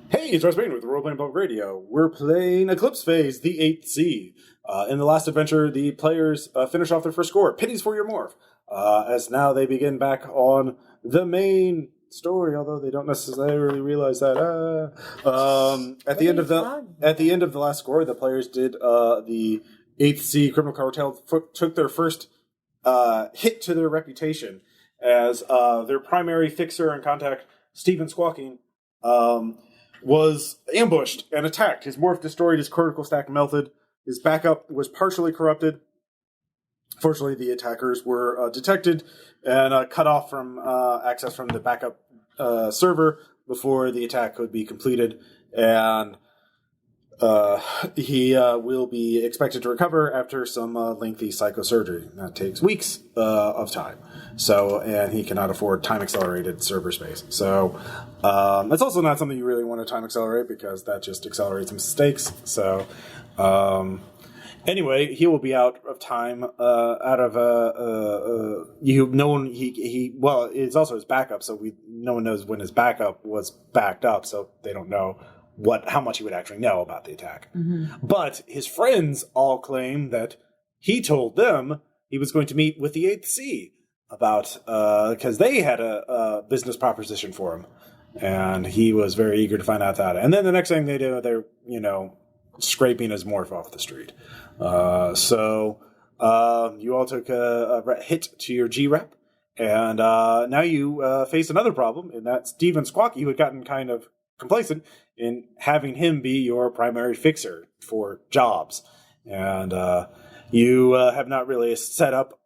Hey, it's Russ Bain with Role Playing Public Radio. We're playing Eclipse Phase, the 8th Sea. In the last adventure, the players finish off their first score, Pities for Your Morph, as now they begin back on the main story, although they don't necessarily realize that. At the end of the last score, the players did the 8th Sea Criminal Cartel took their first hit to their reputation as their primary fixer and contact, Stephen Squawking, was ambushed and attacked. His morph destroyed, his cortical stack melted, his backup was partially corrupted. Fortunately, the attackers were detected and cut off from access from the backup server before the attack could be completed, and he will be expected to recover after some lengthy psychosurgery. That takes weeks of time. So, and he cannot afford time-accelerated server space. So, that's also not something you really want to time-accelerate because that just accelerates mistakes. So, anyway, he will be out of time, well, it's also his backup, so no one knows when his backup was backed up, so they don't know how much he would actually know about the attack. Mm-hmm. But his friends all claim that he told them he was going to meet with the 8th Sea about, because they had a business proposition for him. And he was very eager to find out that. And then the next thing they do, they're, scraping his morph off the street. So you all took a hit to your G-Rep. And now you face another problem in that Stephen Squawky, who had gotten kind of complacent in having him be your primary fixer for jobs. And you have not really set up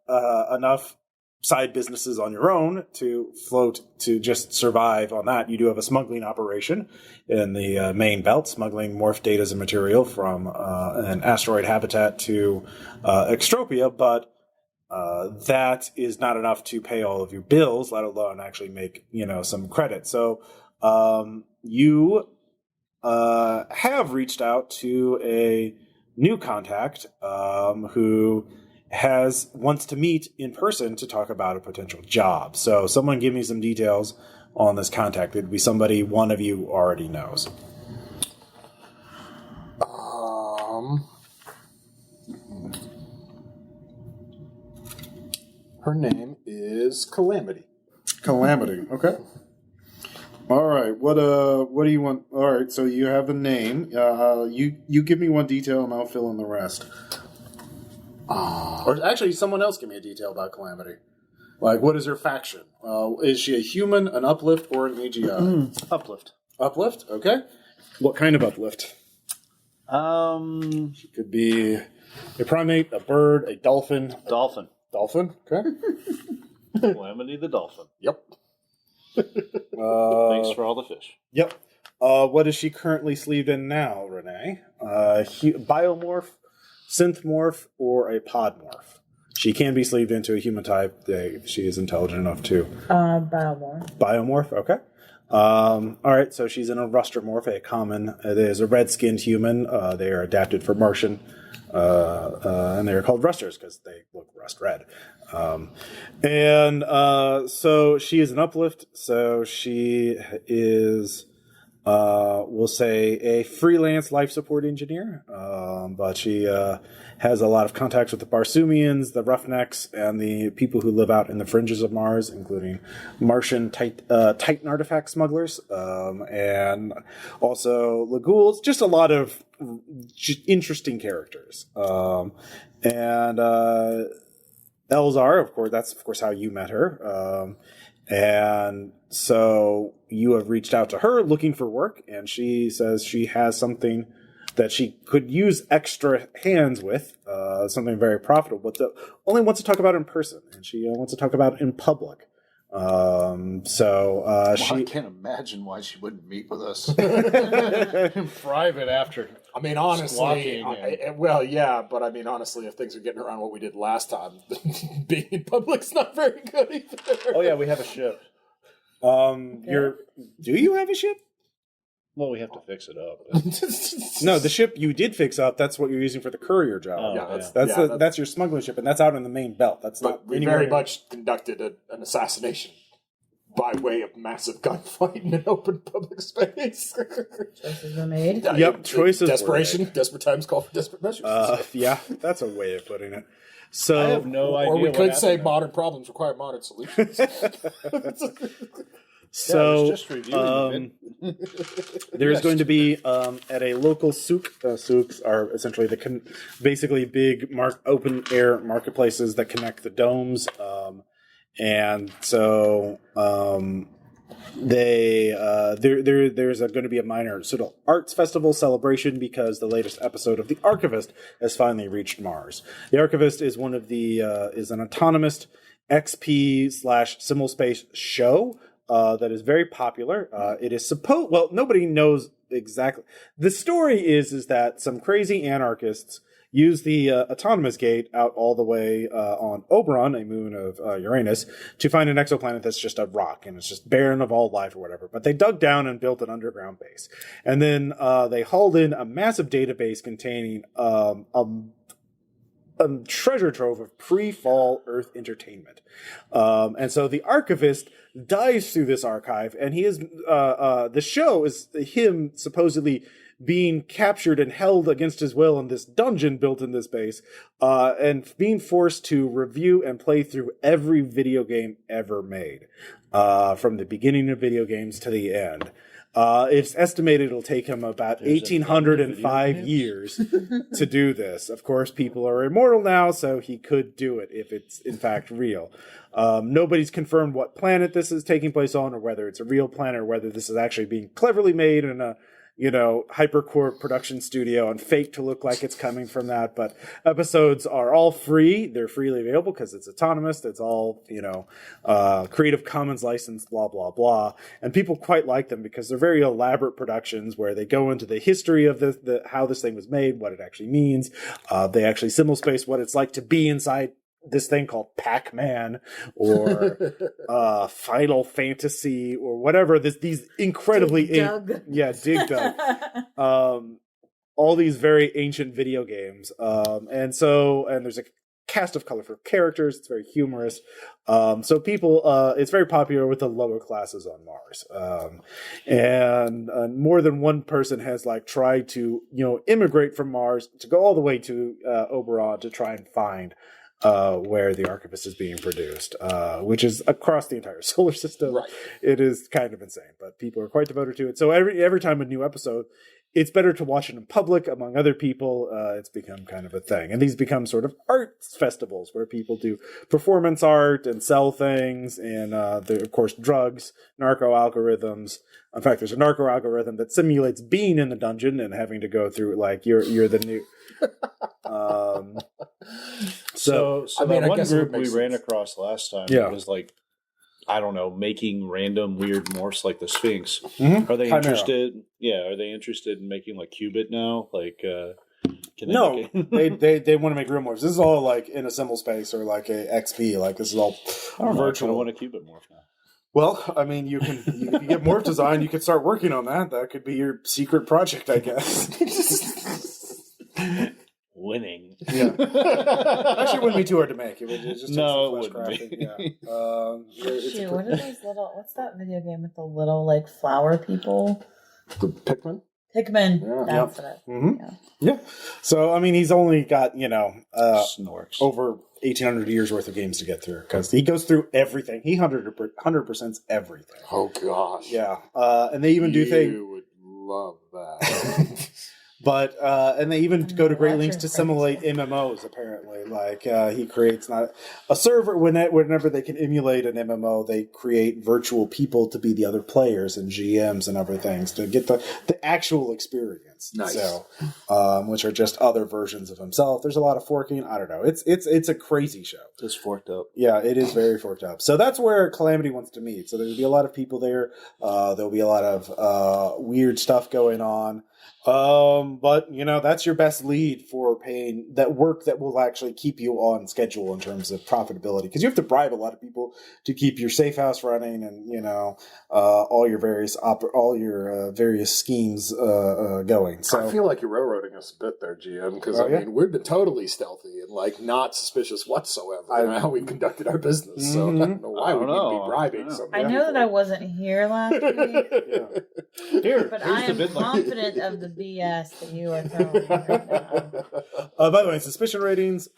enough side businesses on your own to float to just survive on that. You do have a smuggling operation in the main belt, smuggling morph data and material from an asteroid habitat to Extropia, but that is not enough to pay all of your bills, let alone actually make some credit. So you have reached out to a new contact who wants to meet in person to talk about a potential job. So someone give me some details on this contact. It'd be somebody one of you already knows. Her name is Calamity. Calamity, okay. All right, what do you want? All right, so you have a name. You give me one detail and I'll fill in the rest. Or actually, someone else give me a detail about Calamity. Like, what is her faction? Is she a human, an Uplift, or an AGI? Uplift. Uplift, okay. What kind of Uplift? She could be a primate, a bird, a dolphin. Dolphin. Dolphin, okay. Calamity the dolphin. Yep. Thanks for all the fish. Yep. What is she currently sleeved in now, Renee? Biomorph, synthmorph, or a podmorph? She can be sleeved into a human type. She is intelligent enough to. Biomorph. Biomorph, okay. All right, so she's in a rustermorph, a common. It is a red-skinned human. They are adapted for Martian. And they're called rusters because they look rust red. So she is an uplift. So she is, we'll say, a freelance life support engineer. But she has a lot of contacts with the Barsoomians, the Roughnecks, and the people who live out in the fringes of Mars, including Martian Titan artifact smugglers, and also Lagules. Just a lot of interesting characters. And Eleazar, of course, that's of course how you met her. And so you have reached out to her looking for work, and she says she has something that she could use extra hands with, something very profitable, but only wants to talk about in person, and she wants to talk about it in public. I can't imagine why she wouldn't meet with us In private after. I mean, honestly, honestly, if things are getting around what we did last time, being in public's not very good either. Oh yeah, we have a ship. Do you have a ship? Well, we have to fix it up. No, the ship you did fix up, that's what you're using for the courier job. That's your smuggling ship, and that's out in the main belt. We very much conducted an assassination. by way of massive gunfight in an open public space. Choices were made. Yep, choices were Desperation. made. Desperate times call for desperate measures. Yeah, that's a way of putting it. So, I have no idea. or we what could say happened there. modern problems require modern solutions. so I was just reviewing there's going to be at a local souk. Souks are essentially basically big open air marketplaces that connect the domes, and so there's going to be a minor sort of arts festival celebration because the latest episode of The Archivist has finally reached Mars. The Archivist is one of the is an autonomous XP/Simul Space show that is very popular. It is nobody knows exactly. The story is that some crazy anarchists use the autonomous gate out all the way on Oberon, a moon of Uranus, to find an exoplanet that's just a rock and it's just barren of all life or whatever. But they dug down and built an underground base. And then they hauled in a massive database containing a treasure trove of pre-fall Earth entertainment. And so the Archivist dives through this archive, and he is the show is him supposedly being captured and held against his will in this dungeon built in this base, and being forced to review and play through every video game ever made, from the beginning of video games to the end. It's estimated it'll take him about 1,805 years to do this. Of course, people are immortal now, so he could do it if it's in fact real. Nobody's confirmed what planet this is taking place on, or whether it's a real planet, or whether this is actually being cleverly made in a hypercore production studio and fake to look like it's coming from that. But episodes are all free. They're freely available because it's autonomous. It's all, Creative Commons licensed, blah, blah, blah. And people quite like them because they're very elaborate productions where they go into the history of how this thing was made, what it actually means. They actually simul space what it's like to be inside this thing called Pac-Man or Final Fantasy or whatever. These incredibly Dig Dug. All these very ancient video games, and there's a cast of colorful characters. It's very humorous. So people, it's very popular with the lower classes on Mars, and more than one person has tried to immigrate from Mars to go all the way to Oberon to try and find where the Archivist is being produced, which is across the entire solar system. Right. It is kind of insane, but people are quite devoted to it. So every time a new episode, it's better to watch it in public among other people. It's become kind of a thing. And these become sort of arts festivals where people do performance art and sell things, and of course drugs, narco algorithms. In fact, there's a narco algorithm that simulates being in the dungeon and having to go through you're the new. So I mean, that I guess one it would group we make ran sense. across last time Yeah. was making random weird morphs like the Sphinx. Mhm. Are they Chimera. interested? Yeah, are they interested in making Qubit now? Can they No, make they want to make real morphs. This is all in a simul space or a XP. This is all I don't know, virtual. I want a Qubit morph now. Well, I mean, if you get morph design, you could start working on that. That could be your secret project, I guess. Winning. Yeah. Actually, it wouldn't be too hard to make. It would just take No, some it flesh wouldn't crafting. be. Yeah. Shoot, what are those little? What's that video game with the little flower people? The Pikmin? Pikmin. Yeah. That's it. Mm-hmm. Yeah. So I mean, he's only got Snorks. over 1,800 years worth of games to get through because he goes through everything. He 100% everything. Oh, gosh. Yeah. And they even do things. You would love that. But and they even go to great Watch lengths your to friends. simulate MMOs. Apparently, he creates not a server whenever they can emulate an MMO, they create virtual people to be the other players and GMs and other things to get the actual experience. Nice. So, which are just other versions of himself. There's a lot of forking. I don't know. It's a crazy show. It's forked up. Yeah, it is very forked up. So that's where Calamity wants to meet. So there'll be a lot of people there. There'll be a lot of weird stuff going on. But that's your best lead for paying that work that will actually keep you on schedule in terms of profitability, because you have to bribe a lot of people to keep your safe house running and all your various various schemes going. going. So I feel like you're railroading us a bit there, GM, because Oh, I yeah? mean we've been totally stealthy and like not suspicious whatsoever in how we've conducted our business. So I don't know why we need to be bribing somebody. I know that I wasn't here last week, Here, but here's I the am bit confident of the BS that you are throwing right now. by the way, suspicion ratings.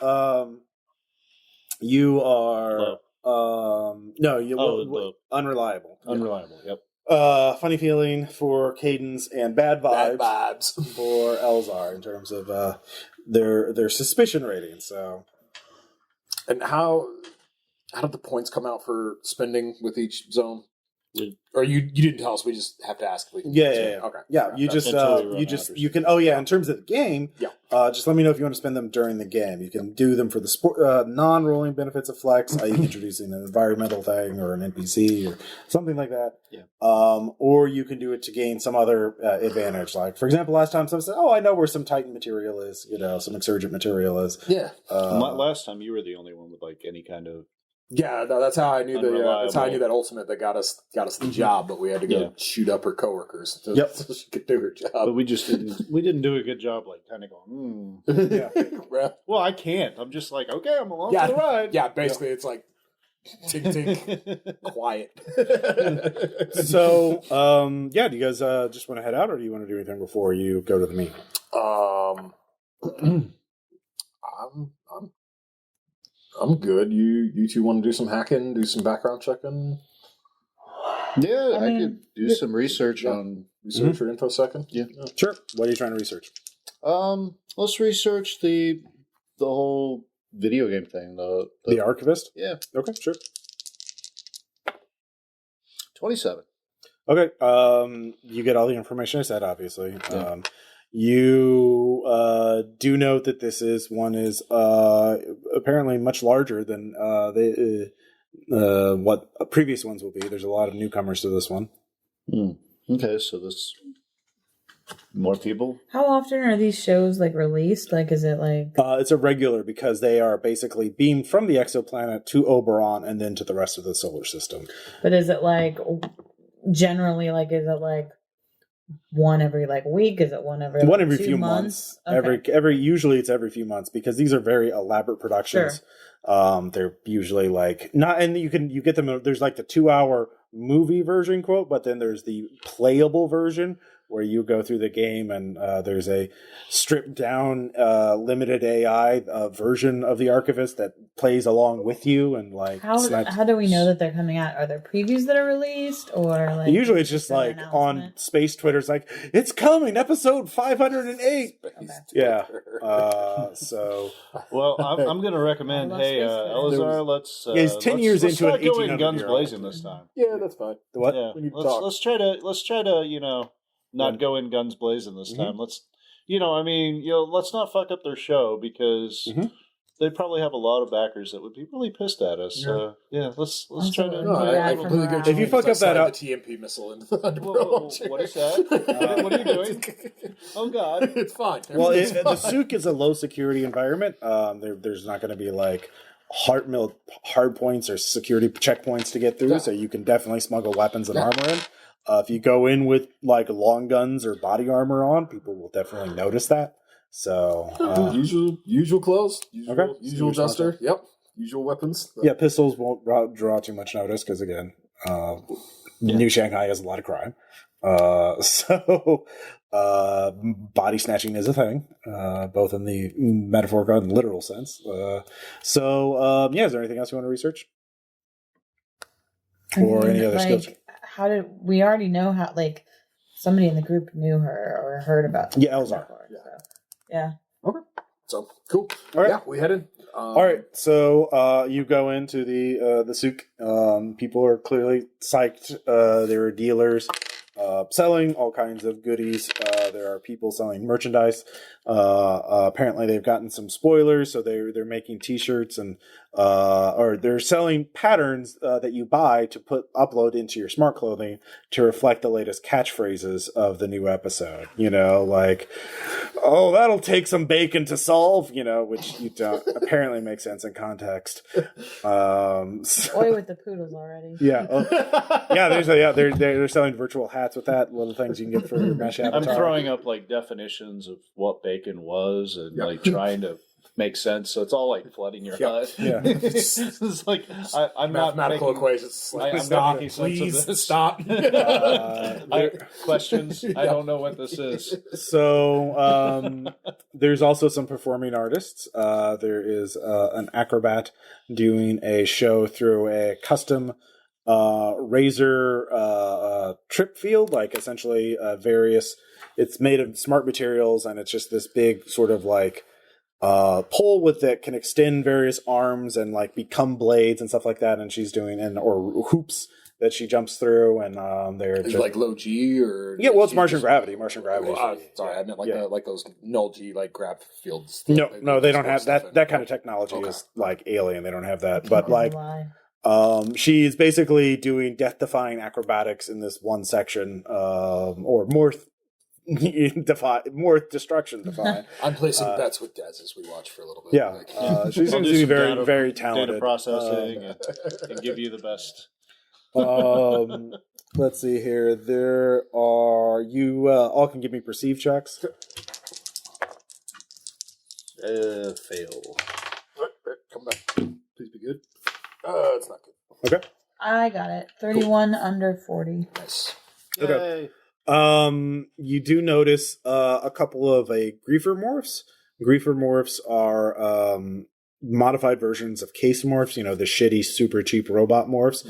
You are unreliable. Unreliable. Yep. Funny feeling for Cadence and bad vibes, Bad vibes. for Eleazar in terms of their suspicion rating. So, And how did the points come out for spending with each zone? Or you didn't tell us? We just have to ask. If we can yeah. Okay. Yeah, you just you can. Oh yeah, in terms of the game, just let me know if you want to spend them during the game. You can do them for the sport, non-rolling benefits of Flex, i.e. introducing an environmental thing or an NPC or something like that. Yeah. Or you can do it to gain some other advantage. Like, for example, last time someone said, "Oh, I know where some Titan material is. Some Exurgent material is." Yeah. Last time you were the only one with like any kind of. Yeah, no, that's how I knew that's how I knew that ultimate that got us the job, but we had to go shoot up her coworkers so she could do her job. But we didn't do a good job, like kind of going. Yeah. Well, I can't. I'm just like, okay, I'm along for the ride. Yeah, basically, it's like tink tink, quiet. So, do you guys just want to head out, or do you want to do anything before you go to the meeting? I'm good. You two want to do some hacking, do some background checking? Yeah, I could do some research on research or info second. Yeah, sure. What are you trying to research? Let's research the whole video game thing. The Archivist. Yeah. Okay. Sure. 27. Okay. You get all the information I said. Obviously. Yeah. You do note that one is apparently much larger than what previous ones will be. There's a lot of newcomers to this one. Okay, so there's more people. How often are these shows like released? Like, is it like it's irregular because they are basically beamed from the exoplanet to Oberon and then to the rest of the solar system. But is it like generally like is it like one every like week? Is it one every few months? Okay. Usually it's every few months because these are very elaborate productions. Sure. They're usually like not, and you get them. There's like the 2-hour movie version quote, but then there's the playable version where you go through the game and there's a stripped down limited AI version of the Archivist that plays along with you and like how do we know that they're coming out? Are there previews that are released or like usually it's just like on space Twitter it's like it's coming episode 508. Okay. Yeah. So well I'm gonna recommend Eleazar, let's he's 10 years let's into an go in 1800 guns year blazing this time. Yeah, that's fine. What? Yeah. We need to Let's try to not go in guns blazing this time. Let's let's not fuck up their show because they probably have a lot of backers that would be really pissed at us. Let's try to. I completely get if you fuck up that the TMP missile into the underworld. What is that? What are you doing? Oh God, it's fine. Well, the Souk is a low security environment. There's not going to be like hard points or security checkpoints to get through, so you can definitely smuggle weapons and armor in. If you go in with like long guns or body armor on, people will definitely notice that. So usual clothes, usual So duster, usual weapons. Yeah, pistols won't draw too much notice because again, New Shanghai has a lot of crime. So body snatching is a thing, both in the metaphorical and literal sense. Is there anything else you want to research? Or any other skills? How did we already know how like somebody in the group knew her or heard about her? Yeah, Eleazar. Yeah. Okay. So cool. All right. Yeah, we headed. All right. So you go into the souk. People are clearly psyched. There are dealers selling all kinds of goodies. There are people selling merchandise. Apparently, they've gotten some spoilers, so they're making T-shirts and or they're selling patterns that you buy to upload into your smart clothing to reflect the latest catchphrases of the new episode. Like, oh, that'll take some bacon to solve, which you don't apparently make sense in context. Boy with the poodles already. Yeah. They're selling virtual hats with that, little things you can get for your mesh avatar. I'm throwing up like definitions of what bacon was and like trying to make sense. So it's all like flooding your HUD. Yeah. It's like I'm not mathematical equations. I'm not making sense of this. Stop. Questions. I don't know what this is. So there's also some performing artists. There is an acrobat doing a show through a custom razor trip field, like essentially various. It's made of smart materials, and it's just this big sort of like pole with that can extend various arms and like become blades and stuff like that. And she's doing or hoops that she jumps through, and they're just like low G or it's Martian gravity. Martian gravity. Sorry, I meant like those null G like grab fields. No, they don't have that. That kind of technology is like alien. They don't have that, but like. She's basically doing death-defying acrobatics in this one section, or more destruction defying. I'm placing bets with Des as we watch for a little bit. Yeah, she seems to be very, very talented. Data processing and give you the best. Let's see here. There are you all can give me perceive checks. Fail. Come back. Please be good. It's not good. Okay. I got it. 31 under 40. Nice. Okay. You do notice a couple of griefer morphs. Griefer morphs are modified versions of case morphs, the shitty, super cheap robot morphs,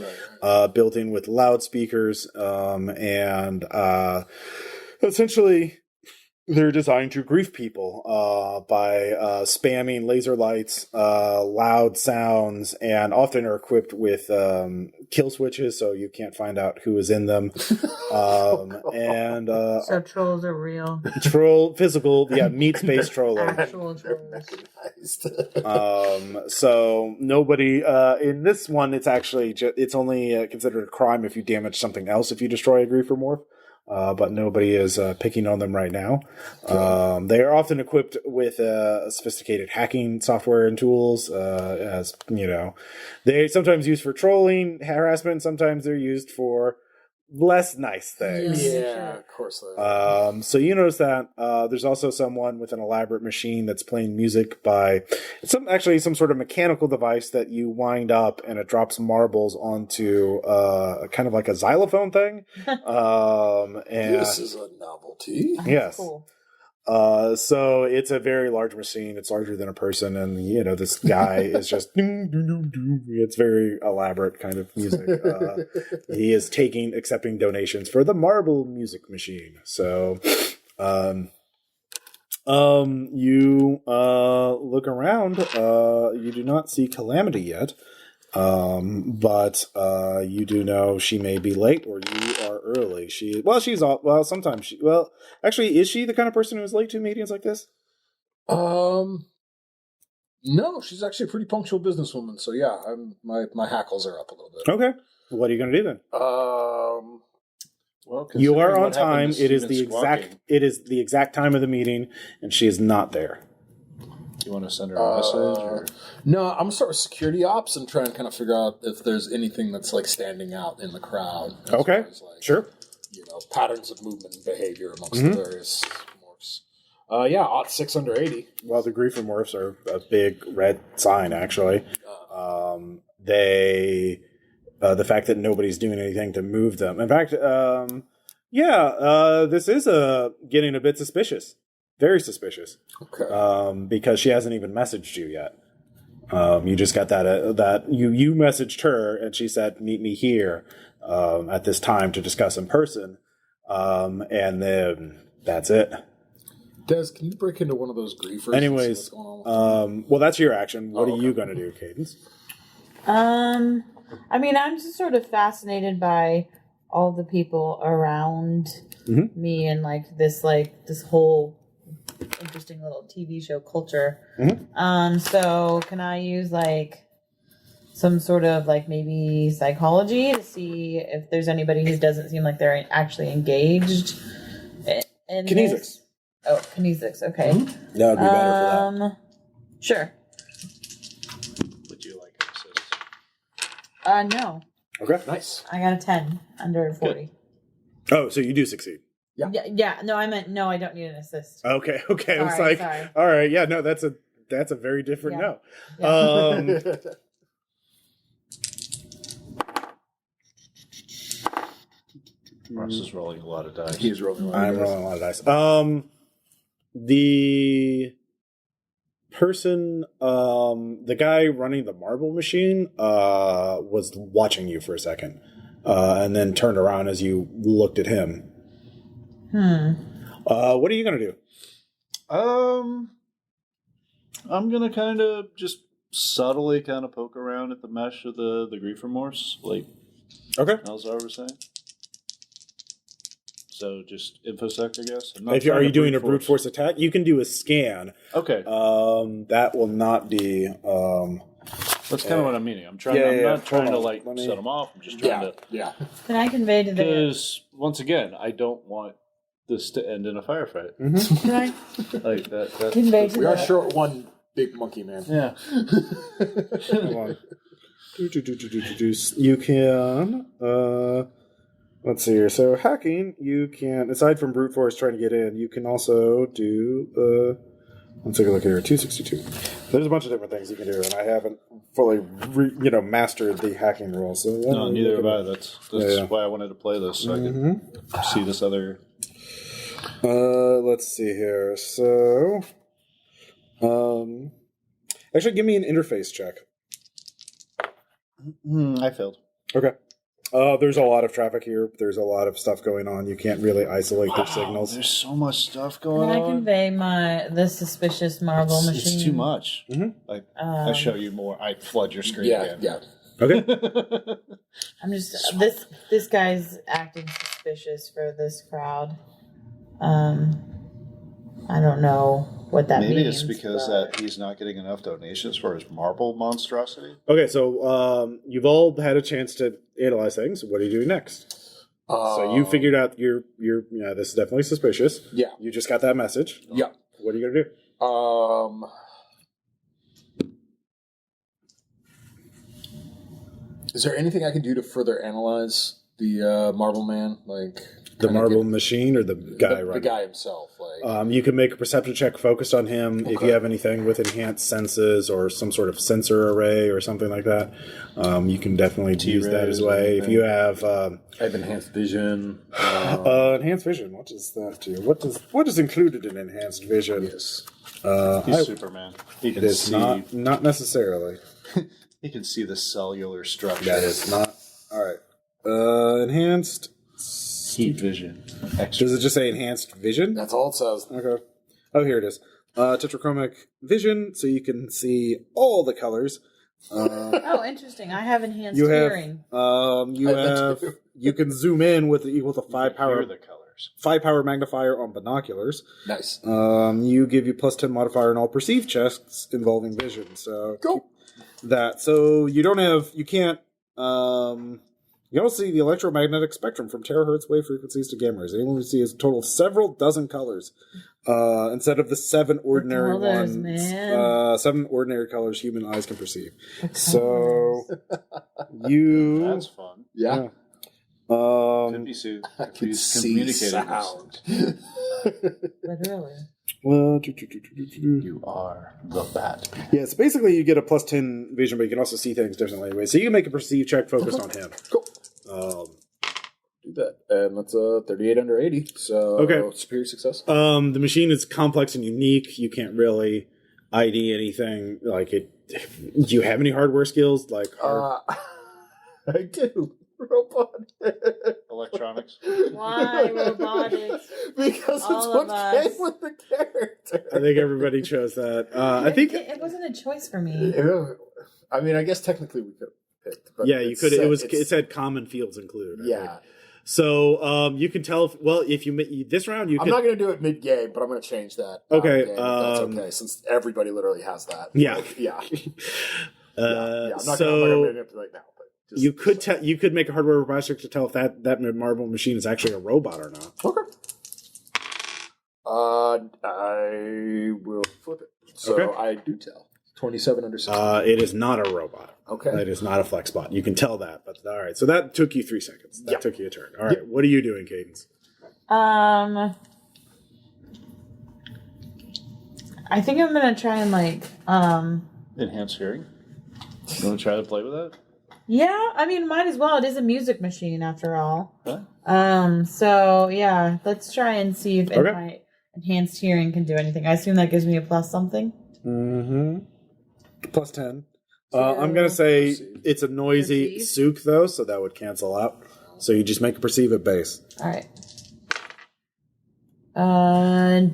built in with loudspeakers, and essentially they're designed to grief people by spamming laser lights, loud sounds, and often are equipped with kill switches, so you can't find out who is in them. And so trolls are real. Physical, meat space trolling. Actual trolls. So nobody in this one. It's actually it's only considered a crime if you damage something else. If you destroy a griefer morph. But nobody is picking on them right now. They are often equipped with sophisticated hacking software and tools, as they sometimes used for trolling, harassment. Sometimes they're used for less nice things. Yeah, of course. So you notice that there's also someone with an elaborate machine that's playing music by some sort of mechanical device that you wind up and it drops marbles onto kind of like a xylophone thing. And this is a novelty. Yes. Cool. So it's a very large machine. It's larger than a person, and this guy is just it's very elaborate kind of music. He is accepting donations for the marble music machine. So you look around, you do not see Calamity yet. But you do know she may be late or you are early. Sometimes actually, is she the kind of person who's late to meetings like this? No, she's actually a pretty punctual businesswoman. So yeah, my hackles are up a little bit. Okay. What are you going to do then? Well, you are on time. It is the exact time of the meeting, and she is not there. You want to send her a message? Or? No, I'm going to start with security ops and try and kind of figure out if there's anything that's like standing out in the crowd. Okay, sure. Patterns of movement and behavior amongst the various morphs. 6 under 80. Well, the griefer morphs are a big red sign, actually. The fact that nobody's doing anything to move them. In fact, this is getting a bit suspicious. Very suspicious. Okay. Because she hasn't even messaged you yet. You just got that you messaged her and she said, "Meet me here at this time to discuss in person." And then that's it. Des, can you break into one of those griefers? Anyways, well, that's your action. What are you going to do, Cadence? I'm just sort of fascinated by all the people around me and this whole interesting little TV show culture. So can I use some sort of like maybe psychology to see if there's anybody who doesn't seem like they're actually engaged in Kinesics. this? Oh, kinesics. Okay. That would be better for that. Sure. Would you like an assist? No. Okay. Nice. I got a 10 under 40. Oh, so you do succeed. Yeah. No, I meant no. I don't need an assist. Okay. I was Sorry, like, sorry. all right, yeah, no, that's a very different Yeah. no. Yeah. Ross is rolling a lot of dice. He's rolling. I'm rolling a lot of dice. The person, the guy running the marble machine, was watching you for a second, and then turned around as you looked at him. What are you gonna do? I'm gonna kind of just subtly kind of poke around at the mesh of the grief remorse, like Okay. Eleazar was saying. So just infosec, I guess. Are you doing a brute force attack? You can do a scan. Okay. That will not be. That's kind of what I'm meaning. I'm trying. I'm not trying to like set them off. I'm just trying to. Yeah. Can I convey to the? Because once again, I don't want this to end in a firefight. Can I Like that. convey to We are the? short one big monkey man. Yeah. Hold on. You can. Let's see here. So hacking, you can, aside from brute force trying to get in, you can also do. Let's take a look here. 262. There's a bunch of different things you can do, and I haven't fully, mastered the hacking rules. So No, neither have I. That's why I wanted to play this, so I could see this other. Let's see here. So, actually, give me an interface check. I failed. Okay. There's a lot of traffic here. There's a lot of stuff going on. You can't really isolate their signals. There's so much stuff going Can I on. convey the suspicious marble machine? It's too much. Mm-hmm. I show you more. I flood your screen again. Yeah. Okay. I'm just this guy's acting suspicious for this crowd. I don't know what that means. Maybe it's because that he's not getting enough donations for his marble monstrosity. Okay, so you've all had a chance to analyze things. What are you doing next? So you figured out this is definitely suspicious. Yeah. You just got that message. Yeah. What are you gonna do? Is there anything I can do to further analyze the Marble Man? Like The marble machine or the guy running? The guy himself. Like you can make a perception check focused on him. Okay. If you have anything with enhanced senses or some sort of sensor array or something like that, you can definitely use that as well. If you have... I have enhanced vision. enhanced vision. What does that do? What is included in enhanced vision? Yes. He's Superman. He can It is see, not necessarily. He can see the cellular structure. That is not... All right. Enhanced... Heat vision. Extra. Does it just say enhanced vision? That's all it says. Okay. Oh, here it is. Tetrachromic vision, so you can see all the colors. Oh, interesting. I have enhanced hearing. You can zoom in with equal to 5 power. Hear the colors. 5 power magnifier on binoculars. Nice. You give you plus 10 modifier in all perceived checks involving vision. So Cool. that. So you don't have. You can't. You don't see the electromagnetic spectrum from terahertz wave frequencies to gamma rays. Able to see is a total of several dozen colors instead of the 7 ordinary colors, ones. man. 7 ordinary colors human eyes can perceive. So you. That's fun. Yeah. Could be I can see sound. Literally. Well, You are the bat. yeah, so basically you get a plus 10 vision, but you can also see things differently anyway. So you can make a perceive check focused on him. Cool. Do that. And that's 38 under 80. So Okay. superior success. The machine is complex and unique. You can't really ID anything like it. Do you have any hardware skills? Like, I do. Robotic. Electronics. Why robotics? Because All it's of what us. came with the character. I think everybody chose that. I think, it wasn't a choice for me. I mean, I guess technically we could have picked. But yeah, you could. said, It said common fields include. I Yeah. think. So you can tell. If you this round, you I'm can. not going to do it mid-game, but I'm going to change that. Okay, game, if that's okay, since everybody literally has that. Yeah. Like, yeah. I'm not so going to right now. But just, you could make a hardware robotics check to tell if that marble machine is actually a robot or not. Okay. I will flip it. So Okay. I do tell. 27 under 60. It is not a robot. Okay. It is not a flex bot. You can tell that, but all right. So that took you 3 seconds. That Yep. took you a turn. All right. Yep. What are you doing, Cadence? I think I'm gonna try and Enhanced hearing. You want to try to play with that? yeah, I mean, might as well. It is a music machine after all. Huh? So yeah, let's try and see if Okay. my enhanced hearing can do anything. I assume that gives me a plus something. Mm-hmm. Plus 10. I'm going to say it's a noisy Perceive. souk, though, so that would cancel out. So you just make a perceive at base. All right.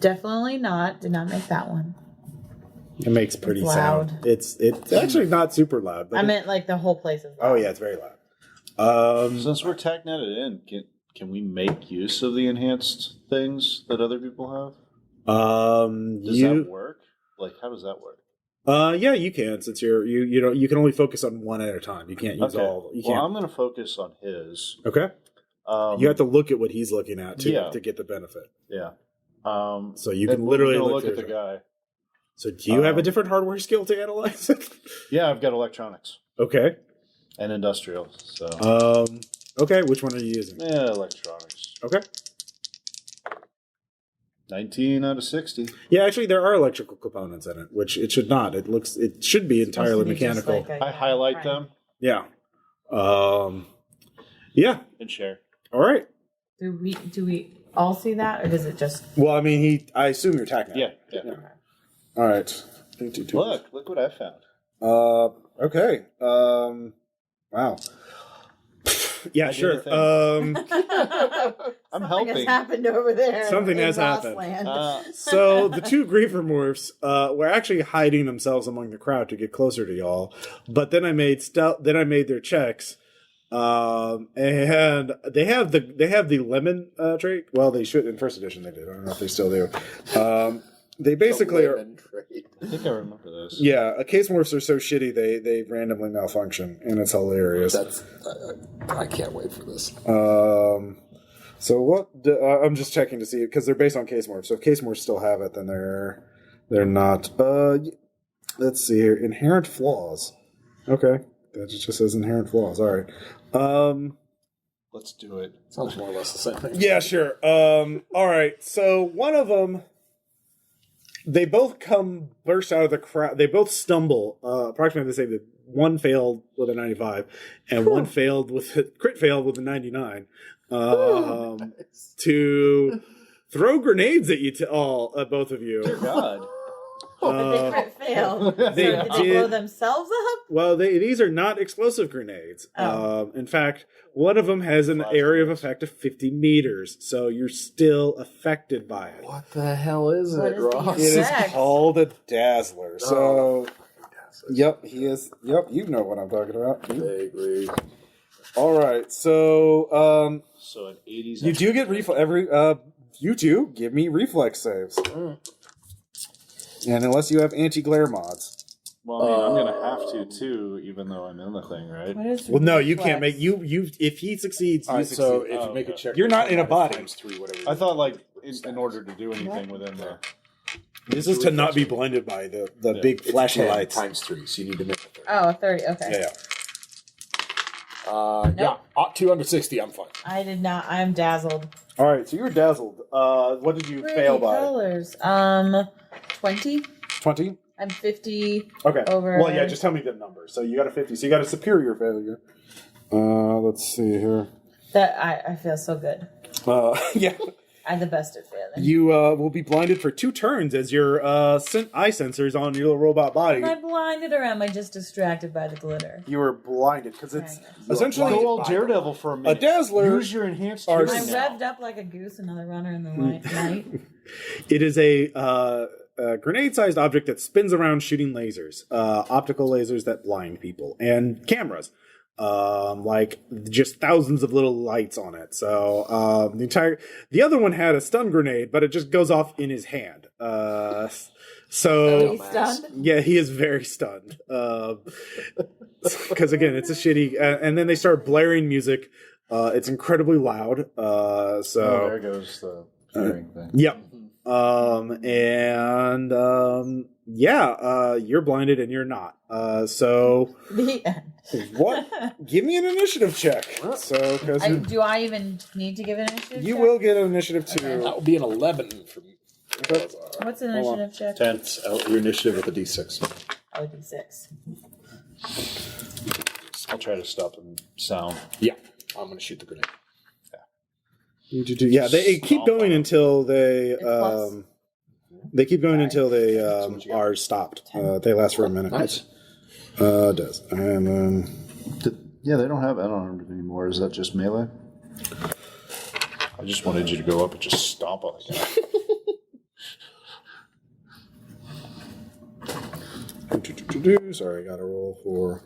Definitely not. Did not make that one. It makes pretty It's sound. loud. It's actually not super loud. But I meant like the whole place is loud. oh, yeah, it's very loud. Since we're TACnetted in, can we make use of the enhanced things that other people have? Does that work? Like, how does that work? Yeah, you can, since you can only focus on one at a time. You can't use all. You Well, can't. I'm going to focus on his. Okay. You have to look at what he's looking at to get the benefit. Yeah. So you then can we're literally gonna look look at through the guy. So do you have a different hardware skill to analyze it? Yeah, I've got electronics Okay. and industrial. So Okay. Which one are you using? yeah, electronics. Okay. 19 out of 60. Yeah, actually, there are electrical components in it, which it should not. It should be entirely Supposed to be just mechanical. like a- I highlight right. them Yeah. Yeah. and share. All right. Do we all see that, or does it just? Well, I mean, I assume you're attacking. Yeah. All right. Look what I found. Okay. Wow. Yeah, I did sure. a I'm Something helping. has happened over there. Something in has happened. Rossland. So the two griefer morphs were actually hiding themselves among the crowd to get closer to y'all. But then I made their checks, and they have the lemon trait. Well, they should in first edition. They did. I don't know if they still do. They basically are. I think I remember this. Yeah, case morphs are so shitty they randomly malfunction, and it's hilarious. I can't wait for this. So what? I'm just checking to see because they're based on case morphs. So if case morphs still have it, then they're not. Let's see here. Inherent flaws. Okay, that just says inherent flaws. All right. Let's do it. Sounds more or less the same thing. Yeah, sure. All right. So one of them. They both burst out of the crowd. They both stumble. Approximately the same. One failed with a 95, and one failed with crit failed with a 99. To throw grenades at you both of you. Dear God. But they crit failed. They So did they blow did- themselves up? Well, these are not explosive grenades. Oh. In fact, one of them has an area of effect of 50 meters, so you're still affected by it. What the hell is What it, is the Ross? It is Sex. called a Dazzler. So, Oh. yep, he is. Yep, you know what I'm talking about. Vaguely. All right, so So an 80s. you do get you two give me reflex saves, and unless you have anti-glare mods. Well, I mean, I'm going to have to, too, even though I'm in the thing, right? What is Well, no, you reflex? can't make you. If he succeeds, All you right, succeed. so if you Oh, make a okay. check, You're not in a body. times 3, whatever. I thought, like, in order to do anything within the... This is to not be blended by the Yeah. big It's flashy 10 lights. times 3, so you need to make it 30. Oh, 30. Okay. Yeah. Yeah, 2 under 60, I'm fine. I did not. I'm dazzled. All right, so you're dazzled. What did you Pretty fail by? colors. 20. 20. I'm 50 Okay. over. Well, yeah, just tell me the number. So you got a 50. So you got a superior failure. Let's see here. That I feel so good. Yeah. I'm the best at failing. You will be blinded for 2 turns as your eye sensors on your little robot body. Am I blinded or am I just distracted by the glitter? You are blinded because it's Right. essentially Go all Daredevil for a minute. Dazzler Use your enhanced are- hearing I'm now. revved up like a goose, another runner in the night. It is a grenade-sized object that spins around shooting lasers, optical lasers that blind people, and cameras, like just thousands of little lights on it. So the other one had a stun grenade, but it just goes off in his hand. So He's stunned. yeah, he is very stunned. Because again, it's a shitty. And then they start blaring music. It's incredibly loud. there goes the hearing thing. Yep. You're blinded and you're not. So The end. what? Give me an initiative check. So because Do I even need to give an initiative you check? will get an initiative too. That will be an 11 for me. What's an initiative check? 10. Your initiative with a D6. Oh, D6. I'll try to stop the sound. Yeah, I'm going to shoot the grenade. Yeah, they keep going until they keep going until they are stopped. They last for a minute. Nice. Does and then Yeah, they don't have unarmed anymore. Is that just melee? I just wanted you to go up and just stomp on it. sorry, I got to roll for.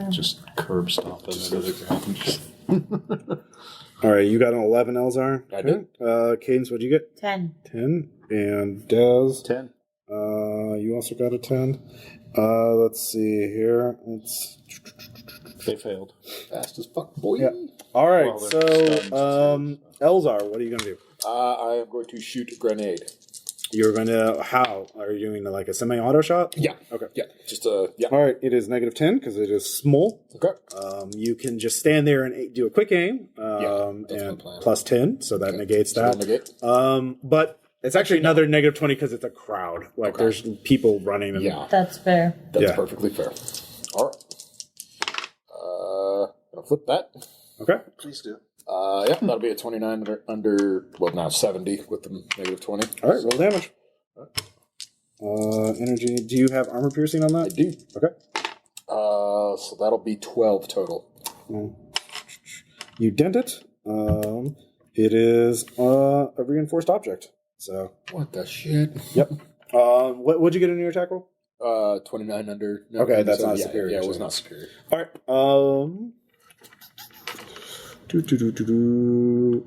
Just curb stomp into the ground. All right, you got an 11, Eleazar. I did. Cadence, what'd you get? 10. 10. And Des? 10. You also got a 10. Let's see here. They failed. Fast as fuck, boy. Yeah. All right, Well, they're stunned, Eleazar, what are you going to do? I am going to shoot a grenade. You're going to, how? Are you doing like a semi-auto shot? Yeah. Okay. Yeah. Just yeah. All right, it is -10 because it is small. Okay. You can just stand there and do a quick aim. that's my And plan. +10, so that negates So that. negate. But it's actually another -20 because it's a crowd. Like there's people running. And, Yeah. That's fair. That's Yeah. perfectly fair. All right. Gonna flip that. Okay. Please do. Yeah, that'll be a 29 under well, now 70 with the -20. All right, roll damage. Energy. Do you have armor piercing on that? I do. Okay. So that'll be 12 total. You dent it. It is a reinforced object. So. What the shit? Yep. What'd you get in your attack roll? 29 under. Okay, that's not yeah, superior. Yeah, it so- was not superior. All right.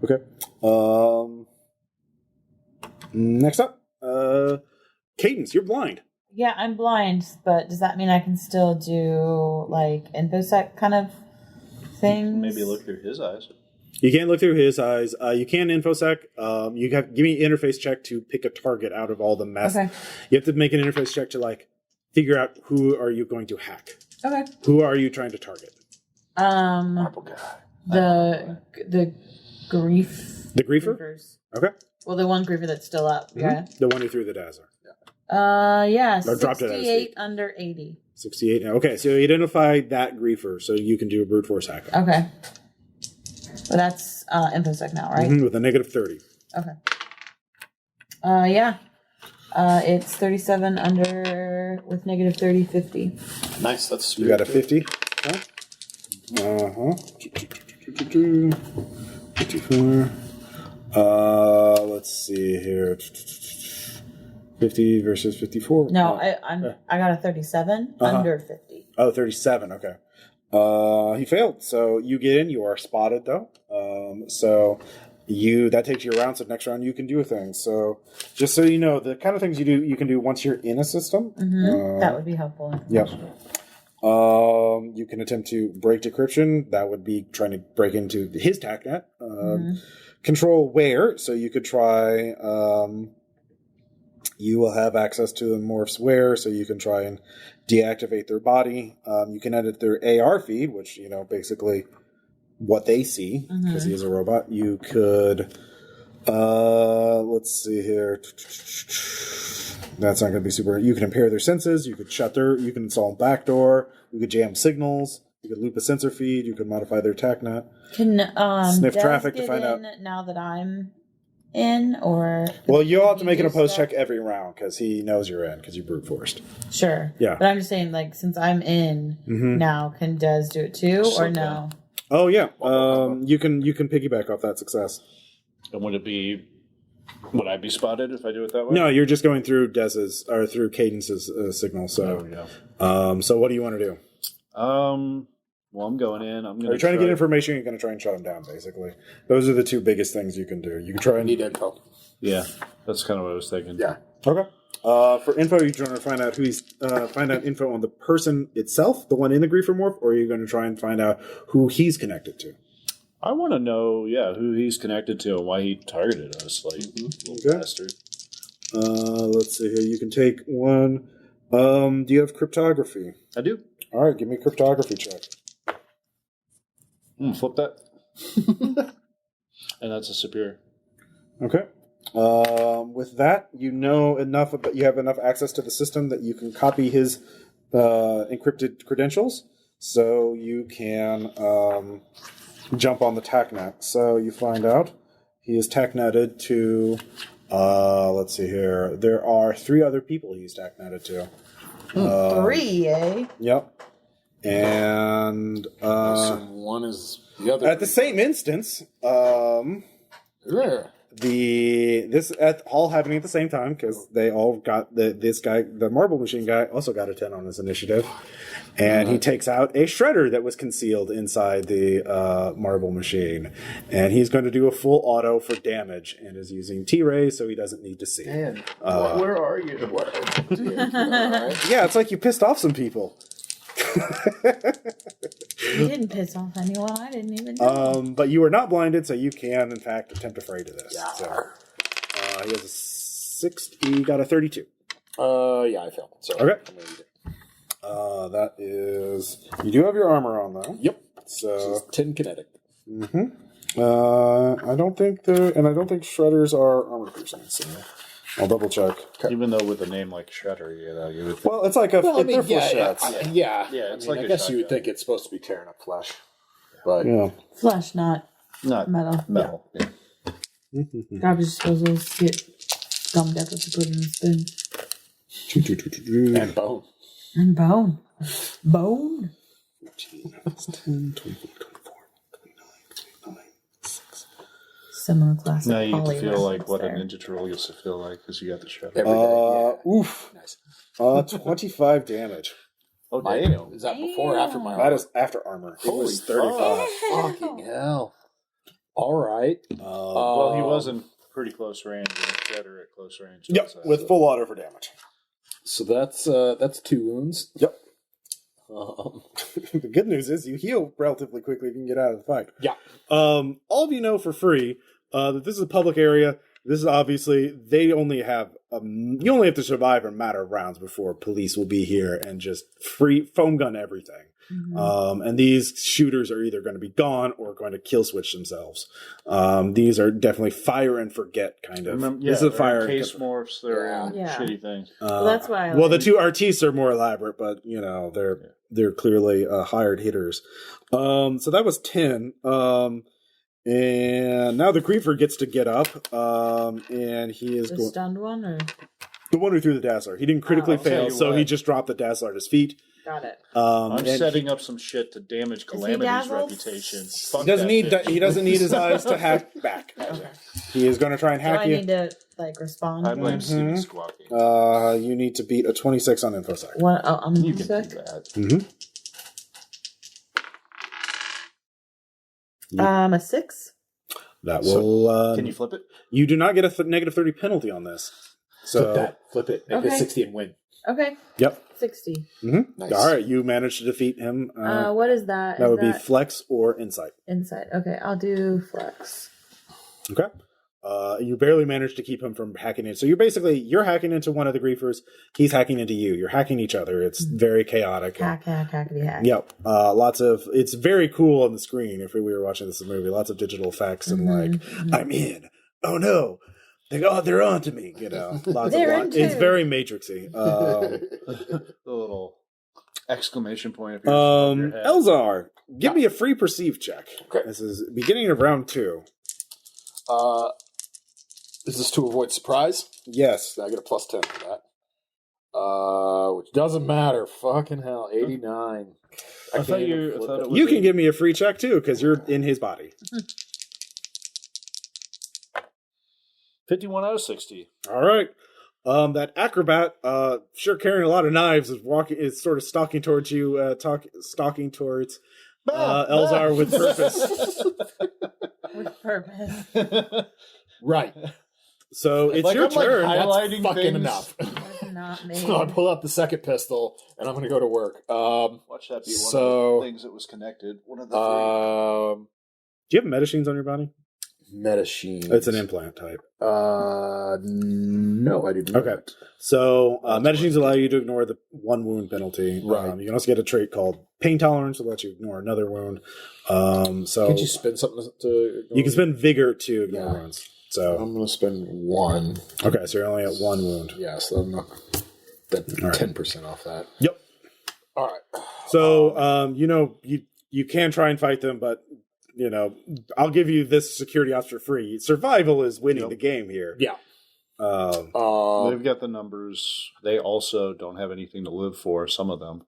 Okay. Next up, Cadence. You're blind. Yeah, I'm blind, but does that mean I can still do like infosec kind of things? Maybe look through his eyes. You can't look through his eyes. You can infosec. You have give me an interface check to pick a target out of all the mess. Okay. You have to make an interface check to like figure out who are you going to hack. Okay. Who are you trying to target? Purple guy. The grief. The griefer. Griefers. Okay. Well, the one griefer that's still up. Yeah. The one who threw the dazzler. Yeah. Or dropped it at his 68 feet. under 80. 68. Okay, so you identify that griefer, so you can do a brute force hack. Okay. Well, that's infosec now, right? With a -30. Okay. Yeah. It's 37 under with -30, 50. Nice. That's You got a 50? Huh? 54. Let's see here. 50 versus 54. No, I got a 37 under 50. Oh, 37. Okay. He failed. So you get in. You are spotted though. So that takes you a round. So next round you can do a thing. So just so you know, the kind of things you can do once you're in a system. That would be helpful. Yep. You can attempt to break decryption. That would be trying to break into his TACnet. Control where. So you could try. You will have access to the morphs where, so you can try and deactivate their body. You can edit their AR feed, which basically what they see because he is a robot. You could. Let's see here. That's not going to be super. You can impair their senses. You could you can install a backdoor. You could jam signals. You could loop a sensor feed. You could modify their TACnet. Can Sniff Des traffic to get find out. now that I'm in, or Well, you'll have to make an use opposed that? check every round because he knows you're in because you brute forced. Sure. Yeah. But I'm just saying, like, since I'm in now, can Des do it too, or no? Oh yeah. You can piggyback off that success. And would I be spotted if I do it that way? No, you're just going through through Cadence's signal. So, so what do you want to do? Well, I'm going in. I'm going Are you trying to get information? You're going to try and shut him down. Basically, those are the two biggest things you can do. You can try and Need info. Yeah, that's kind of what I was thinking. Yeah. Okay. For info, you're trying to find out find out info on the person itself, the one in the griefer morph, or are you going to try and find out who he's connected to? I want to know, who he's connected to and why he targeted us, little bastard. Let's see here. You can take one. Do you have cryptography? I do. All right, give me a cryptography check. Flip that. And that's a superior. Okay. With that, you have enough access to the system that you can copy his encrypted credentials, so you can jump on the TACnet. So you find out he is TACneted to. Let's see here. There are 3 other people he's TACneted to. 3, eh? Yep. And So one is the other. at the same instance, this all happening at the same time because they all got this guy, the marble machine guy, also got a 10 on his initiative, and he takes out a shredder that was concealed inside the marble machine, and he's going to do a full auto for damage and is using T-ray, so he doesn't need to see. Man, Where are you? Yeah, it's like you pissed off some people. You didn't piss off anyone. I didn't even know. But you are not blinded, so you can, in fact, attempt to fray to this. Yeah. So, he has a 6. He got a 32. Yeah, I failed. So Okay. I'm gonna eat it. That is. You do have your armor on, though. Yep. So. This is 10 kinetic. I don't think shredders are armor piercing. So I'll double check. Even though with a name like Shredder, you would think. Well, it's like they're flesh shots. Yeah, it's I like a guess you would shotgun. think it's supposed to be tearing up flesh, but Yeah. Flesh, not Not metal. metal. Yeah. Garbage disposals get gummed up if you put it in a spoon. and bone. And bone. Bone? 10, 24, 24, 29, 6. Similar class. Now you get to poly feel like reference what there. a Ninja Turtle used to feel like because you got the Shredder. Every day. Oof. Nice. 25 damage. Oh, My, damn. is that before or after my That is after armor. It Holy was 35. fucking hell. All right. Well, he was in pretty close range, and a Shredder at close range. Yep, So- with full auto for damage. So that's 2 wounds. Yep. The good news is you heal relatively quickly if you can get out of the fight. Yeah. All of you know for free that this is a public area. This is obviously they only have you only have to survive a matter of rounds before police will be here and just free foam gun everything. And these shooters are either going to be gone or going to kill switch themselves. These are definitely fire and forget kind of. This is a fire case morphs. They're Yeah. shitty things. Well, that's why I well, the like- 2 artistes are more elaborate, but you know they're clearly hired hitters. So that was 10. And now the Griefer gets to get up, and he is the going. stunned one, or The one who threw the Dazzler. He didn't critically I'll tell fail, you so what. he just dropped the Dazzler at his feet. got it. I'm And setting up some shit to damage Calamity's dazzled? reputation. He Fuck doesn't that need bitch. he doesn't need his eyes to hack back. Okay. He is going to try and Do hack I you. need to respond? I blame Steven Squawking. You need to beat a 26 on InfoSec. What? Oh, I'm You can sick. do that. A 6. That will. Can you flip it? You do not get a negative 30 penalty on this. So Flip it. Make Okay. it 60 and win. Okay. Yep. 60. Nice. All right, you managed to defeat him. What is that? That Is would be flex or insight. insight. Okay, I'll do flex. Okay. You barely managed to keep him from hacking in. So you're hacking into one of the griefers. He's hacking into you. You're hacking each other. It's very chaotic. Hackety hack. Yep. It's very cool on the screen if we were watching this movie. Lots of digital effects and I'm in. Oh no. They're on to me, you know. Lots They're of into- It's very matrixy. The little exclamation point up your head. Elzar, give me a free perceive check. Okay. This is beginning of round 2. Is this to avoid surprise? Yes. I get a plus 10 for that. Which doesn't matter. Fucking hell. 89. I thought can't even you- I flip thought it. it was- You can give me a free check too, because you're in his body. 51 out of 60. All right. That acrobat, sure carrying a lot of knives, is sort of stalking towards you, stalking towards Elzar with purpose. With purpose. Right. So it's your turn. Highlighting That's fucking things. enough. That's not me. So I pull out the second pistol, and I'm going to go to work. Watch that be one of the things that was connected. One of the three. Do you have medicines on your body? Medicines. It's an implant type. No, I do not. Okay. So medicines allow you to ignore the 1 wound penalty. Right. You can also get a trait called pain tolerance, which lets you ignore another wound. So Could you spend something to... you can spend vigor to ignore wounds. So I'm going to spend 1. Okay, so you're only at 1 wound. Yeah, so I'm not... That's 10% off that. Yep. All right. So, you can try and fight them, but, I'll give you this security option for free. Survival is winning the game here. Yeah. They've got the numbers. They also don't have anything to live for, some of them.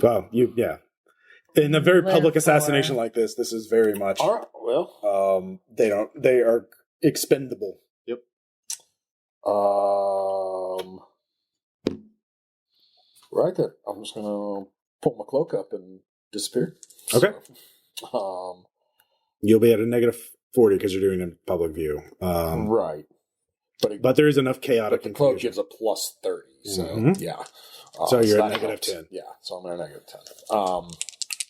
Well, in a very Live public for. assassination like this is very much, All right, well... they are expendable. Yep. Right then. I'm just going to pull my cloak up and disappear. Okay. So, You'll be at a -40 because you're doing it in public view. right. But there is enough chaotic But the cloak confusion. gives a plus 30, so Mhm. yeah. So you're at that -10. helps. Yeah, so I'm at -10.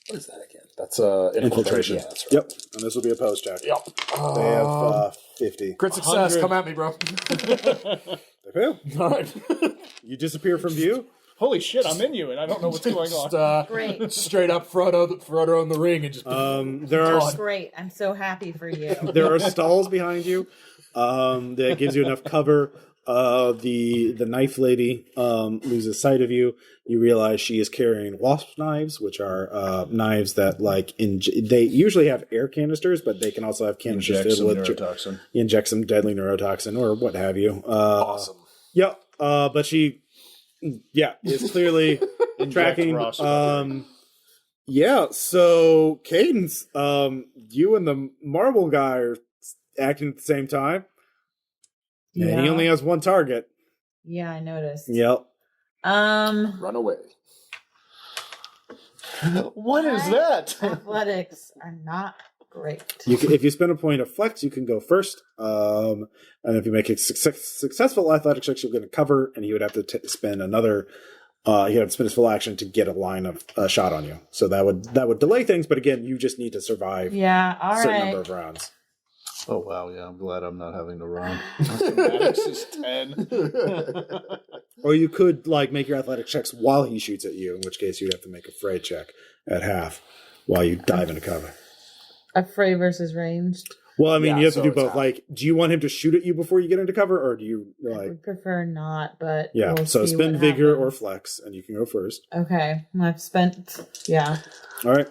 What is that again? That's Infiltration. Yeah, that's right. Yep. And this will be a post check. Yep. They have 50. Crit success. 100. Come at me, bro. They fail. All right. You disappear from view. Holy shit, I'm in you, and I don't know what's going on. Just, Great. straight up Frodo in the ring and just. There are Great. I'm so happy for you. there are stalls behind you. That gives you enough cover. The knife lady loses sight of you. You realize she is carrying wasp knives, which are knives that they usually have air canisters, but they can also have canisters Inject some with neurotoxin. inject some deadly neurotoxin or what have you. awesome. Yep. But she, is clearly tracking. Ross. So Cadence, you and the marble guy are acting at the same time. And he only has 1 target. Yeah, I noticed. Yep. Run away. What is that? Athletics are not great. If you spend a point of flex, you can go first. And if you make a successful athletic check, you'll get a cover, and he would have to spend another. He would have to spend his full action to get a line of shot on you. So that would delay things. But again, you just need to survive Yeah, all a certain right. number of rounds. Oh, wow, yeah, I'm glad I'm not having to run. Mathematics is 10. Or you could make your athletic checks while he shoots at you, in which case you'd have to make a fray check at half while you dive into cover. A fray versus ranged. Well, I mean, Yeah, you have to so do it's both. half. Do you want him to shoot at you before you get into cover, or do you I would prefer not, but Yeah. we'll So see spend what vigor or happens. flex, and you can go first. Okay, I've spent. Yeah. All right.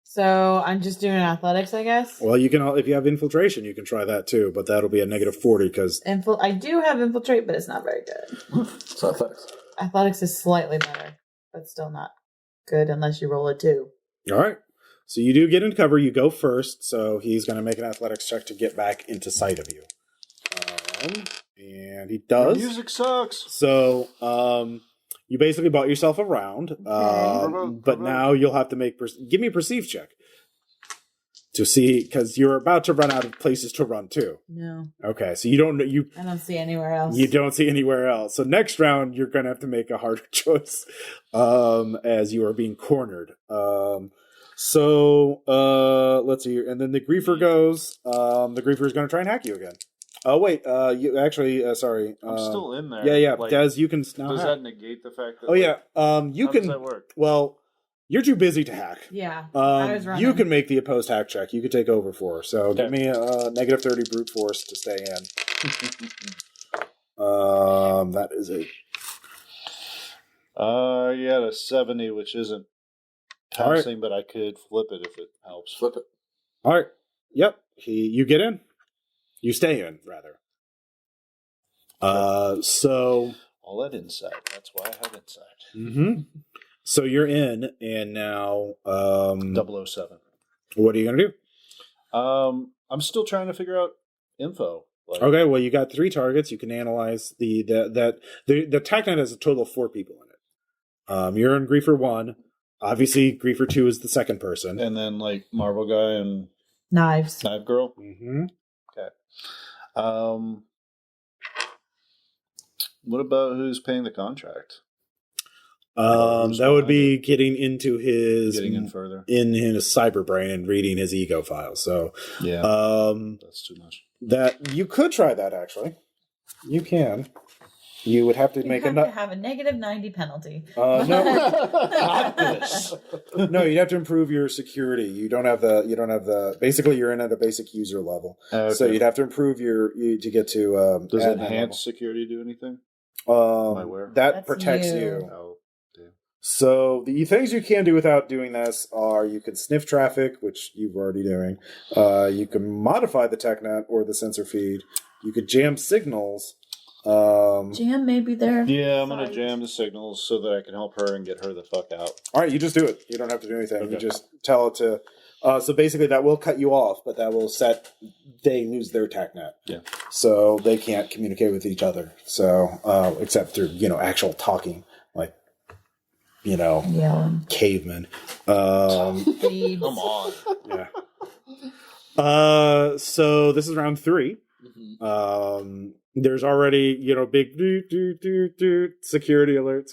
So I'm just doing athletics, I guess. Well, you can, if you have infiltration, you can try that too, but that'll be a -40 because I do have infiltrate, but it's not very good. So athletics. Athletics is slightly better, but still not good unless you roll a 2. all right. So you do get into cover. You go first, so he's going to make an athletics check to get back into sight of you, and he does. Music sucks. So you basically bought yourself a round, but now you'll have to give me a perceive check to see, because you're about to run out of places to run to. No, Okay, so I don't see anywhere else. you don't see anywhere else. So next round you're going to have to make a harder choice, as you are being cornered. So let's see here, and then the griefer goes. The griefer is going to try and hack you again. Oh wait, you actually, sorry. I'm still in there. Yeah. Like, Des, you can now does hack. that negate the fact that... Oh yeah, you how can. does that work? Well, you're too busy to hack. Yeah, I was running. You can make the opposed hack check. You can take over for her. So give me a -30 brute force to stay in. That is a. You had a 70, which isn't passing, but I could flip it if it helps. Flip it. All right. Yep. You get in. You stay in, rather. So. All that insight. That's why I have insight. Mm-hmm. So you're in, and now. 007. What are you going to do? I'm still trying to figure out info. Okay, well, you got 3 targets. You can analyze the TACnet has a total of 4 people in it. You're in Griefer 1. Obviously, Griefer 2 is the second person. And then, Marble Guy and Knives. Knife Girl. Mm-hmm. Okay. What about who's paying the contract? That would be getting into his Getting in further. in his cyber brain and reading his ego file. So Yeah. That's too much. that you could try that actually. You can. You would have to make to have a negative 90 penalty. no, Not this. no, you'd have to improve your security. You don't have the. Basically, you're in at a basic user level, so you'd have to improve to get to. Does enhanced security do anything? That That's protects you. you. Oh, damn. So the things you can do without doing this are you can sniff traffic, which you're already doing. You can modify the technet or the sensor feed. You could jam signals. Jam may be there. Yeah, I'm going to jam the signals so that I can help her and get her the fuck out. All right, you just do it. You don't have to do anything. Okay. You just tell it to. So basically, that will cut you off, but that will set. They lose their TACnet. Yeah. So they can't communicate with each other. So except through actual talking, like Yelling. cavemen. Thieves. Come on. Yeah. So this is round 3. Mm-hmm. There's already, big security alert.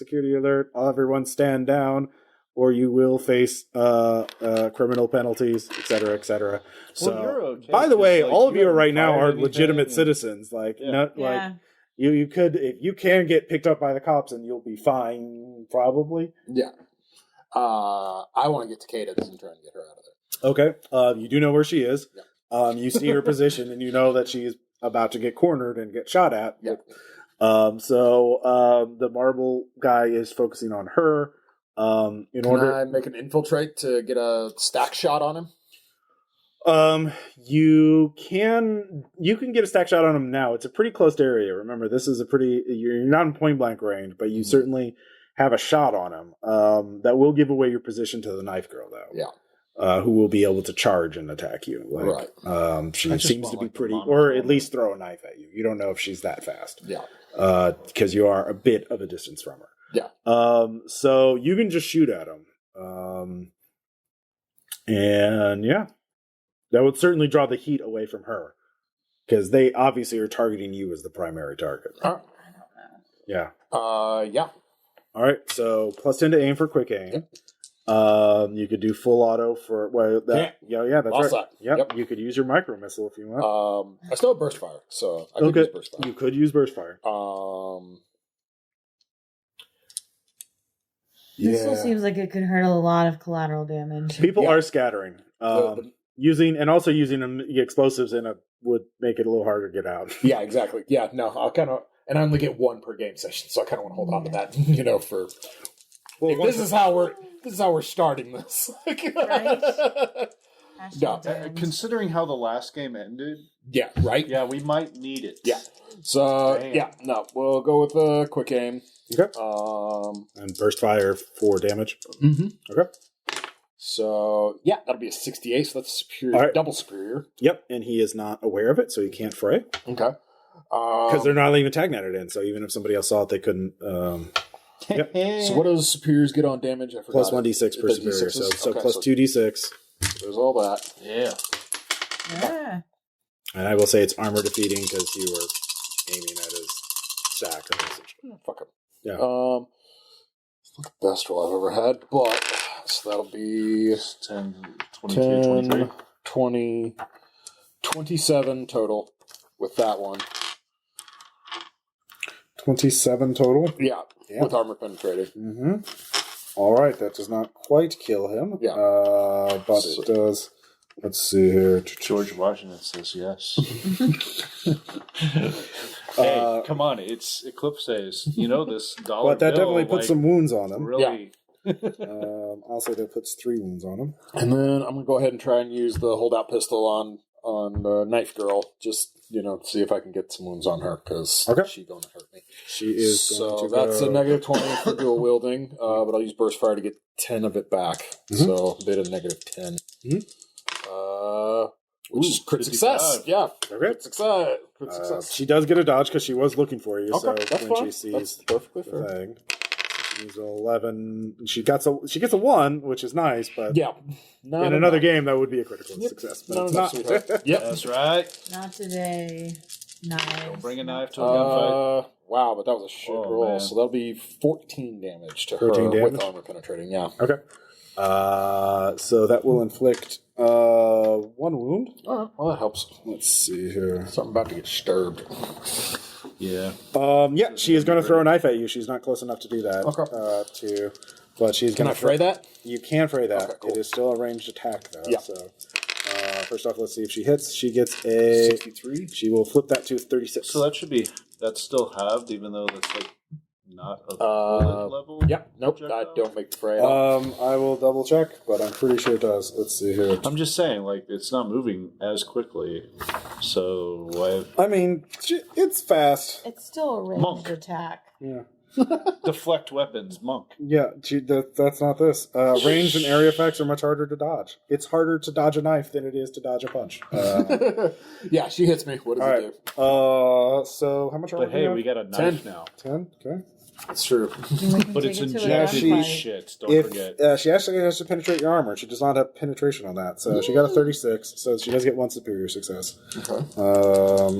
Everyone stand down, or you will face criminal penalties, et cetera, et cetera. So, you're okay, by the way, all of you haven't right now fired are anything legitimate and- citizens. Like, Yeah. you could, if you can get picked up by the cops, and you'll be fine, probably. Yeah. I want to get to Cadence and try and get her out of there. Okay. You do know where she is. Yeah. You see her position, and you know that she's about to get cornered and get shot at. Yeah. So the marble guy is focusing on her. Can I make an infiltrate to get a stack shot on him? You can get a stack shot on him now. It's a pretty close area. Remember, this is you're not in point blank range, but you certainly have a shot on him. That will give away your position to the knife girl, though. Yeah. Who will be able to charge and attack you. Right. She just seems want, to be like, pretty, the or monitor. at least throw a knife at you. You don't know if she's that fast. Yeah. Because you are a bit of a distance from her. Yeah. So you can just shoot at him. And yeah, that would certainly draw the heat away from her. Because they obviously are targeting you as the primary target. All right. Yeah. Yeah. All right. So +10 to aim for quick aim. You could do full auto for that's Lost right. that. Yep. You could use your micro missile if you want. I still have burst fire, so I could use burst fire. You could use burst fire. This still seems like it could hurt a lot of collateral damage. People are scattering. Using the explosives would make it a little harder to get out. Yeah, exactly. Yeah, no, I'll kind of, and I only get 1 per game session, so I kind of want to hold on to that, for. Well, this is how we're starting this. No. Considering how the last game ended, Yeah, right. yeah, we might need it. Yeah. So Damn. we'll go with a quick aim. Okay. And burst fire for damage. Mm-hmm. Okay. So that'll be a 68. So that's superior, All right. double superior. Yep. And he is not aware of it, so he can't fray Okay. because they're not even tag netted in. So even if somebody else saw it, they couldn't. Yep. So what does superiors get on damage? I forgot. Plus 1d6 per The superior. D6s? So Okay, plus 2d6. There's all that. Yeah. Yeah. And I will say it's armor defeating because you were aiming at his sack. Fuck him. Yeah. It's not the best roll I've ever had, but so that'll be 10, 22, 23. 10, 20, 27 total with that one. 27 total. Yeah. Yeah. With armor penetrating. Mm-hmm. All right, that does not quite kill him. Yeah. But it does. Let's see here. George Washington says yes. Hey, come on! It's Eclipse days. You know this dollar. But that bill, definitely puts some wounds on him. Really? Also, that puts 3 wounds on him. And then I'm gonna go ahead and try and use the holdout pistol on Knife Girl. Just see if I can get some wounds on her because she's gonna hurt me. She is. So that's a negative 20 for dual wielding, but I'll use burst fire to get 10 of it back. Mm-hmm. So a bit of negative 10. Mm-hmm. Which is crit success. 55. Yeah. Okay. Crit success. Crit success. She does get a dodge because she was looking for you. Okay, so that's when fine. she sees That's perfectly the fair. thing, she needs an 11. She gets a 1, which is nice. But Yeah. in another game, that would be a critical success. But it's not. Yep. That's right. Not today. Knives. Don't bring a knife to a gunfight. Wow, but that was a shit roll. Man. So that'll be 14 damage to 14 her damage? with armor penetrating. Yeah. Okay. So that will inflict 1 wound. All right. Well, that helps. Let's see here. Something about to get disturbed. Yeah. Yeah, she is going to throw a knife at you. She's not close enough to do that. Okay. But she's Can going I fray that? You can fray that. Okay, cool. It is still a ranged attack, though. Yeah. So, first off, let's see if she hits. She gets a 63. She will flip that to 36. So that should be that's still halved, even though that's like not a bullet level. Yep. Nope. I projectile? don't make the fray at all. I will double check, but I'm pretty sure it does. Let's see here. I'm just saying, like, it's not moving as quickly. So why I mean, it's fast. It's still a ranged Monk. attack. Yeah. deflect weapons, monk? Yeah, that's not this. Range and area effects are much harder to dodge. It's harder to dodge a knife than it is to dodge a punch. Yeah, she hits me. What does all it right. do? So how much armor But do you hey, have? we got a knife 10. now. 10? Okay. That's true. But it's into injected shit. Don't forget. She actually has to penetrate your armor. She does not have penetration on that. So she got a 36, so she does get 1 superior success. Okay.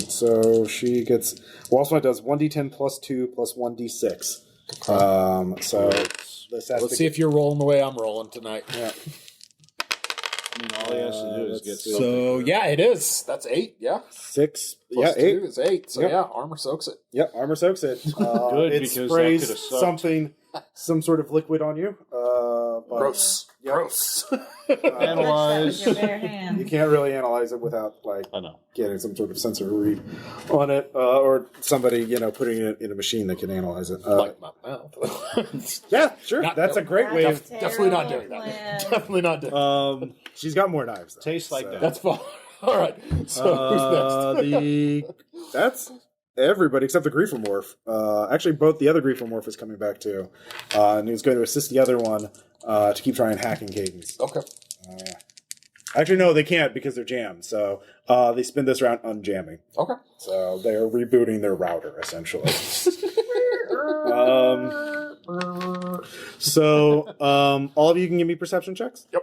So she gets... Well, does 1d10 plus 2 plus 1d6. So this has Let's see if you're rolling the way I'm rolling tonight. Yeah. I mean, all he has to do is get let's see. something. So, yeah, it is. That's 8, yeah. 6. Plus yeah, 8. 2 is 8. So, Yep. yeah, armor soaks it. Yep, armor soaks it. Good, it because that sprays could've sucked. some sort of liquid on you. But Gross. Yep. Gross. Analyze. With your bare You hand. can't really analyze it without I know. getting some sort of sensor read on it, or somebody putting it in a machine that can analyze it. Like my mouth. Yeah, sure. Not- That's a great way of. Definitely not doing Terrible that. plan. Definitely not doing that. She's got more knives. Though, Tastes like so. that. That's fine. All right. So, who's next? That's everybody except the Griefomorph. Actually, both the other Griefomorph is coming back too, and he's going to assist the other one to keep trying hacking Cadence. Okay. Yeah. Actually, no, they can't because they're jammed. So they spend this round unjamming. Okay. So they are rebooting their router essentially. All of you can give me perception checks. Yep.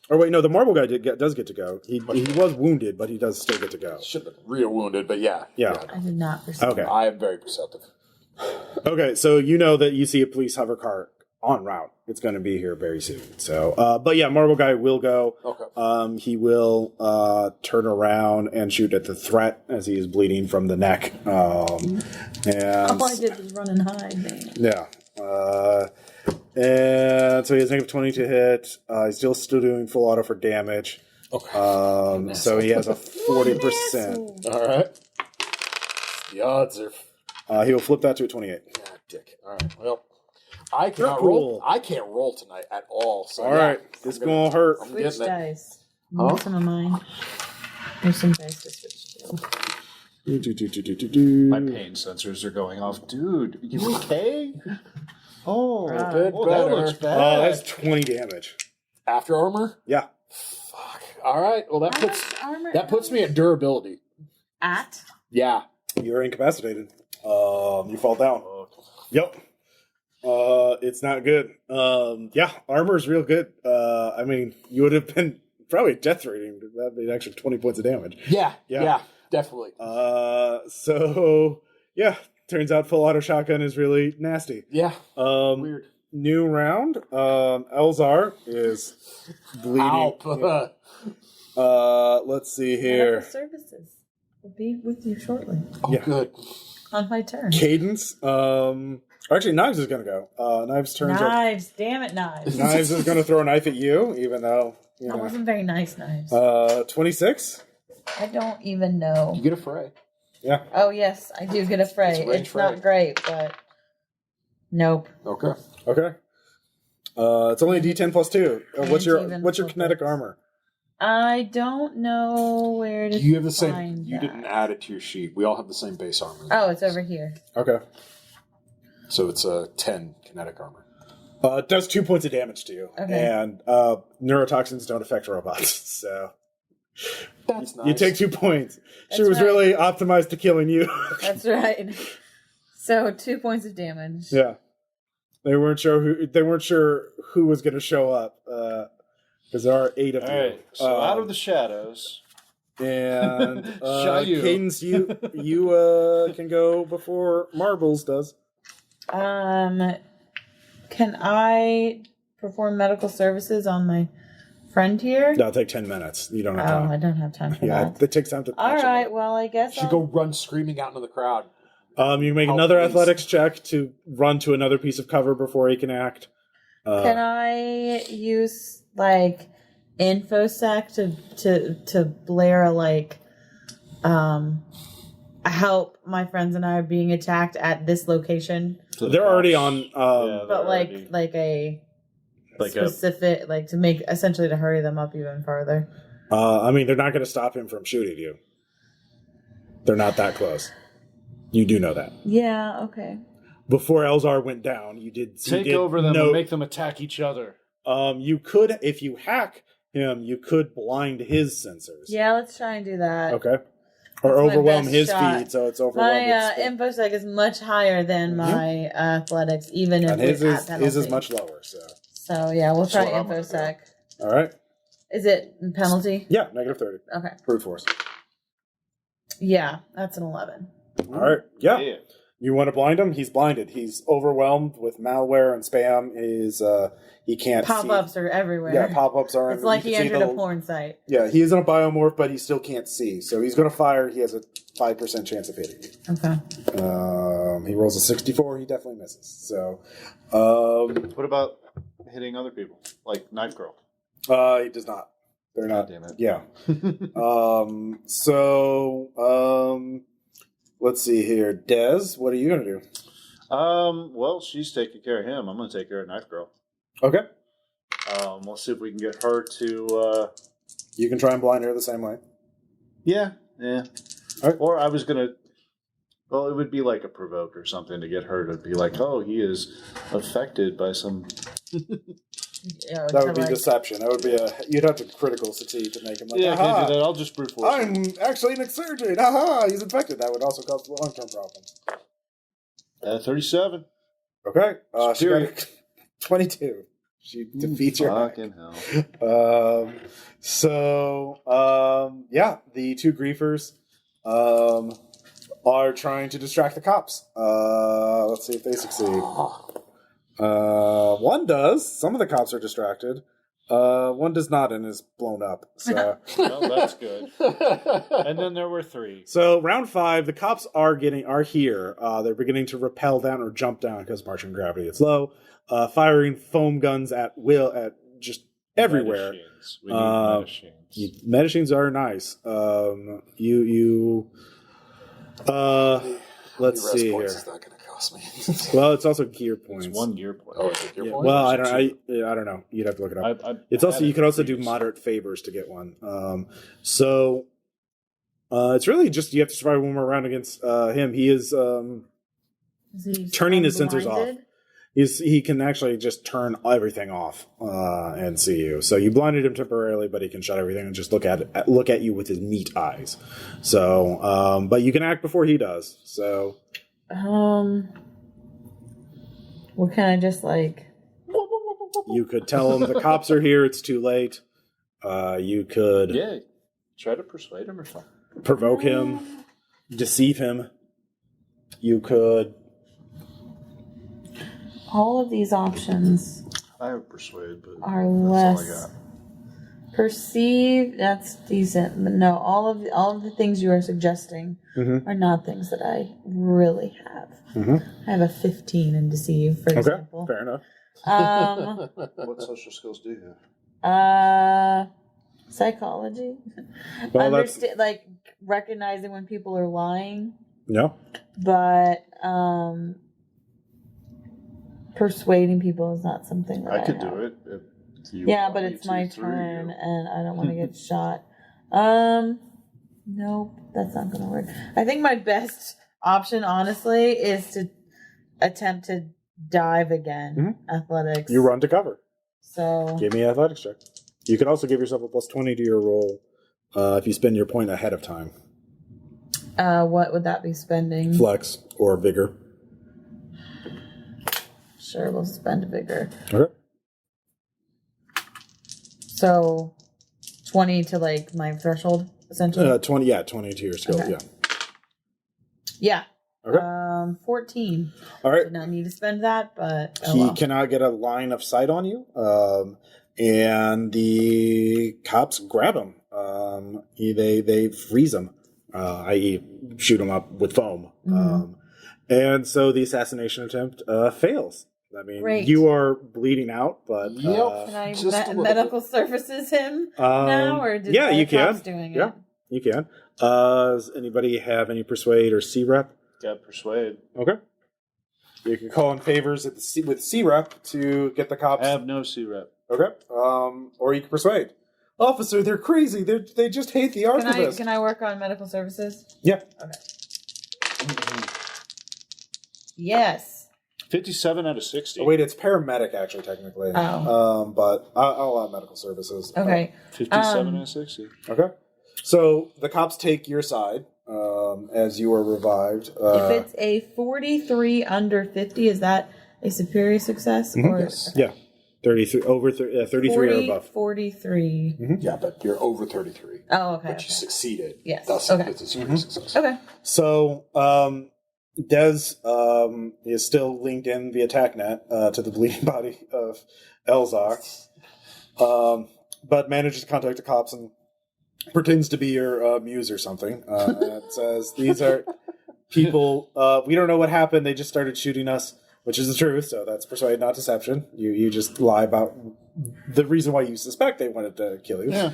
Or wait, no, the marble guy does get to go. He was wounded, but he does still get to go. Should have been real wounded, but yeah. Yeah. I did not perceive. Okay. I am very perceptive. Okay, so you know that you see a police hover car en route. It's going to be here very soon. So, but yeah, marble guy will go. Okay. He will turn around and shoot at the threat as he is bleeding from the neck. And All I did was run and hide, man. yeah. And so he has negative 20 to hit. He's still doing full auto for damage. Okay. So he has a 40%. All right. The odds are. He will flip that to a 28. God, dick. All right. Well, I cannot Cool. roll. I can't roll tonight at all. So All yeah, right, this is going to hurt. I'm Switch getting it. dice. Huh? Need some of mine. There's some dice to switch to. My pain sensors are going off. Dude, you okay? Oh, Good, oh that better. looks bad. That's 20 damage. After armor. Yeah. Fuck. All right. Well, How much armor? puts me at durability. At? Yeah. You're incapacitated. You fall down. Oh, Yep. It's not good. Yeah, armor's real good. I mean, you would have been probably death rating. That'd be an extra 20 points of damage. Yeah. Yeah. Yeah. Definitely. So yeah, turns out full auto shotgun is really nasty. Yeah. Um, Weird. New round. Eleazar is bleeding. Ow. Let's see Medical here. services will be with you shortly. Oh, Yeah. good. On my turn. Cadence. Actually, Knives is going to go. Knives turns up. Knives. Damn it, knives. Knives is going to throw a knife at you, even though That wasn't very nice, knives. 26. I don't even know. You get a fray. Yeah. Oh, yes, I do get a fray. It's a range It's not fray. great, but nope. Okay. Okay. It's only a D10 plus 2. What's your even kinetic plus- armor? I don't know where to You have the same. find You that. didn't add it to your sheet. We all have the same base armor. Oh, it's over here. Okay. So it's a 10 kinetic armor. It does 2 points of damage to you, Okay. and neurotoxins don't affect robots, so That's nice. you take 2 points. She That's was right. really optimized to killing you. That's right. So 2 points of damage. Yeah, they weren't sure who was going to show up because there are 8 of all you. right. So out of the shadows, And Chaiu. Cadence, you can go before Marbles does. Can I perform medical services on my friend here? That'll take 10 minutes. You don't have Oh, time. I don't have time for Yeah, that. it takes time to. All right, well, I guess You should go run screaming out into the crowd. You make Oh, another please. athletics check to run to another piece of cover before he can act. Can I use like infosec to blare like help my friends and I are being attacked at this location? They're already on. But like a specific like to make essentially to hurry them up even further. I mean, they're not going to stop him from shooting you. They're not that close. You do know that. Yeah. Okay. Before Eleazar went down, you did over them and make them attack each other. You could, if you hack him, you could blind his sensors. Yeah, let's try and do that. Okay. Or That's my overwhelm best his shot. feed, so it's overwhelmed. My infosec is much higher than my athletics, even if and his it's at is penalty. much lower. So yeah, we'll try what I'm gonna infosec. All right. Is it penalty? Yeah, -30. Okay. Brute force. Yeah, that's an 11. All right. Yeah. You want to blind him? He's blinded. He's overwhelmed with malware and spam. He can't see. Pop-ups are everywhere. Yeah, pop-ups are. It's like you he can see entered a porn site. Yeah, he isn't a biomorph, but he still can't see. So he's going to fire. He has a 5% chance of hitting you. Okay. He rolls a 64. He definitely misses. So, What about hitting other people, like Knife Girl? he does not. They're not. God damn it. Yeah. Let's see here. Des, what are you going to do? Well, she's taking care of him. I'm going to take care of Knife Girl. Okay. We'll see if we can get her to. You can try and blind her the same way. Yeah. All right. Or I was gonna. Well, it would be like a provoke or something to get her to be like, "Oh, he is affected by some." Yeah, That would be deception. That would be you'd have to critical succeed to make him like, Yeah, I aha, can't do that. I'll just brute force. I'm actually an exurgent. Aha, he's infected. That would also cause long-term problems. 37. Okay. She Superior. got 22. She defeats your hack. Fucking hell. Yeah, the two griefers are trying to distract the cops. Let's see if they succeed. One does. Some of the cops are distracted. One does not and is blown up. So, Well, that's good. And then there were 3. so round 5, the cops are here. They're beginning to rappel down or jump down because Martian gravity is low. Firing foam guns at will at just everywhere. Medicines. We need medicines. Medicines are nice. Let's How many see rest points here. is that going to cost me? Well, it's also gear points. It's 1 gear point. Oh, is it your Yeah, point? well, I don't know. You'd have to look it up. It's also you can also do moderate favors to get one. It's really just you have to survive one more round against him. He is turning his sensors off. Blinded? He can actually just turn everything off and see you. So you blinded him temporarily, but he can shut everything and just look at you with his meat eyes. So, but you can act before he does. So, What can I just like? you could tell him the cops are here. It's too late. You could Yeah. Try to persuade him or something. provoke him, deceive him. You could. All of these options I have persuade, but are that's all I less got. perceived. That's decent, but no, all of the things you are suggesting Mhm. are not things that I really have. Mhm. I have a 15 in deceive, for Okay, example. fair enough. What social skills do you have? Psychology. Well, that's Like recognizing when people are lying, yeah. but persuading people is not something that I I could have. do it. If you Yeah, want but me it's to my through turn, you. and I don't want to get shot. Nope, that's not going to work. I think my best option, honestly, is to attempt to dive again. Athletics. You run to cover. So Give me an athletics check. You can also give yourself a +20 to your roll if you spend your point ahead of time. what would that be spending? Flex or vigor. Sure, we'll spend vigor. Okay. So 20 to like my threshold, essentially. 20 to your skill. Okay. Yeah. Yeah. Okay. 14. All right. Did not need to spend that, but He cannot get a line of sight on you, and the cops grab him. They freeze him, i.e., shoot him up with foam. And so the assassination attempt fails. I mean, Great. you are bleeding out, but Can I medical services him now, or did yeah, you cops can. doing Yeah, it? you can. Does anybody have any persuade or C-rep? Got persuade. Okay. You can call in favors at with C-rep to get the cops. I have no C-rep. Okay. Or you can persuade. Officer, they're crazy. They just hate the archivist. Can I work on medical services? Yeah. Okay. Yes. 57 out of 60. Oh, wait, it's paramedic, actually, technically. Oh. But I'll allow medical services. Okay. 57 out of 60. Okay. So the cops take your side as you are revived. If it's a 43 under 50, is that a superior success? Or, Yes. Yeah. 33 over 33 or above. 43. Yeah, but you're over 33. Oh, okay. But you succeeded. Yes. Thus, Okay. it's a superior success. Okay. So Des is still linked in via TACnet to the bleeding body of Eleazar, but manages to contact the cops and pretends to be your muse or something, and says, these are people, we don't know what happened, they just started shooting us, which is the truth, so that's persuade, not deception. You just lie about the reason why you suspect they wanted to kill you. Yeah.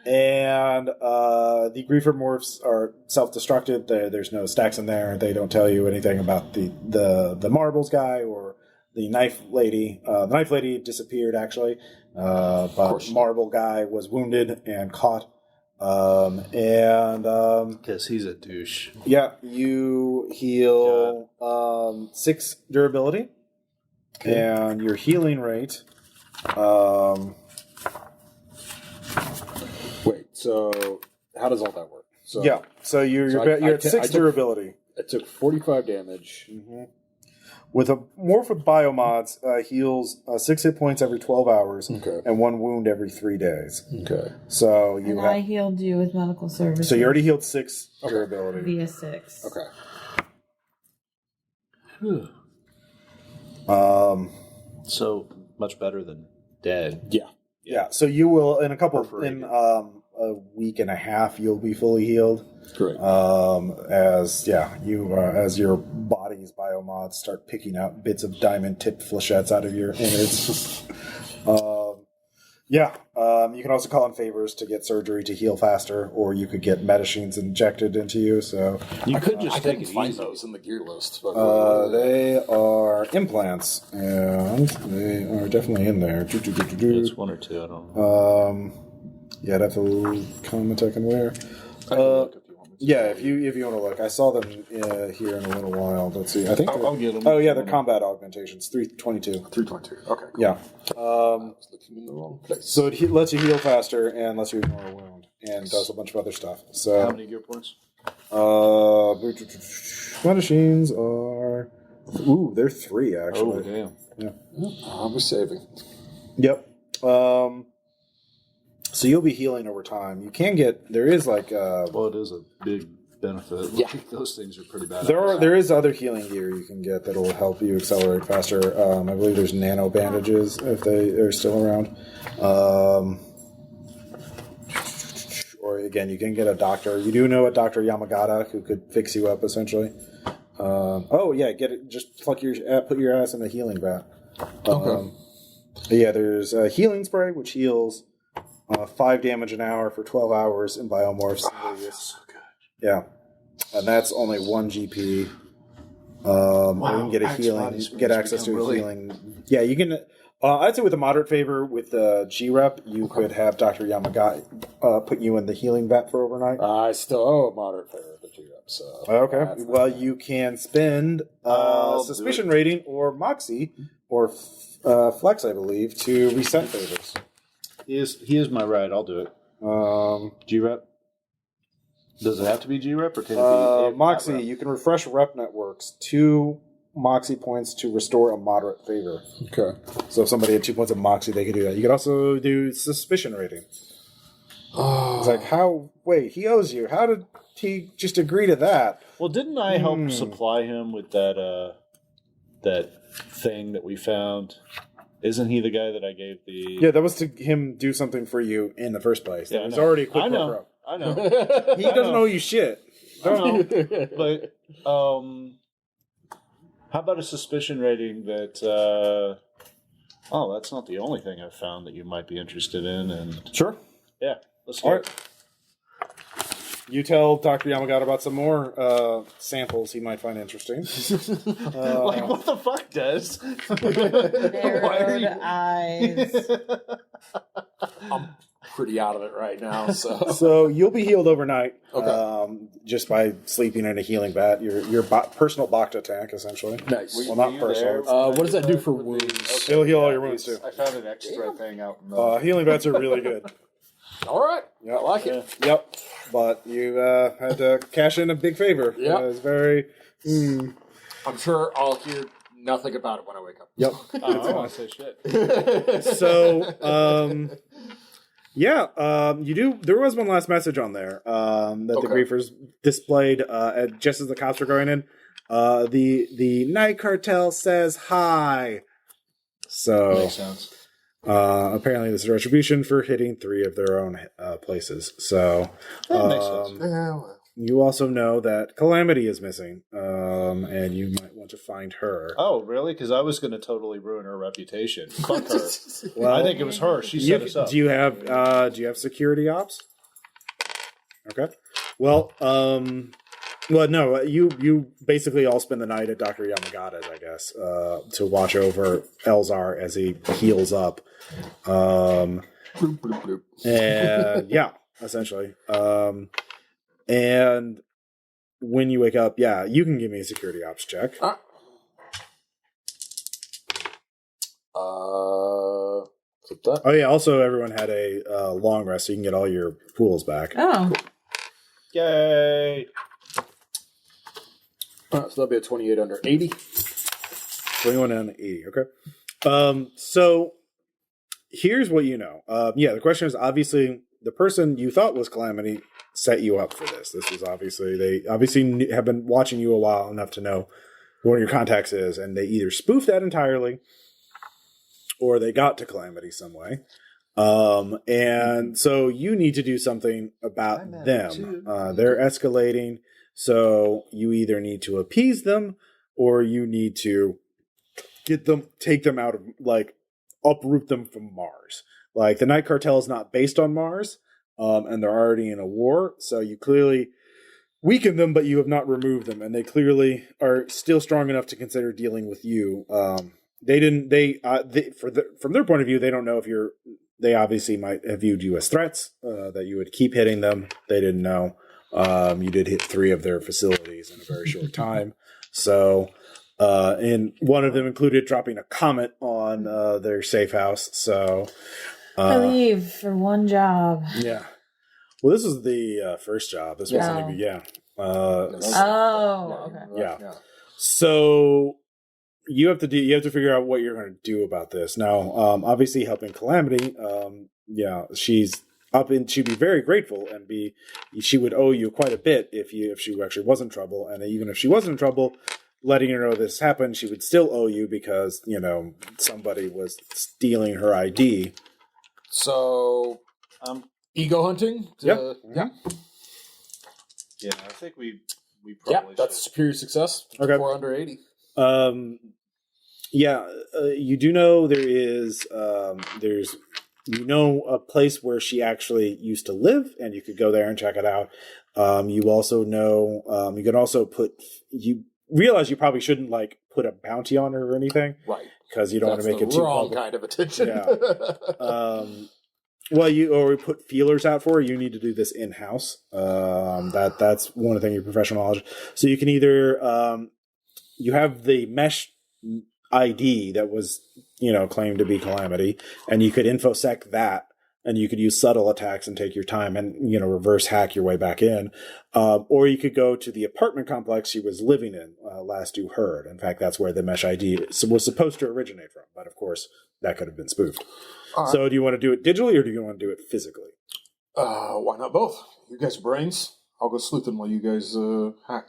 And the griefer morphs are self-destructed. There's no stacks in there. They don't tell you anything about the marbles guy or the knife lady. The knife lady disappeared, actually. But marble guy was wounded and caught. Because he's a douche. Yeah, you heal 6 durability. Okay. And your healing rate... Wait, so how does all that work? So, yeah, so you're at 6 durability. I took 45 damage. Mm-hmm. With a Morph of Biomods heals 6 hit points every 12 hours and 1 wound every 3 days. Okay. So I healed you with medical services. So you already healed 6 durability. Via 6. Okay. So much better than dead. Yeah. Yeah. So you will in a week and a half you'll be fully healed. Great. As your body's biomods start picking out bits of diamond tipped flechettes out of your innards. You can also call in favors to get surgery to heal faster, or you could get medicines injected into you. So you could just take it find easy. those in the gear list. But they are implants, and they are definitely in there. It's 1 or 2. I don't know. I'd have to comment I can wear. I can look if you want me to. Yeah, if you want to look, I saw them here in a little while. Let's see. I think I'll get them. Oh yeah, they're combat augmentations. 322. 322. Okay. Cool. Yeah. I was looking in the wrong place. So it lets you heal faster and lets you ignore a wound and does a bunch of other stuff. So how many gear points? machines are they're 3 actually. Oh damn. Yeah. I was saving. Yep. So you'll be healing over time. You can there is like well, it is a big benefit. Yeah. Those things are pretty bad. there is other healing gear you can get that will help you accelerate faster. I believe there's nano bandages if they are still around. Or again, you can get a doctor. You do know a Dr. Yamagata who could fix you up essentially. Get it. Just put your ass in the healing vat. Okay. There's a healing spray which heals 5 damage an hour for 12 hours in biomorphs. So good. Yeah, and that's only 1 GP. You can get a healing, get access to a healing. Yeah, you can. I'd say with a moderate favor with the G-Rep, you could have Dr. Yamagata put you in the healing vat for overnight. I still owe a moderate favor with the G-Rep. So Okay. Well, you can spend Suspicion Rating or Moxie or Flex, I believe, to reset favors. He is my ride. I'll do it. G-Rep? Does it have to be G-Rep or can it be Moxie, you can refresh rep networks 2 Moxie points to restore a moderate favor. Okay. So if somebody had 2 points of Moxie, they could do that. You could also do suspicion rating. Oh. It's like, wait, he owes you. How did he just agree to that? Well, didn't I help supply him with that thing that we found? Isn't he the guy that I gave the... Yeah, that was to him do something for you in the first place. Yeah, That was already a quick I know. work. I know. He doesn't owe you shit. I know. But, how about a suspicion rating that, that's not the only thing I've found that you might be interested in, and... Sure. Yeah, let's do All it. right. You tell Dr. Yamagata about some more samples he might find interesting. Like, what the fuck, Des? Narrowed eyes. I'm pretty out of it right now, so. So you'll be healed overnight, Okay. just by sleeping in a healing vat. Your personal Bacta tank, essentially. Nice. Well, not personal. What does that do for wounds? It'll heal all your wounds, too. I found an extra thing out in the... Healing vats are really good. All right. Yep. I like it. Yep. But you had to cash in a big favor. Yep. It was very... I'm sure I'll hear nothing about it when I wake up. Yep. I don't want to say shit. So, you do. There was one last message on there that the griefers displayed just as the cops were going in. The Night Cartel says hi. So Makes sense. apparently, this is retribution for hitting 3 of their own places. So That makes sense. you also know that Calamity is missing, and you might want to find her. Oh, really? Because I was going to totally ruin her reputation. Fuck her. Well, I think it was her. She set us up. Do you have security ops? Okay. Well, no. You basically all spend the night at Dr. Yamagata's, I guess, to watch over Eleazar as he heals up. Bloop, bloop, bloop. And yeah, essentially. And when you wake up, you can give me a security ops check. Flip that. Oh yeah. Also, everyone had a long rest, so you can get all your pools back. Oh. Yay! So that'll be a 28 under 80. 21 down to 80. Okay. So here's what you know. The question is, obviously the person you thought was Calamity set you up for this. This was they obviously have been watching you a while enough to know who one of your contacts is, and they either spoofed that entirely or they got to Calamity some way. And so you need to do something about them. They're escalating. So you either need to appease them or you need to take them out of, uproot them from Mars. Like, the Night Cartel is not based on Mars, and they're already in a war. So you clearly weaken them, but you have not removed them. And they clearly are still strong enough to consider dealing with you. From their point of view, they don't know if they obviously might have viewed you as threats, that you would keep hitting them. They didn't know. You did hit 3 of their facilities in a very short time. So, and one of them included dropping a comet on their safe house. So, I leave for one job. Yeah. Well, this is the first job. This was going to be, Oh, okay. Yeah. So you have to figure out what you're going to do about this. Now, obviously, helping Calamity, she's up and she'd be very grateful, and she would owe you quite a bit if she actually was in trouble. And even if she wasn't in trouble, letting her know this happened, she would still owe you because somebody was stealing her ID. So, ego hunting. Yep. Yeah. Yeah, I think we probably that's superior success. Okay. 4 under 80. You do know there's a place where she actually used to live, and you could go there and check it out. You also know you can also you realize you probably shouldn't put a bounty on her or anything, Right? Because you don't want to make it too wrong public. kind of attention. Yeah. Or put feelers out for her. You need to do this in house. That's one of the things, your professional knowledge. So you can either you have the mesh ID that was claimed to be Calamity, and you could infosec that and you could use subtle attacks and take your time and, reverse hack your way back in. Or you could go to the apartment complex she was living in, last you heard. In fact, that's where the mesh ID was supposed to originate from. But of course, that could have been spoofed. So do you want to do it digitally or do you want to do it physically? Why not both? You guys brains. I'll go sleuthing while you guys hack.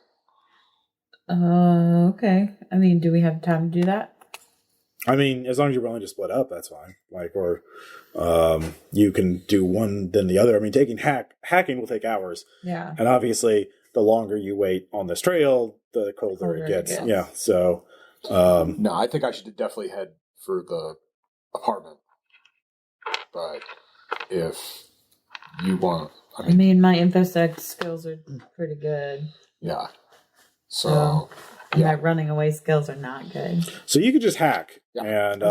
Okay. I mean, do we have time to do that? I mean, as long as you're willing to split up, that's fine. Or you can do one then the other. I mean, hacking will take hours. Yeah. And obviously, the longer you wait on this trail, the colder it gets. Yeah. So, no, I think I should definitely head for the apartment. But if you want, I mean, my infosec skills are pretty good. Yeah. So my running away skills are not good. So you could just hack, and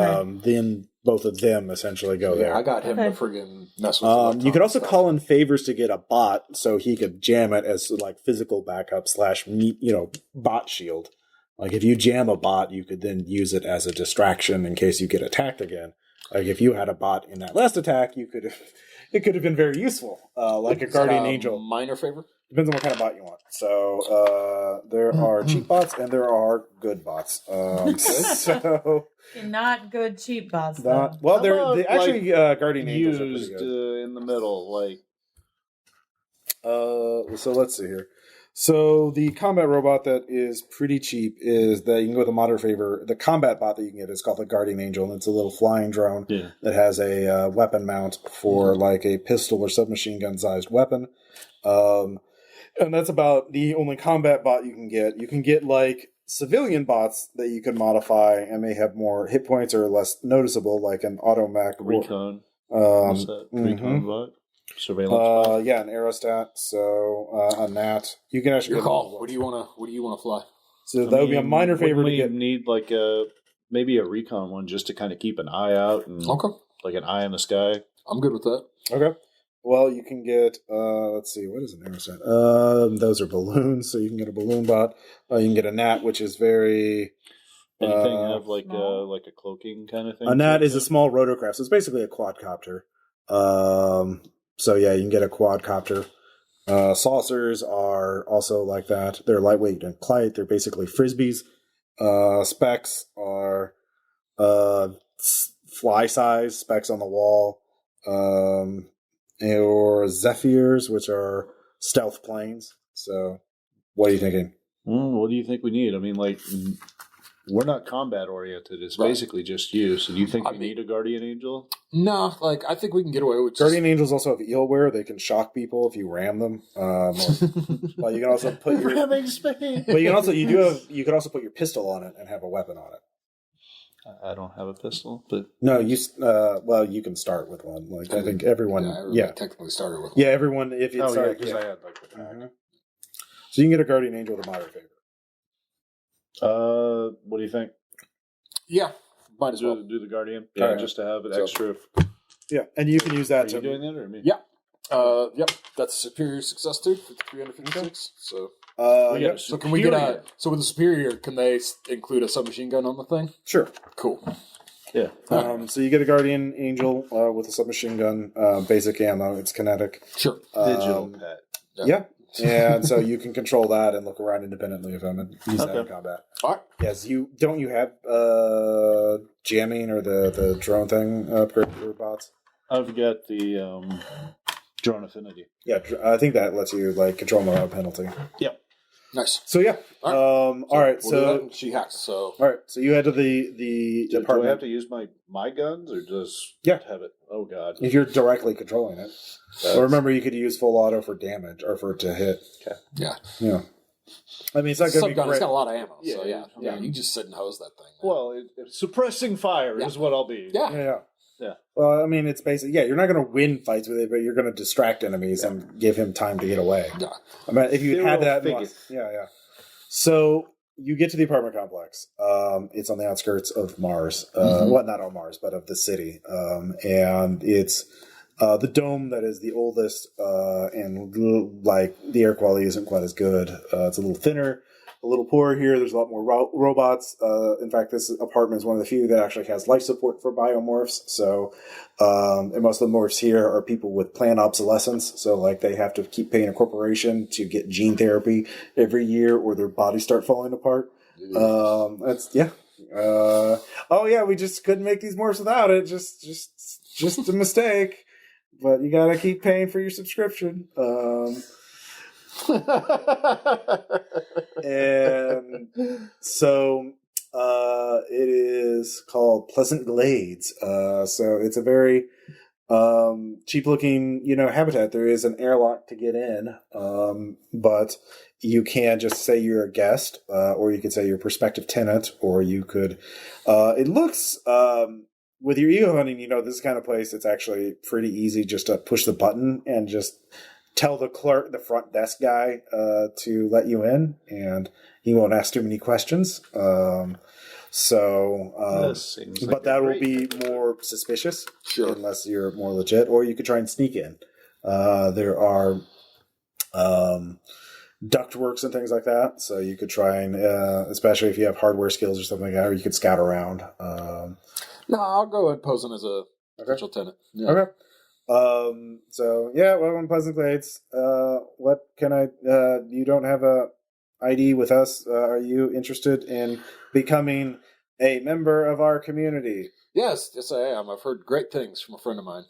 then both of them essentially go there. I got him to friggin' mess with you could also call in favors to get a bot, so he could jam it as like physical backup / bot shield. Like if you jam a bot, you could then use it as a distraction in case you get attacked again. Like if you had a bot in that last attack, it could have been very useful, like a guardian angel. Minor favor. Depends on what kind of bot you want. So there are cheap bots and there are good bots. So not good cheap bots. They're actually guardian angels used are pretty good. In the middle, like. So let's see here. So the combat robot that is pretty cheap is that you can go with a moderate favor. The combat bot that you can get is called the Guardian Angel, and it's a little flying drone that has a weapon mount for like a pistol or submachine gun sized weapon. And that's about the only combat bot you can get. You can get like civilian bots that you can modify and may have more hit points or less noticeable, like an automech. Recon. What's that? Recon bot? Surveillance bot? Yeah, an aerostat. So a NAT. You can actually your call. What do you want to fly? So that would be a minor favor to get. Need like maybe a recon one just to kind of keep an eye out and like an eye in the sky. I'm good with that. Okay. Well, you can get, let's see, what is an aerostat? Those are balloons, so you can get a balloon bot. You can get a gnat, which is very... Anything have like a cloaking kind of thing? A gnat is a small rotorcraft, so it's basically a quadcopter. So yeah, you can get a quadcopter. Saucers are also like that. They're lightweight and light. They're basically frisbees. Specs are fly size, specs on the wall. Or Zephyrs, which are stealth planes. So, what are you thinking? What do you think we need? I mean, like, we're not combat oriented. It's basically just you. So, do you think we need a Guardian Angel? No, like, I think we can get away with Guardian Angels also have eelware. They can shock people if you ram them. Well, you can also put your ramming speed. Well, you can also put your pistol on it and have a weapon on it. I don't have a pistol, but no, you can start with one. Like I think everyone, technically started with one. Yeah, everyone. If you start, because I had like the pack. So you can get a Guardian Angel with a moderate favor. What do you think? Yeah, might as well do the Guardian. Yeah, right. Just to have it extra. Yeah, and you can use that. Are you doing that or me? Yeah. Yep. That's superior success too for 356. So. So can we get so with the superior, can they include a submachine gun on the thing? Sure. Cool. Yeah. So you get a Guardian Angel with a submachine gun, basic ammo. It's kinetic. Sure. Digital pet. Yeah. And so you can control that and look around independently of him and use that in combat. All right. Yes. You have jamming or the drone thing upgrade for bots? I've got the drone affinity. Yeah, I think that lets you like control them without penalty. Yep. Nice. So yeah. All right. So she hacks. So all right. So you head to the apartment. Do I have to use my guns or just have it? Oh god. If you're directly controlling it. Well, remember, you could use full auto for damage or for it to hit. Okay. Yeah. Yeah. I mean, it's not going to be great. It's got a lot of ammo. Yeah, so yeah. You just sit and hose that thing. Man. Well, suppressing fire is what I'll be. Yeah. Well, I mean, it's basically, you're not going to win fights with it, but you're going to distract enemies and give him time to get away. Yeah. I mean, if you had that. Yeah. So you get to the apartment complex. It's on the outskirts of Mars. Well, not on Mars, but of the city. And it's the dome that is the oldest, and like the air quality isn't quite as good. It's a little thinner. a little poorer here. There's a lot more robots. In fact, this apartment is one of the few that actually has life support for biomorphs. So, and most of the morphs here are people with planned obsolescence. So, like, they have to keep paying a corporation to get gene therapy every year, or their bodies start falling apart. We just couldn't make these morphs without it. Just a mistake. But you gotta keep paying for your subscription. And so it is called Pleasant Glades. So it's a very cheap looking, habitat. There is an airlock to get in, but you can just say you're a guest, or you could say you're a prospective tenant, or you could. It looks. With your ego hunting, this kind of place, it's actually pretty easy just to push the button and just tell the clerk, the front desk guy, to let you in, and he won't ask too many questions. But that will be more suspicious, unless you're more legit, or you could try and sneak in. There are ductworks and things like that, so you could try and, especially if you have hardware skills or something like that, or you could scout around. No, I'll go and pose him as a potential tenant. Yeah. Okay. Welcome to Pleasant Glades. What can you don't have a ID with us. Are you interested in becoming a member of our community? Yes, I am. I've heard great things from a friend of mine.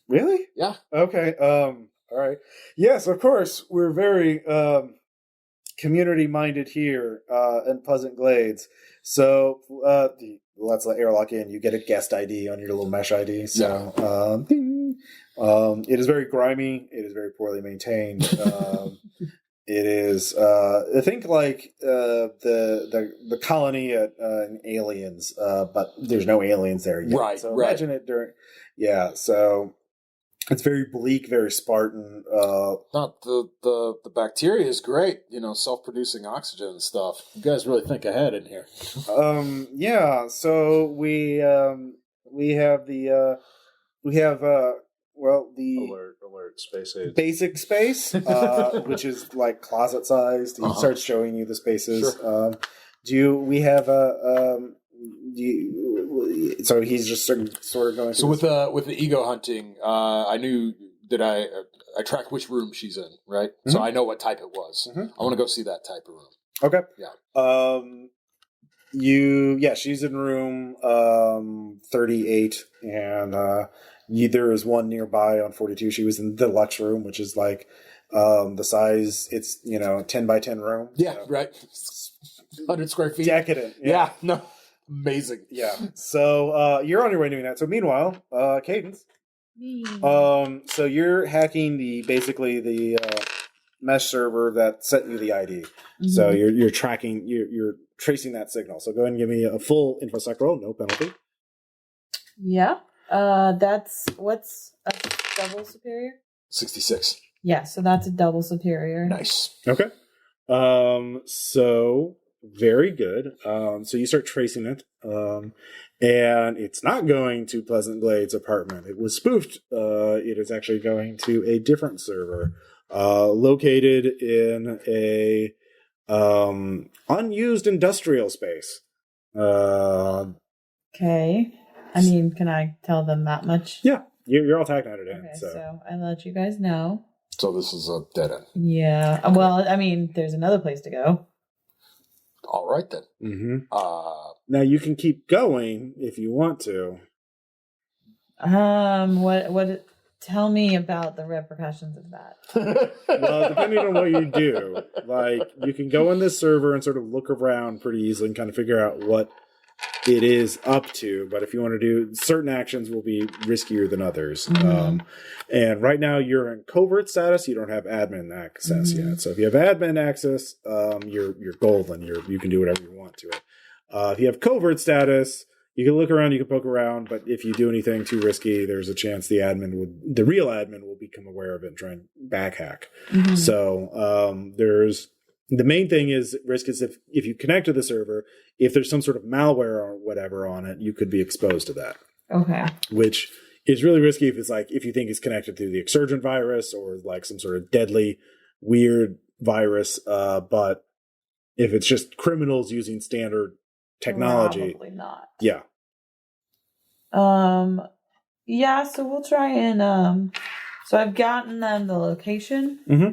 Really? Yeah. Okay. All right. Yes, of course. We're very community-minded here in Pleasant Glades. So let's let airlock in. You get a guest ID on your little mesh ID. So it is very grimy. It is very poorly maintained. It is, I think, like the colony in Aliens, but there's no aliens there yet. Right. So imagine it during. Yeah. So it's very bleak, very Spartan. Not the bacteria is great. Self-producing oxygen and stuff. You guys really think ahead in here. Yeah. So we have the alert space age. Basic space, which is like closet sized. He starts showing you the spaces. Sure. So he's just sort of going. So with the ego hunting, I knew that I tracked which room she's in, right? Mm-hmm. So I know what type it was. Mm-hmm. I want to go see that type of room. Okay. Yeah. She's in room 38, and there is one nearby on 42. She was in the deluxe room, which is like the size. It's 10 by 10 room. Yeah, so. Right. 100 square feet. Decadent. Yeah. No. Amazing. Yeah. So you're on your way doing that. So meanwhile, Cadence. So you're hacking basically the mesh server that sent you the ID. Mm-hmm. So you're tracking, you're tracing that signal. So go ahead and give me a full infosec roll, no penalty. Yeah. What's a double superior? 66. Yeah, so that's a double superior. Nice. Okay. So very good. So you start tracing it, and it's not going to Pleasant Glades apartment. It was spoofed. It is actually going to a different server, located in a unused industrial space. Okay. I mean, can I tell them that much? Yeah, you're all tagged-outed in. Okay, so I let you guys know. So this is a dead end. Yeah. Well, I mean, there's another place to go. All right then. Mm-hmm. Now you can keep going if you want to. What? Tell me about the repercussions of that. Well, depending on what you do, like you can go on this server and sort of look around pretty easily and kind of figure out what it is up to. But if you want to do certain actions, will be riskier than others. Mm-hmm. And right now you're in covert status. You don't have admin access yet. So if you have admin access, you're golden. You can do whatever you want to it. If you have covert status, you can look around, you can poke around, but if you do anything too risky, there's a chance the real admin will become aware of it and try and backhack. Mm-hmm. So the main thing is risk is if you connect to the server, if there's some sort of malware or whatever on it, you could be exposed to that. Okay. Which is really risky if you think it's connected to the Exurgent virus or like some sort of deadly, weird virus, but If it's just criminals using standard technology, probably not. Yeah. Yeah. So we'll try and So I've gotten them the location. Mm-hmm.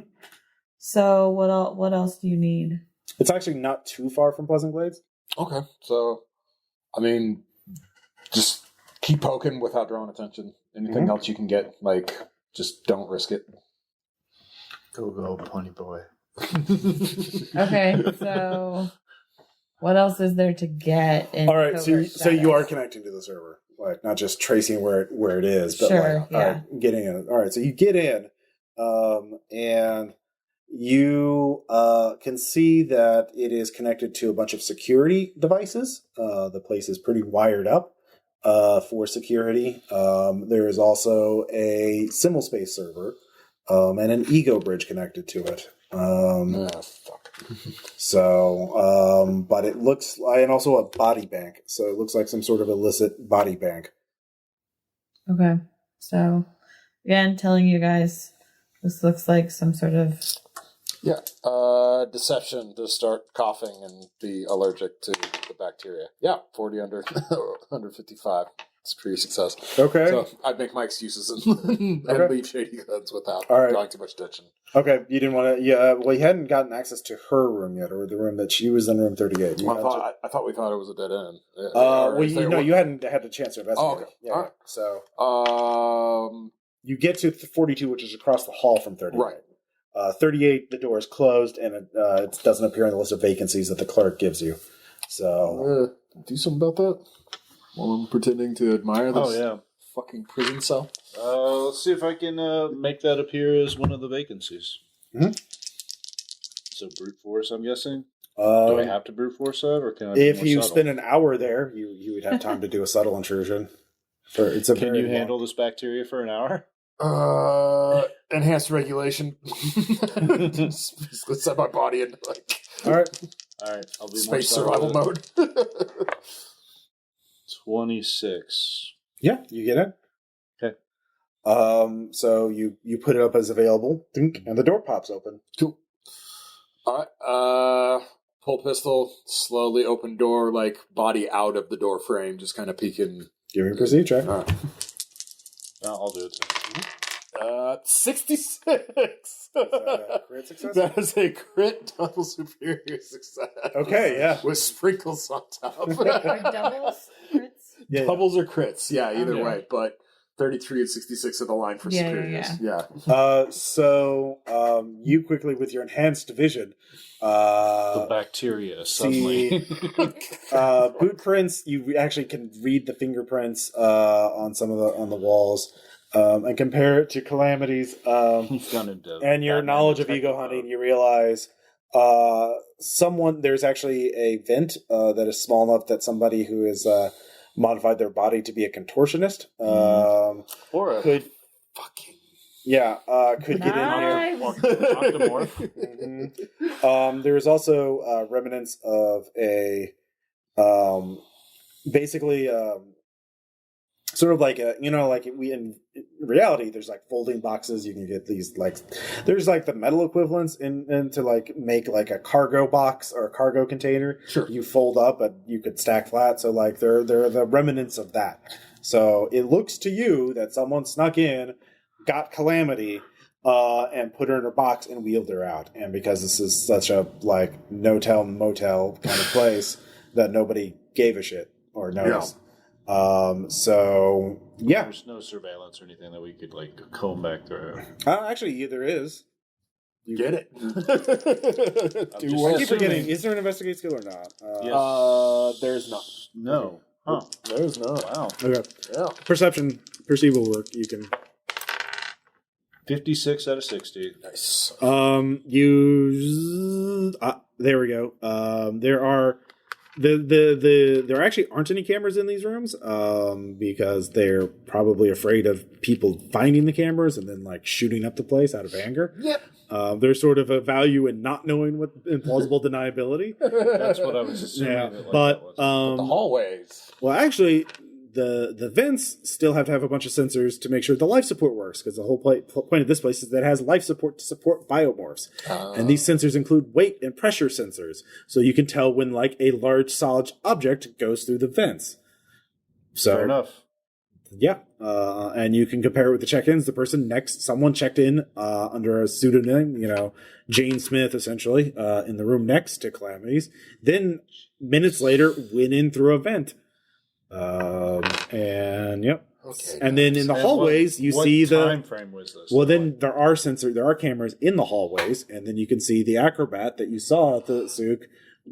So what else do you need? It's actually not too far from Pleasant Glades. Okay, so I mean, just keep poking without drawing attention. Anything else you can get, like, just don't risk it. Go, pony boy. Okay, so what else is there to get? All right, so you are connecting to the server, like not just tracing where it is, but sure, like, all right, getting in. All right, so you get in, and you can see that it is connected to a bunch of security devices. The place is pretty wired up for security. There is also a Simulspace server and an ego bridge connected to it. Fuck. So, but it looks, and also a body bank. So it looks like some sort of illicit body bank. Okay, so again, telling you guys, this looks like some sort of deception to start coughing and be allergic to the bacteria. 40 under 55. It's a pretty success. Okay. So I'd make my excuses and leave Shady Goods without drawing too much attention. Okay, you didn't want to. Yeah, well, you hadn't gotten access to her room yet, or the room that she was in, room 38. I thought we thought it was a dead end. You hadn't had a chance to investigate. Oh, okay. Yeah, all right. So, you get to 42, which is across the hall from 38. Right. 38, the door is closed, and it doesn't appear on the list of vacancies that the clerk gives you. So, do something about that while I'm pretending to admire this. Oh yeah. Fucking prison cell. Let's see if I can make that appear as one of the vacancies. Mm-hmm. So brute force, I'm guessing. Do I have to brute force that, or can I? If you spend an hour there, you would have time to do a subtle intrusion. Can you handle this bacteria for an hour? Enhanced regulation. Let's set my body into like. All right. I'll be space survival mode. 26. Yeah, you get it. Okay. So you put it up as available, and the door pops open. Cool. All right. Pull pistol, slowly open door, like body out of the door frame, just kind of peeking. Give me a proceed check. All right. I'll do it. 66. Is that a crit success? That is a crit double superior success. Okay, yeah. With sprinkles on top. Are doubles crits? Yeah, Doubles or crits, either way. But 33 and 66 are the line for superiors. Yeah. So you quickly, with your enhanced vision, the bacteria suddenly. Boot prints. You actually can read the fingerprints on some of the walls. And compare it to Calamity's, and your knowledge of ego hunting, you realize there's actually a vent that is small enough that somebody who has modified their body to be a contortionist or a could fucking could get in here. Octomorph. There's also remnants of a basically. Sort of like in reality, there's like folding boxes. You can get these there's like the metal equivalents to like make like a cargo box or a cargo container. Sure. You fold up, but you could stack flat. So like they're the remnants of that. So it looks to you that someone snuck in, got Calamity, and put her in her box and wheeled her out. And because this is such a like no-tell motel kind of place, that nobody gave a shit or noticed. Yeah. So yeah, there's no surveillance or anything that we could like comb back through. Actually, there is. You get it. I keep forgetting. Is there an investigate skill or not? Yes. There's not. No. Huh. There's not. Wow. Okay. Yeah. Perceivable work. You can. 56 out of 60. Nice. There we go. There are. There actually aren't any cameras in these rooms because they're probably afraid of people finding the cameras and then like shooting up the place out of anger. Yep. There's sort of a value in not knowing what implausible deniability. That's what I was assuming. Yeah, that, but the hallways. Well, actually, the vents still have to have a bunch of sensors to make sure the life support works, because the whole point of this place is that it has life support to support biomorphs. And these sensors include weight and pressure sensors, so you can tell when like a large solid object goes through the vents. So, fair enough. Yeah, and you can compare it with the check-ins. The person next, someone checked in under a pseudonym, Jane Smith, essentially, in the room next to Calamity's. Then, minutes later, went in through a vent. And, yep. Okay, and then in the hallways, you see the... What time frame was this? Well, then there are cameras in the hallways, and then you can see the acrobat that you saw at the souk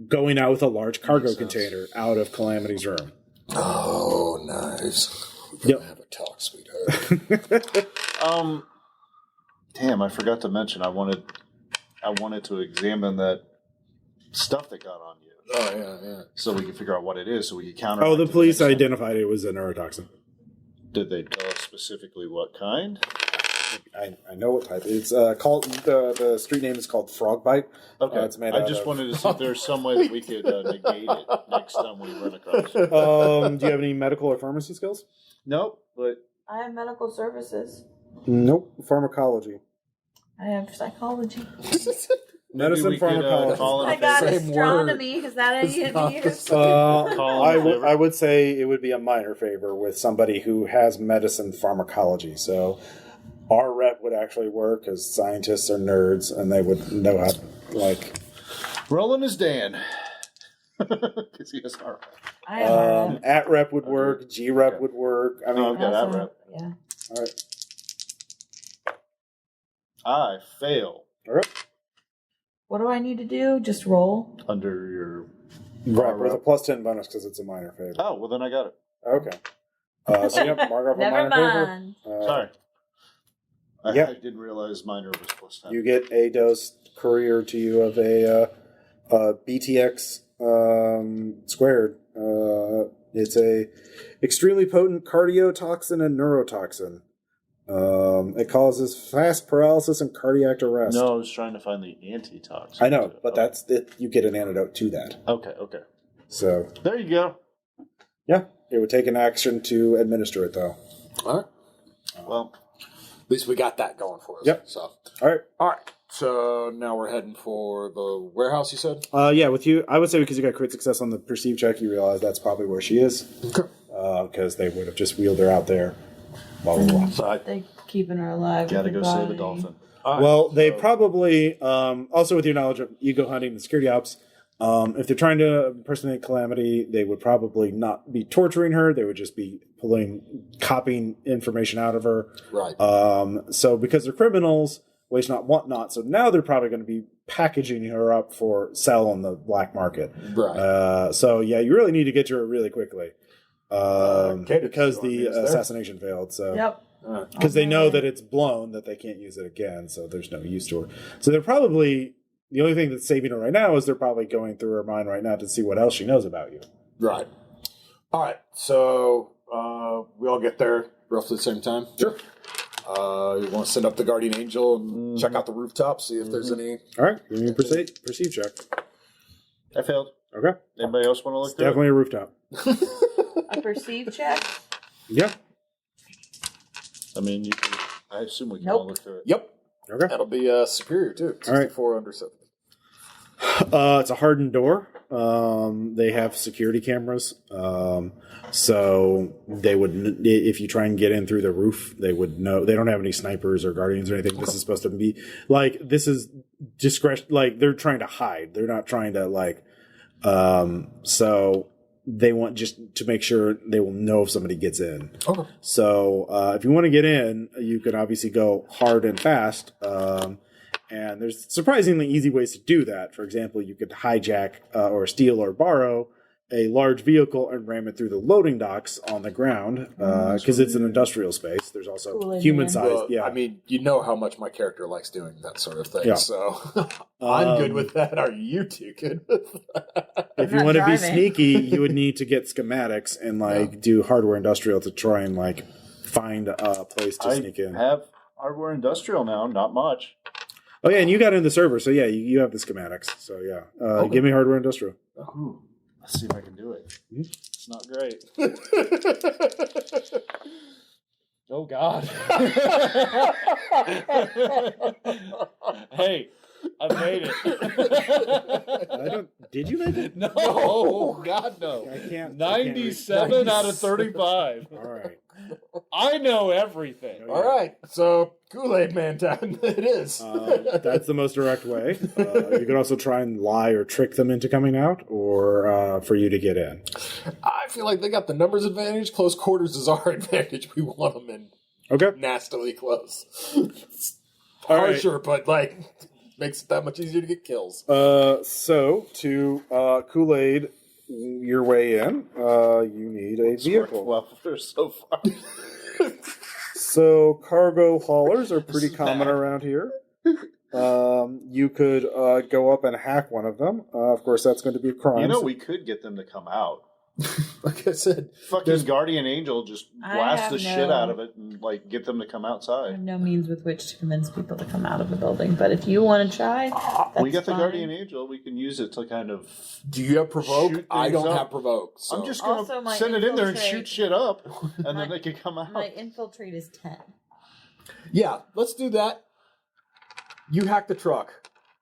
going out with a large cargo container out of Calamity's room. Oh, nice. We're gonna have a talk, sweetheart. Damn, I forgot to mention I wanted to examine that stuff that got on you. Oh yeah. So we can figure out what it is, so we can counter. Oh, the police identified it was a neurotoxin. Did they tell us specifically what kind? I know what type. It's called the street name is called Frog Bite. Okay, it's made I just wanted to see if there's some way that we could negate it next time we run across it. Do you have any medical or pharmacy skills? Nope, but I have medical services. Nope. Pharmacology. I have psychology. Medicine, pharmacology. I got astronomy. Is that any use? I would say it would be a minor favor with somebody who has medicine pharmacology. So our rep would actually work, because scientists are nerds and they would know how to, like... Roland is Dan. Because he has our rep. At rep would work. G rep would work. I mean, I've got at rep. Yeah. All right. I fail. All right. What do I need to do? Just roll? Under your... Rep with a plus 10 bonus, because it's a minor favor. Oh, well then I got it. Okay. So yep, mark off a Never minor mind. favor. Sorry. I didn't realize minor was plus 10. You get a dose courier to you of a BTX squared. It's a extremely potent cardiotoxin and neurotoxin. It causes fast paralysis and cardiac arrest. No, I was trying to find the antitoxin. I know, but that's it. You get an antidote to that. Okay. So there you go. Yeah, it would take an action to administer it, though. All right. Well, at least we got that going for us. Yep. So all right. So now we're heading for the warehouse, you said? Yeah, with you, I would say because you got crit success on the perceived check, you realize that's probably where she is. Okay. Because they would have just wheeled her out there. Blah, blah, blah. So They're keeping her alive. Gotta go save a dolphin. Well, they probably, also with your knowledge of ego hunting and security ops, if they're trying to impersonate Calamity, they would probably not be torturing her. They would just be copying information out of her. Right. So because they're criminals, waste not, want not. So now they're probably going to be packaging her up for sell on the black market. Right. So yeah, you really need to get to her really quickly. Because the assassination failed. So yep. Because they know that it's blown, that they can't use it again, so there's no use to her. So they're probably, the only thing that's saving her right now is they're probably going through her mind right now to see what else she knows about you. Right. All right. So we all get there roughly the same time? Sure. You want to send up the Guardian Angel and check out the rooftop, see if there's any... All right. Give me a perceive check. I failed. Okay. Anybody else want to look it's definitely a rooftop. A perceive check? Yeah. I mean, I assume we can all look through it. Yep. Okay. That'll be superior, too. 64 under 70. It's a hardened door. They have security cameras. So they would, if you try and get in through the roof, they would know. They don't have any snipers or guardians or anything. This is supposed to be this is discretion. They're trying to hide. They're not trying to so they want just to make sure they will know if somebody gets in. Okay. So if you want to get in, you can obviously go hard and fast. And there's surprisingly easy ways to do that. For example, you could hijack or steal or borrow a large vehicle and ram it through the loading docks on the ground because it's an industrial space. There's also human-sized. Well, yeah, I mean, you know how much my character likes doing that sort of thing. Yeah. So I'm good with that. Are you two good with that? If you want to be sneaky, you would need to get schematics and do hardware industrial to try and find a place to sneak in. I have hardware industrial now. Not much. Oh yeah, and you got in the server, so yeah, you have the schematics. So yeah, give me hardware industrial. Ooh. Let's see if I can do it. It's not great. Oh, God. Hey, I made it. Did you make it? No. Oh, God, no. I can't. 97 out of 35. All right. I know everything. All right. So, Kool-Aid Man time. It is. That's the most direct way. You could also try and lie or trick them into coming out, or for you to get in. I feel like they got the numbers advantage. Close quarters is our advantage. We want them in nastily close. Harsher, but like makes it that much easier to get kills. So to Kool-Aid your way in, you need a vehicle. Well, they're so far. So cargo haulers are pretty common around here. You could go up and hack one of them. Of course, that's going to be a crime. You know, we could get them to come out. Like I said, fucking Guardian Angel just blast the shit out of it and like get them to come I outside. have no means with which to convince people to come out of the building, but if you want to try, We got the fine. Guardian Angel. We can use it to kind of. do you have provoke? Shoot I don't things up. have provoke. So. I'm just Also, gonna my send it in there and infiltrate- shoot shit up, and My- then they can come out. My infiltrate is 10. Yeah, let's do that. You hack the truck.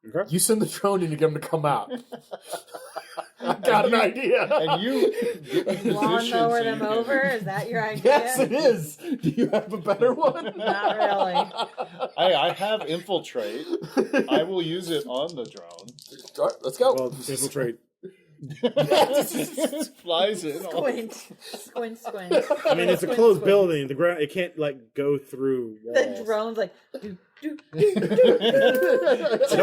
Okay. You send the drone in to get them to come out. I got an idea. And you get in position Lawnmower so them you can- over? Is that your idea? Yes, it is. Do you have a better one? Not really. I have infiltrate. I will use it on the drone. All right, let's go. Well, infiltrate. Flies in. Squint. Squint. I mean, it's a closed building. The ground, it can't like go through walls. The drone's like, do, do, do, It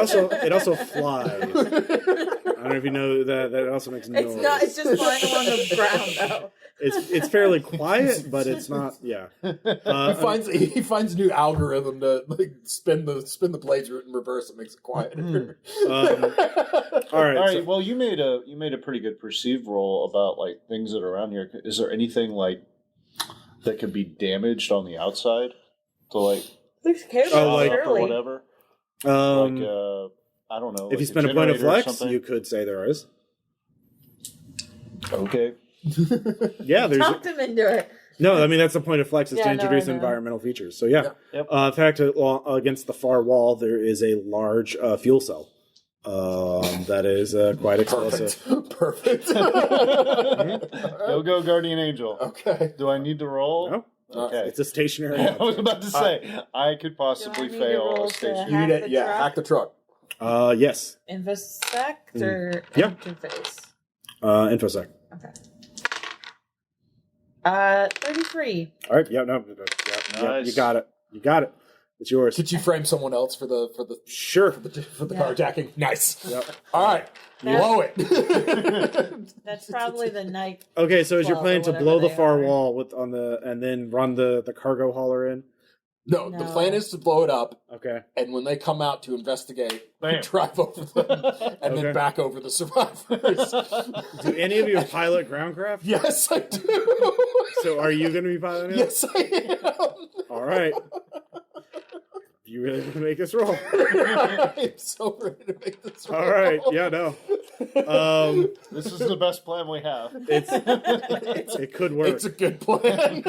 also flies. I don't know if you know that. That also makes noise. It's not. It's just flying along the ground, though. It's fairly quiet, but it's not. Yeah. He finds a new algorithm to like spin the blades in reverse. It makes it quieter. All right. All right. So, Well, you made a pretty good perceive roll about like things that are around here. Is there anything like that could be damaged on the outside to like Who's cares Oh, about like- or Shirley? whatever? like, I don't know. if you like spend a point of generator or flex, something? you could say there is. Okay. Yeah, there's. Talked him into it. No, I mean that's the point of flex is Yeah, to no, introduce I know. environmental features. So yeah. Yep. In fact, against the far wall, there is a large fuel cell. That is quite explosive. Perfect. Go Guardian Angel. Okay. Do I need to roll? No, Okay. it's a stationary. I was about to say I could Do possibly I need to fail roll a to station. You hack need the it. Yeah, truck? hack the truck. Yes. Infosec or Yeah. interface? Infosec. Okay. 33. All right. Yeah. No. Yeah, Nice. you got it. You got it. It's yours. Could you frame someone else for the Sure. Yeah. carjacking? Nice. Yep. All right. That's- Blow it. That's probably the night. Okay, so is your Well, plan or to whatever blow the they far are. wall and then run the cargo hauler in? No, the No. plan is to blow it up, Okay. and when they come out to investigate, we Bam. drive over them, and Okay. then back over the survivors. Do any of you pilot groundcraft? Yes, I do. So are you going to be piloting it? Yes, I am. All right. You really going to make this roll? I'm so ready to make this roll. All right. Yeah. No. This is the best plan we have. It could work. It's a good plan.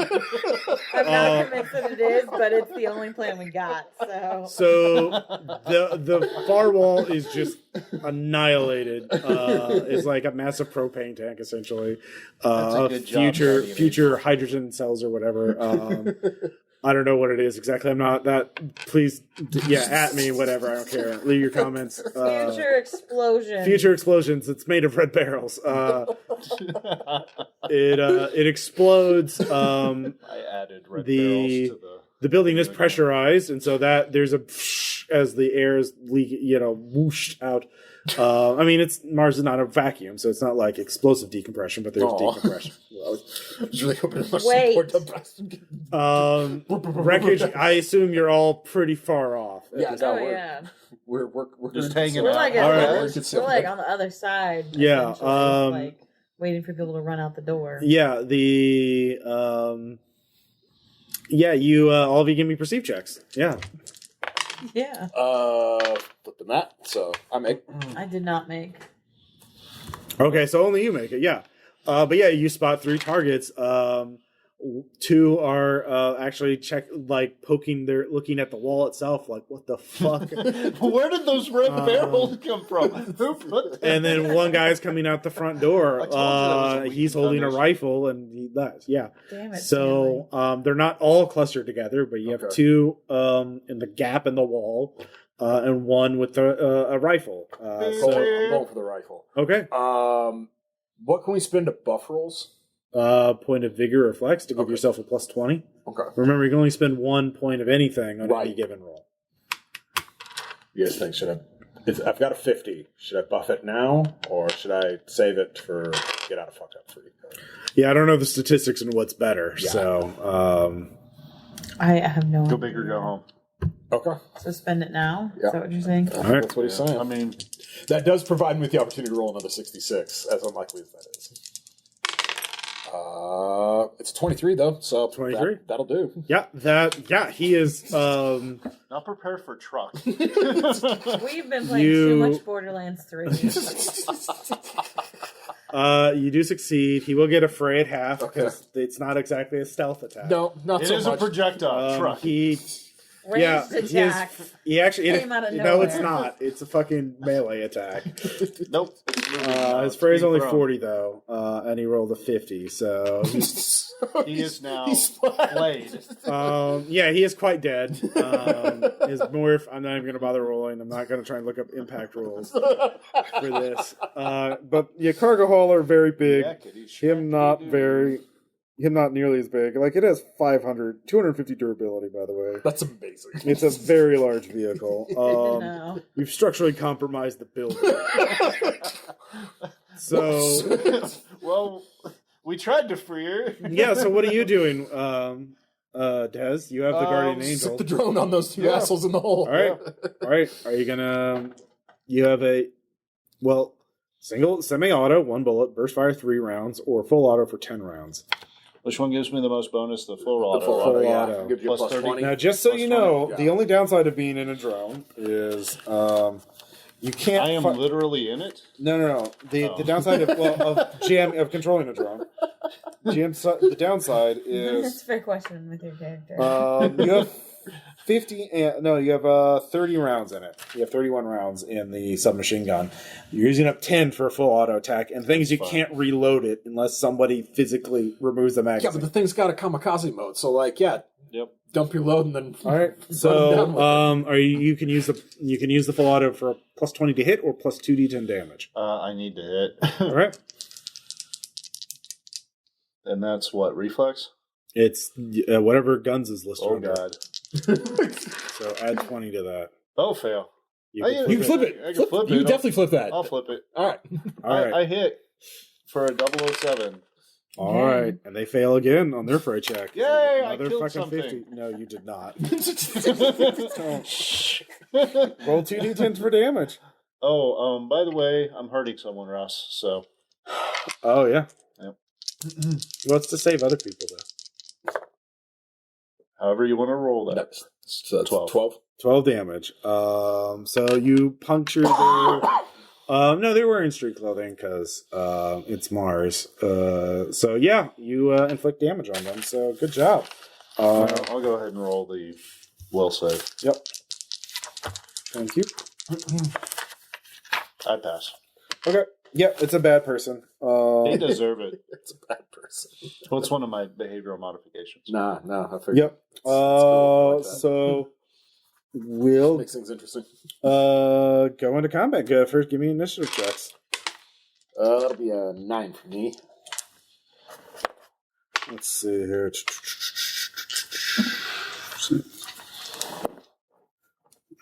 I'm not convinced that it is, but it's the only plan we got. So the far wall is just annihilated. It's like a massive propane tank, essentially. That's a good job, Guardian Future hydrogen cells or whatever. I don't know what it is exactly. I'm not that. Please, at me, whatever. I don't care. Leave your comments. Future explosion. Future explosions. It's made of red barrels. It explodes. I added red barrels to The building is pressurized, and so that there's a as the air is whooshed out. I mean, Mars is not a vacuum, so it's not like explosive decompression, but there's decompression. I was really hoping it was Wait. Wreckage. I assume you're all pretty far off. Yeah, no, Oh yeah, we're Just gonna- hanging we're out. like All right. we're like on the other side. Yeah, essentially, just, like waiting for people to run out the door. Yeah, you all of you give me perceive checks. Yeah. Yeah, Put the mat. So I make. I did not make. Okay, so only you make it, yeah. But yeah, you spot 3 targets. 2 are actually looking at the wall itself, like, what the fuck? Where did those red barrels come from? Who put them? And then one guy's coming out the front door. I told you that was a weak He's holding a foundation. rifle, and he does, yeah. Damn it. So they're not all clustered together, but you have 2 in the gap in the wall, and 1 with a rifle. I'm going for the rifle. Okay. What can we spend to buff rolls? Point of vigor or flex to give yourself a plus 20. Okay. Remember, you can only spend 1 point of anything on any given roll. You guys think I've got a 50. Should I buff it now, or should I save it for get out of fucked up free? Yeah, I don't know the statistics and what's better, so... I have no Go idea. big or go home. Okay. So spend it now? Yeah. Is that what you're saying? All right. That's what he's saying. I mean, that does provide me with the opportunity to roll another 66, as unlikely as that is. It's 23 though, so 23? That'll do. Yeah, he is... not prepared for truck. We've been playing too much Borderlands 3. You do succeed. He will get a fray at half, because Okay. it's not exactly a stealth attack. No, not It so is much. a projectile truck. Ranged attack. He actually... Came out of no, it's nowhere. not. It's a fucking melee attack. Nope. It's moving. His fray is only Being 40, though, and he rolled a 50, so... He is now He's played. Yeah, he is quite dead. His morph, I'm not even going to bother rolling. I'm not going to try and look up impact rolls for this. But yeah, cargo hauler, very big. Him not nearly as big. Like, it has 250 durability, by the way. That's amazing. It's a very large vehicle. No. We've structurally compromised the building. So, Well, we tried to free her. yeah, so what are you doing, Des? You have the Guardian Angel. Stick the drone on those 2 assholes in the hole. All right. All right. Are you gonna? You have single semi-auto, 1 bullet, burst fire 3 rounds, or full auto for 10 rounds. Which one gives me the most bonus? The full auto. Full Full auto, yeah. auto. Gives you Plus plus 30. 20. Now, just so Plus you 20, know, yeah. the only downside of being in a drone is you can't. I am literally in it. No. The downside of controlling a drone. The downside That's is a fair question with your character. you have 30 rounds in it. You have 31 rounds in the submachine gun. You're using up 10 for a full auto attack, and things you can't reload it unless somebody physically removes the Yeah, magazine. but the thing's got a kamikaze mode, so Yep. dump your load and then. All right. So, you can use the full auto for a plus 20 to hit or plus 2d10 damage. I need to hit. All right. And that's what, reflex? It's whatever guns is listed. Oh, under. God. So add 20 to that. Oh, fail. You can You can flip it. I can flip it. You definitely flip that. I'll flip it. All right. All right. I hit for a 007. All right. And they fail again on their fray check. Yay, I Another killed fucking something. No, you did not. Roll 2d10s for damage. Oh, by the way, I'm hurting someone, Ross, so. Oh, yeah. Yep. What's to save other people, though? However you want to roll that. So that's 12. 12 damage. So you puncture their... no, they're wearing street clothing because it's Mars. So yeah, you inflict damage on them. So good job. I'll go ahead and roll the will save. Yep. Thank you. I pass. Okay. Yep, it's a bad person. They deserve it. It's a bad person. Well, it's one of my behavioral modifications. No, I figured. Yep. cool like that. So we'll Makes things interesting. go into combat. Go first. Give me initiative checks. That'll be a 9 for me. Let's see here.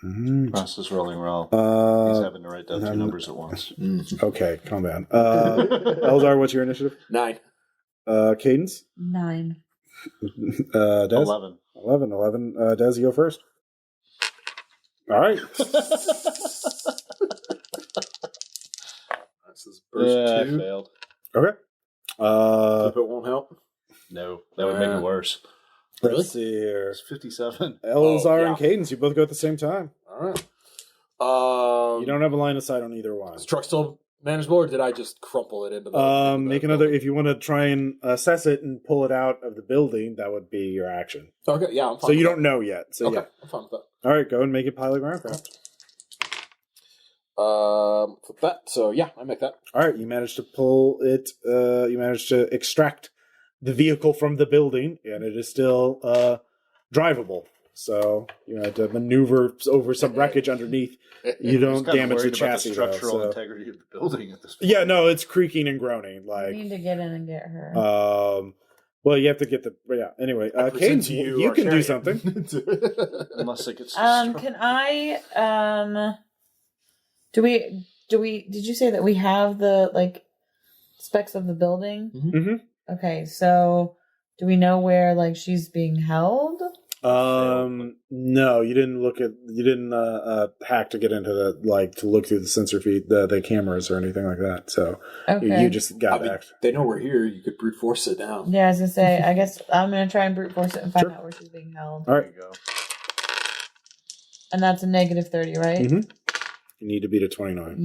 Ross is rolling well. He's having to write down 2 numbers at once. Okay, calm down. Eleazar, what's your initiative? 9. Cadence? 9. Des? 11. 11. Des, you go first. All right. This is burst I 2. failed. Okay. If it won't help. No, that would make it worse. Let's see here. It's 57. Eleazar yeah. and Cadence, you both go at the same time. All right. You don't have a line of sight on either one. Is the truck still manageable, or did I just crumple it into the... Make another... If you want to try and assess it and pull it out of the building, that would be your action. Okay, yeah, I'm fine. So you don't know yet. So okay, yeah. I'm fine with that. All right, go and make it pilot groundcraft. Flip that. So yeah, I make that. All right, you managed to pull it. You managed to extract the vehicle from the building, and it is still drivable. So you had to maneuver over some wreckage underneath. You don't damage the chassis. The structural though, so. integrity of the building at this point. Yeah, no, it's creaking and groaning. Like, You need to get in and get her. well, you have to get the. Yeah. Anyway, Cadence, you can do something. Unless it gets. Can I? Did you say that we have the specs of the building? Mm-hmm. Okay, so do we know where she's being held? No, you didn't hack to get into the to look through the sensor feed, the cameras or anything like that. So okay. you just got back. They know we're here. You could brute force it down. Yeah, I was gonna say. I guess I'm gonna try and brute force it and find out where she's being held. All right, There you go. And that's a -30, right? Mm-hmm. You need to beat a 29.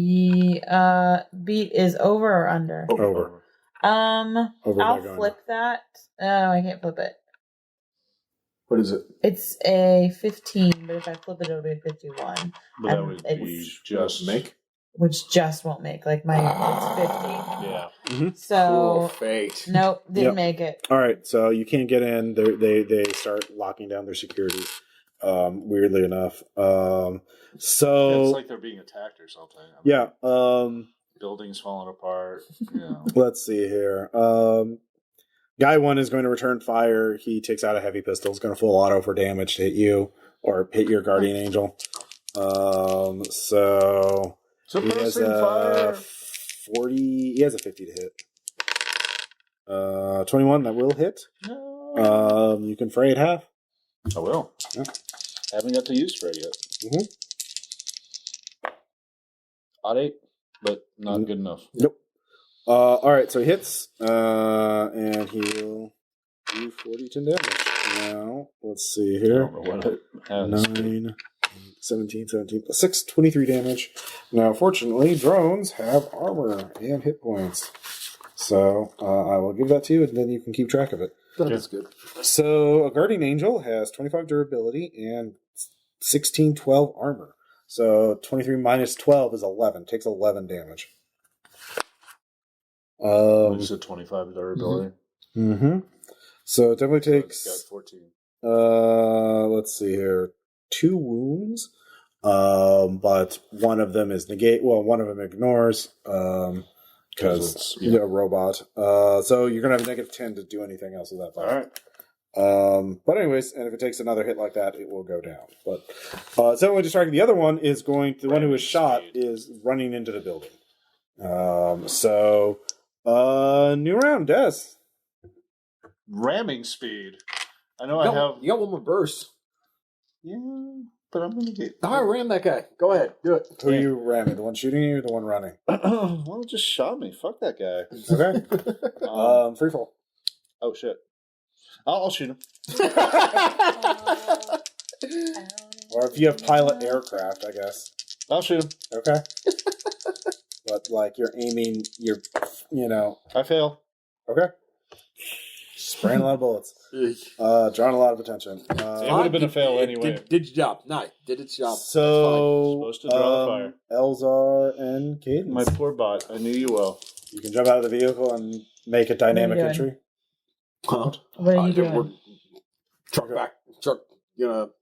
Beat is over or under? Over. Over I'll flip that. Oh, I can't flip it. What is it? It's a 15, but if I flip it, it'll be a 51. But that would be just make. Which just won't make. It's 50. Yeah. Mm-hmm. So Cruel fate. Nope, didn't make it. All right, so you can't get in. They start locking down their security. Weirdly enough. So it's like they're being attacked or something. Yeah. Buildings falling apart. Yeah. Let's see here. Guy 1 is going to return fire. He takes out a heavy pistol. It's going to full auto for damage to hit you or hit your guardian angel. So he has a 40. He has a 50 to hit. 21 that will hit. No. You can fray it half. I will. Yeah. Haven't got to use fray yet. Mm-hmm. Odd 8, but not good enough. Nope. All right, so he hits, and he'll do 42 damage. Now, let's see here. 9, 17 plus 6, 23 damage. Now, fortunately, drones have armor and hit points. So, I will give that to you, and then you can keep track of it. That's good. So, a Guardian Angel has 25 durability and 12 armor. So, 23 minus 12 is 11. Takes 11 damage. It's a 25 durability. Mm-hmm. So, it definitely takes... Got 14. Let's see here. 2 wounds. But one of them is negate. Well, one of them ignores. Because you're a robot. So you're going to have -10 to do anything else with that fight. All right. But anyways, and if it takes another hit like that, it will go down. But suddenly distracting. The other one is going... The one who was shot is running into the building. New round, Des. Ramming speed. I know You got one more burst. Yeah, but I'm going to get... I ram that guy. Go ahead. Do it. Who are you ramming? The one shooting you or the one running? Well, it just shot me. Fuck that guy. Okay. Free fall. Oh, shit. I'll shoot him. Or if you have pilot aircraft, I guess. I'll shoot him. Okay. But, you're aiming, I fail. Okay. Spraying a lot of bullets. Drawing a lot of attention. It would have been a fail anyway. Did your job. Nice. Did its job. So, supposed to draw the fire. Eleazar and Cadence. My poor bot. I knew you well. You can jump out of the vehicle and make a dynamic entry. What are you doing? Truck back. Truck, Well,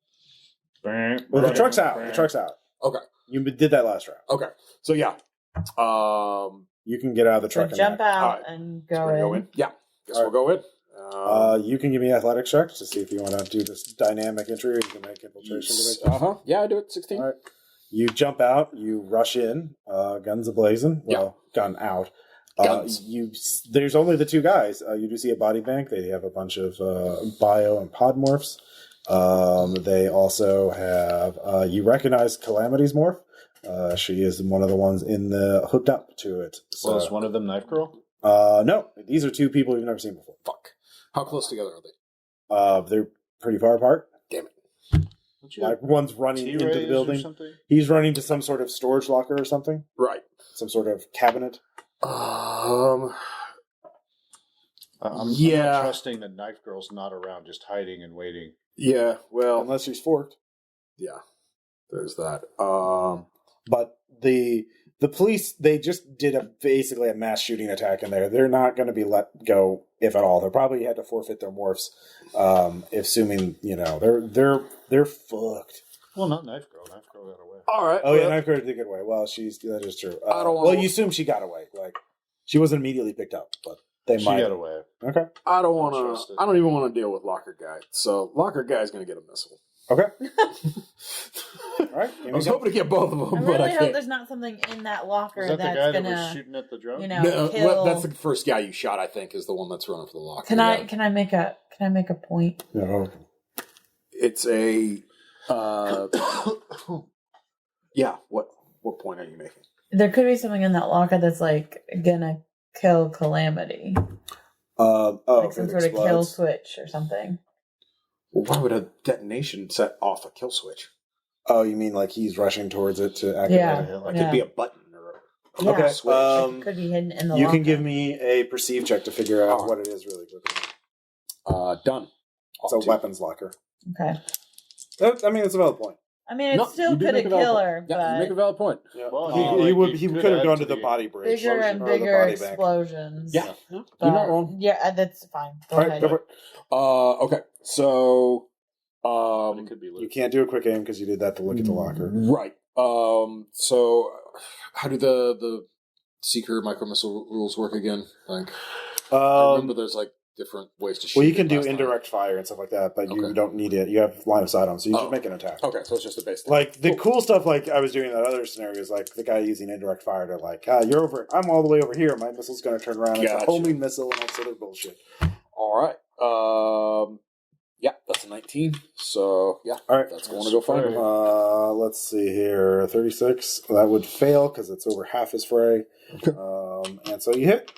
the truck's out. The truck's out. Okay. You did that last round. Okay. So, yeah. You can get out of the truck So jump out Alright. and We're gonna go in. Yeah. Guess we'll go in. You can give me athletics check to see if you want to do this dynamic entry or you can make infiltration. Yeah, I do it. 16. All right. You jump out, you rush in, guns a-blazing. Well, gun out. Guns. There's only the 2 guys. You do see a body bank. They have a bunch of bio and podmorphs. They also have... you recognize Calamity's morph. She is one of the ones hooked up to it. So, Was one of them Knife Girl? No. These are 2 people you've never seen before. Fuck. How close together are they? They're pretty far apart. Damn it. Like one's running into the building. He's running to some sort of storage locker or something. Right. Some sort of cabinet. I'm not trusting that Knife Girl's not around, just hiding and waiting. Yeah, well, unless she's forked. Yeah, there's that. But the police, they just did basically a mass shooting attack in there. They're not going to be let go, if at all. They probably had to forfeit their morphs, assuming they're fucked. Well, not Knife Girl. Knife Girl got away. All right. Oh yeah, Knife Girl did get away. Well, that is true. I don't want. Well, you assume she got away. Like she wasn't immediately picked up, but she got away. Okay. I don't want to. I don't even want to deal with Locker Guy. So Locker Guy's going to get a missile. Okay. All right. I was hoping to get both of them, I but I really can't. hope there's not something in that locker Is that that's the guy gonna, that was shooting at the drone? kill. That's the first guy you shot. I think is the one that's running for the locker. Can I make a point? No. It's a. Yeah. What point are you making? There could be something in that locker that's like gonna kill Calamity. Like some sort of kill switch or something. Well, why would a detonation set off a kill switch? Oh, you mean like he's rushing towards it to activate it? Like it'd be a button or a okay. switch. It could be hidden in the You locker. can give me a perceive check to figure out what it is really quickly. Done. It's a weapons locker. Okay. I mean, it's a valid point. I mean, it still could have killed her, but... Yeah, you make a valid point. Yeah. Well, he could have gone to the body bridge. Bigger and bigger explosions. Yeah. You're not wrong. Yeah, that's fine. Go ahead. Go for it. Okay, so... it could be you can't do a quick aim because you did that to look at the locker. Right. So, how do the Seeker micro-missile rules work again? Like, I remember there's like different ways to shoot. Well, you can do indirect fire and stuff like that, but you don't need it. You have line of sight on, so you should make an attack. Okay, so it's just a base. Like the cool stuff, like I was doing in that other scenario, is like the guy using indirect fire to like, you're over. I'm all the way over here. My missile's going to turn around. It's a homing missile and all sort of bullshit. All right. Yeah, that's a 19. So yeah, all right, that's going to go fine. Let's see here, 36. That would fail because it's over half his fray. Okay. And so you hit.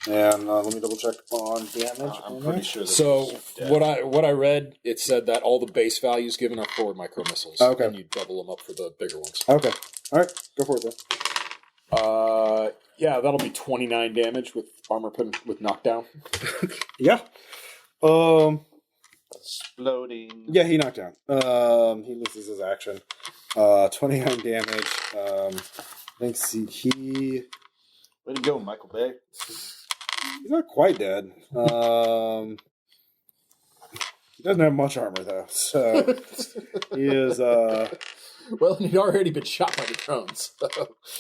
And let me double check on damage. I'm pretty sure. So what I read, it said that all the base values given are forward micro missiles. Okay. And you double them up for the bigger ones. Okay. All right. Go for it then. Yeah, that'll be 29 damage with armor pin with knockdown. Yeah. Exploding. Yeah, he knocked down. He loses his action. 29 damage. Thanks. He. Way to go, Michael Bay. He's not quite dead. He doesn't have much armor though, so he is. Well, he'd already been shot by the drones. So.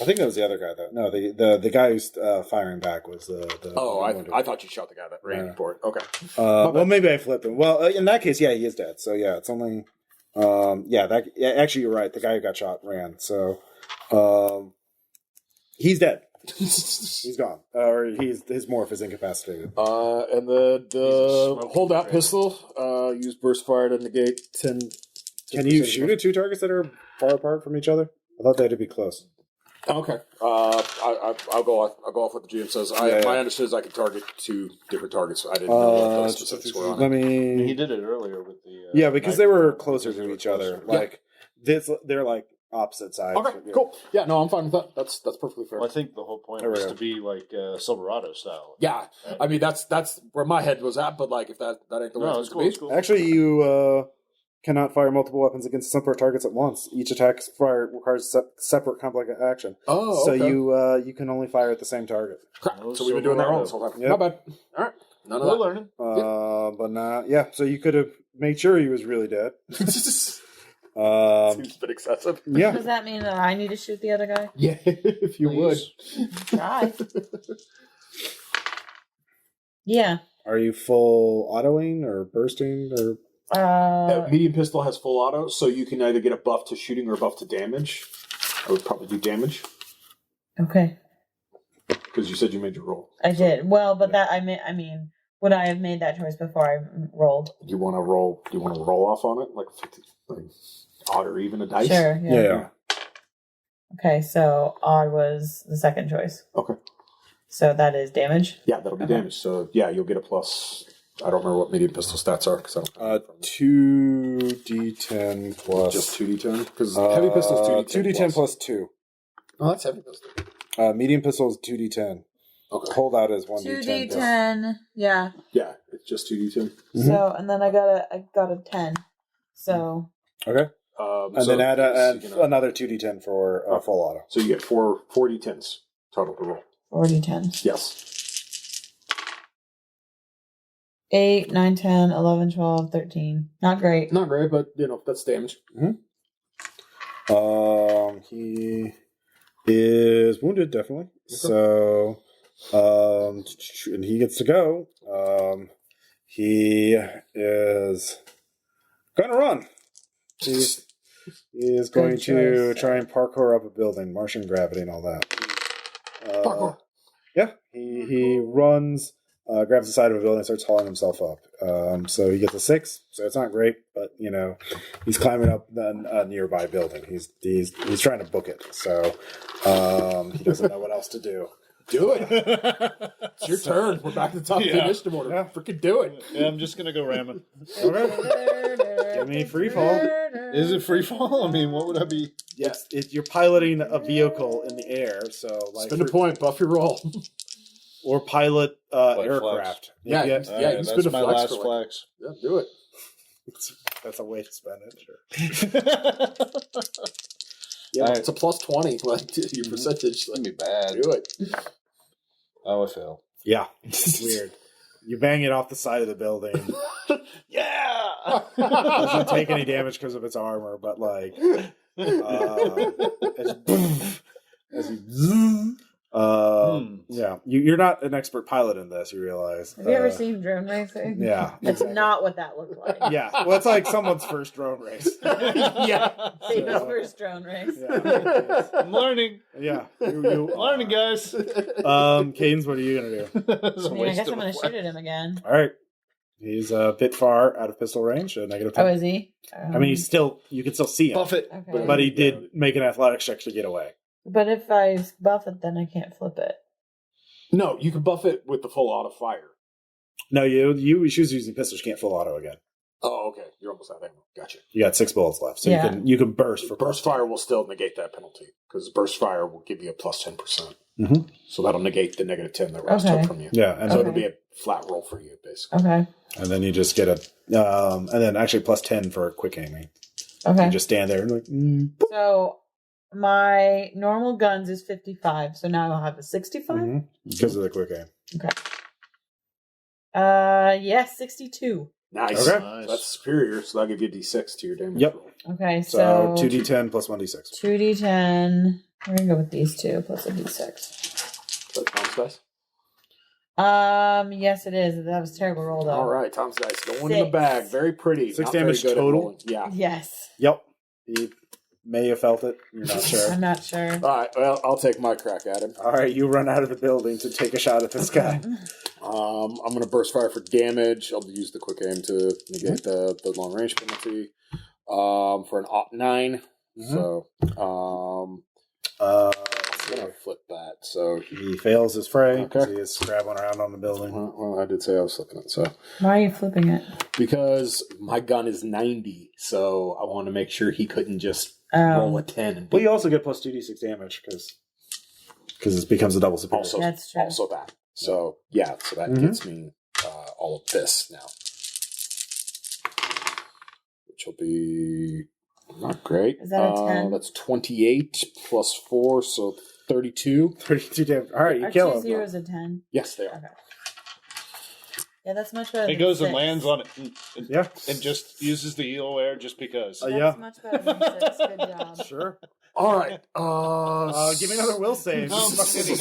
I think that was the other guy though. No, the guy who's firing back was the. Oh, I thought you shot the guy that ran for it. Okay. Well, maybe I flipped him. Well, in that case, yeah, he is dead. So yeah, it's only. Actually, you're right. The guy who got shot ran. So, he's dead. He's gone, or his morph is incapacitated. And the holdout pistol use burst fire to negate 10. Can you shoot at two targets that are far apart from each other? I thought they had to be close. Okay. I'll go off what the GM says. My understanding is I can target two different targets. I didn't know what those specifics were on it. He did it earlier with the. Because they were closer to each other. Like they're like opposite sides. Okay, cool. Yeah, no, I'm fine with that. That's perfectly fair. Well, I think the whole point was to be like Silverado style. Yeah, right? I mean that's where my head was at. But like, if that ain't the way it's supposed to be, actually, you cannot fire multiple weapons against separate targets at once. Each attack requires separate complex action. Oh, okay. So you can only fire at the same target. So we've been doing that wrong this whole time. Yep. Not bad. All right, none of that. Learning. But not. Yeah, so you could have made sure he was really dead. Seems a bit excessive. Yeah. Does that mean that I need to shoot the other guy? Yeah, if you would. Try. Yeah. Are you full autoing or bursting or? Medium pistol has full auto, so you can either get a buff to shooting or a buff to damage. I would probably do damage. Okay. Because you said you made your roll. I did. Well, but that I mean, would I have made that choice before I rolled? You want to roll? Do you want to roll off on it, like 50, like odd or even a dice? Sure. Yeah. Okay, so odd was the second choice. Okay. So that is damage. Yeah, that'll be damage. So yeah, you'll get a plus I don't remember what medium pistol stats are. Cause I don't 2d10 plus... Just 2d10? Because heavy pistol is 2d10 2d10 plus 2. Oh, that's heavy pistol. Medium pistol is 2d10. Okay. Holdout is 1d10. 2d10. Yeah. Yeah, it's just 2d10. Mm-hmm. So, and then I got a 10. So. Okay. And then add another 2d10 for full auto. So you get 4d10s total to roll. 4d10s. Yes. 8, 9, 10, 11, 12, 13. Not great. Not great, but, that's damage. Mm-hmm. He is wounded, definitely. Okay. So, and he gets to go. He is going to run. He is going to try and parkour up a building, Martian gravity and all that. Parkour. Yeah, he runs, grabs the side of a building and starts hauling himself up. So he gets a 6, so it's not great, but, he's climbing up a nearby building. He's trying to book it, so he doesn't know what else to do. Do it. It's your turn. We're back to the top of the initiative order. Yeah. Freaking do it. Yeah, I'm just going to go ramming. Okay. Give me free fall. Is it free fall? I mean, what would I be? Yeah, you're piloting a vehicle in the air, so spend a point, buff your roll. Or pilot aircraft. Yeah, you can spend a flex. Last flex. Yeah, do it. That's a way to spend it, sure. Yeah, it's a plus 20, your percentage. That'd be bad. Do it. Oh, I fail. Yeah, it's weird. You bang it off the side of the building. Yeah! Doesn't take any damage because of its armor, but yeah, you're not an expert pilot in this, you realize. Have you ever seen drone racing? Yeah. That's not what that looked like. Yeah, well, it's like someone's first drone race. Yeah. David's first drone race. Yeah. I'm learning. Yeah. Learning, guys. Cadence, what are you going to do? I guess I'm going to shoot at him again. All right. He's a bit far out of pistol range, so -10. Oh, is he? I mean, you can still see him. Buff it. Okay. But he did make an athletics check to get away. But if I buff it, then I can't flip it. No, you can buff it with the full auto fire. No, you choose using pistols. You can't full auto again. Oh, okay. You're almost out of ammo. Gotcha. You got 6 bullets left, so you can burst for burst fire will still negate that penalty because burst fire will give you a plus 10%. Mm-hmm. So that'll negate the -10 that Ross took from you. Yeah, and so it'll be a flat roll for you, basically. Okay. And then you just get and then actually plus 10 for quick aiming. Okay. You just stand there and So my normal guns is 55, so now I'll have a 65? Because of the quick aim. Okay. 62. Nice. Okay. So that's superior, so that'll give you a D6 to your damage Yep. roll. Okay, So 2d10 plus 1d6. 2d10. We're going to go with these two plus a d6. So Tom's dice? Yes, it is. That was a terrible roll, though. All right, Tom's dice going in the bag. Very pretty. 6 Not damage very good at total? rolling. Yeah. Yes. Yep. He may have felt it. You're not sure. I'm not sure. All right, well, I'll take my crack at him. All right, you run out of the building to take a shot at this guy. I'm going to burst fire for damage. I'll use the quick aim to negate the long range penalty. For an 9. So, I'm going to flip that. So he fails his fray because he is scrabbling around on the building. Well, I did say I was flipping it. So why are you flipping it? Because my gun is 90, so I want to make sure he couldn't just roll a 10. Well, you also get plus 2d6 damage because it becomes a double superior. That's true. Also that. So, so that gets me all of this now. Which will be not great. Is that a 10? That's 28 plus 4, so 32. 32 damage. All right, you kill him. Are 2 zeros a 10? Yes, they are. Okay. Yeah, that's much better. It goes and lands on it. And just uses the heal air just because. That's much better than 6. Good job. Sure. All right. Give me another will save. No, I'm kidding.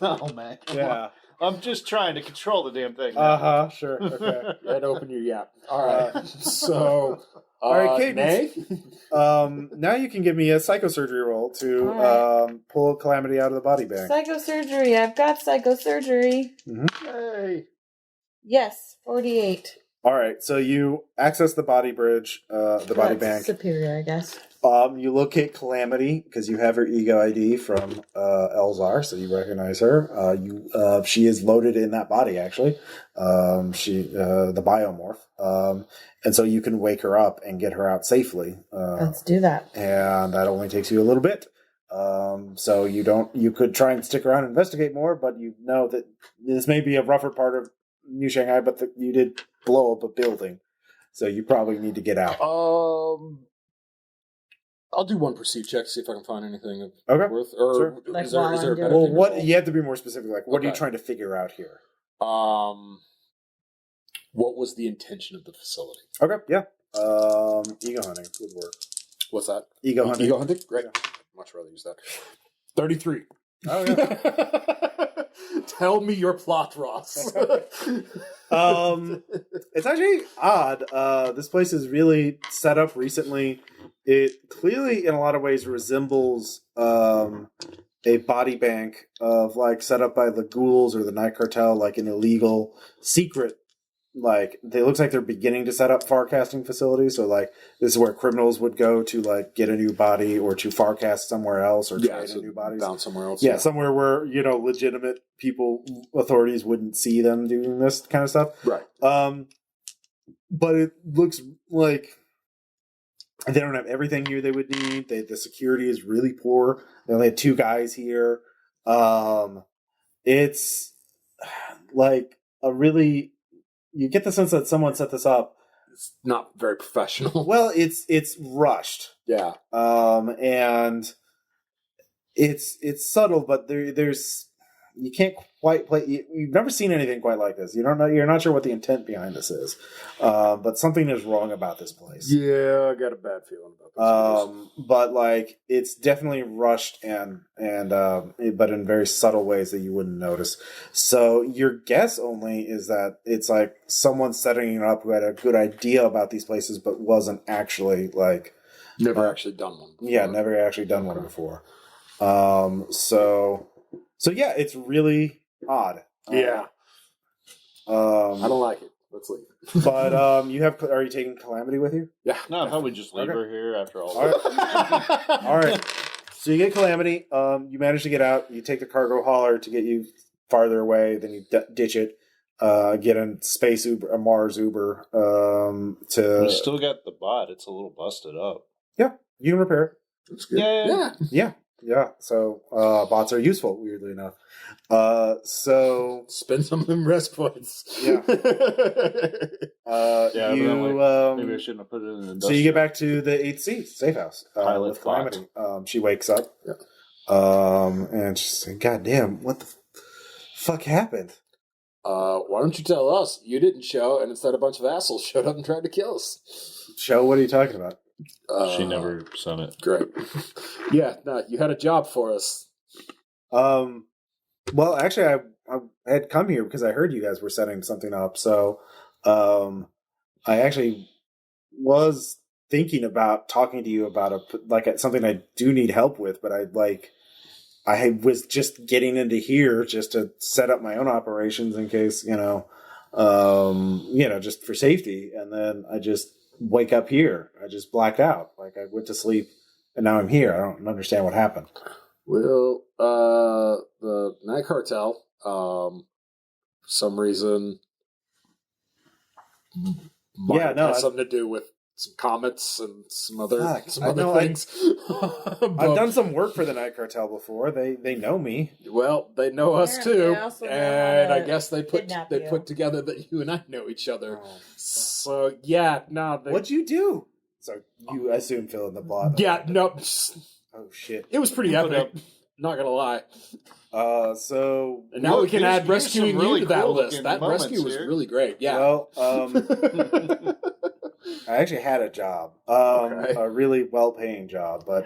Oh, man. Yeah. I'm just trying to control the damn thing. Sure. Okay. And open your yap. All right. So, all right, Cadence. Now you can give me a psychosurgery roll to pull Calamity out of the body bag. Psychosurgery. I've got psychosurgery. Hey. Yes, 48. All right, so you access the body bridge, the body bank. Superior, I guess. You locate Calamity because you have her ego ID from Eleazar, so you recognize her. She is loaded in that body, actually. The biomorph, and so you can wake her up and get her out safely. Let's do that. And that only takes you a little bit. So you could try and stick around and investigate more, but you know that this may be a rougher part of New Shanghai, but you did blow up a building, so you probably need to get out. I'll do one pursuit check to see if I can find anything of worth. Or sure. Like is there a better well, thing what to roll? you have to be more specific. Like, what are you trying to figure out here? What was the intention of the facility? Okay, yeah. Ego hunting would work. What's that? Ego hunting. Ego hunting? Great. Yeah. I'd much rather use that. 33. Oh, yeah. Tell me your plot, Ross. It's actually odd. This place is really set up recently. It clearly, in a lot of ways, resembles a body bank of set up by the ghouls or the Night Cartel, like an illegal secret. It looks like they're beginning to set up farcasting facilities. So this is where criminals would go to get a new body or to farcast somewhere else or trade in new bodies. Down somewhere else. Yeah, somewhere where legitimate people, authorities wouldn't see them doing this kind of stuff. Right. But it looks like they don't have everything here they would need. The security is really poor. They only had 2 guys here. It's a really. You get the sense that someone set this up. It's not very professional. Well, it's rushed. Yeah. And it's subtle, but there's you can't quite play. You've never seen anything quite like this. You don't know. You're not sure what the intent behind this is. But something is wrong about this place. Yeah, I got a bad feeling about this. But it's definitely rushed but in very subtle ways that you wouldn't notice. So your guess only is that it's someone setting it up who had a good idea about these places, but wasn't actually never actually done one before. Yeah, never actually done one before. So yeah, it's really odd. Yeah. I don't like it. Let's leave. But are you taking Calamity with you? Yeah. No, I thought we'd just leave her here after all. All right. So you get Calamity. You manage to get out. You take the cargo hauler to get you farther away. Then you ditch it. Get a space Uber, a Mars Uber. You still got the bot. It's a little busted up. Yeah, you can repair it. That's good. Yeah. So bots are useful, weirdly enough. So spend some of them rest points. Yeah. Maybe I shouldn't have put it in the industrial. So you get back to the 8C safe house with Calamity. She wakes up. Yeah. And she's like, "God damn, what the fuck happened?" Why don't you tell us? You didn't show, and instead a bunch of assholes showed up and tried to kill us. Show? What are you talking about? She never sent it. Great. Yeah, no, you had a job for us. Well, actually, I had come here because I heard you guys were setting something up. So, I actually was thinking about talking to you about something I do need help with, but I was just getting into here just to set up my own operations in case, just for safety. And then I just wake up here. I just blacked out. I went to sleep and now I'm here. I don't understand what happened. Well, the Night Cartel, for some reason, has something to do with some comets and some other things. I've done some work for the Night Cartel before. They know me. Well, they know us too, and I guess they put together that you and I know each other. Oh, so yeah, no. What'd you do? So you assume fill in the plot. Yeah, no. Oh shit! It was pretty epic. Not gonna lie. So and now we can add rescuing you to that list. That rescue was really great. Yeah. Well, I actually had a job, a really well-paying job, but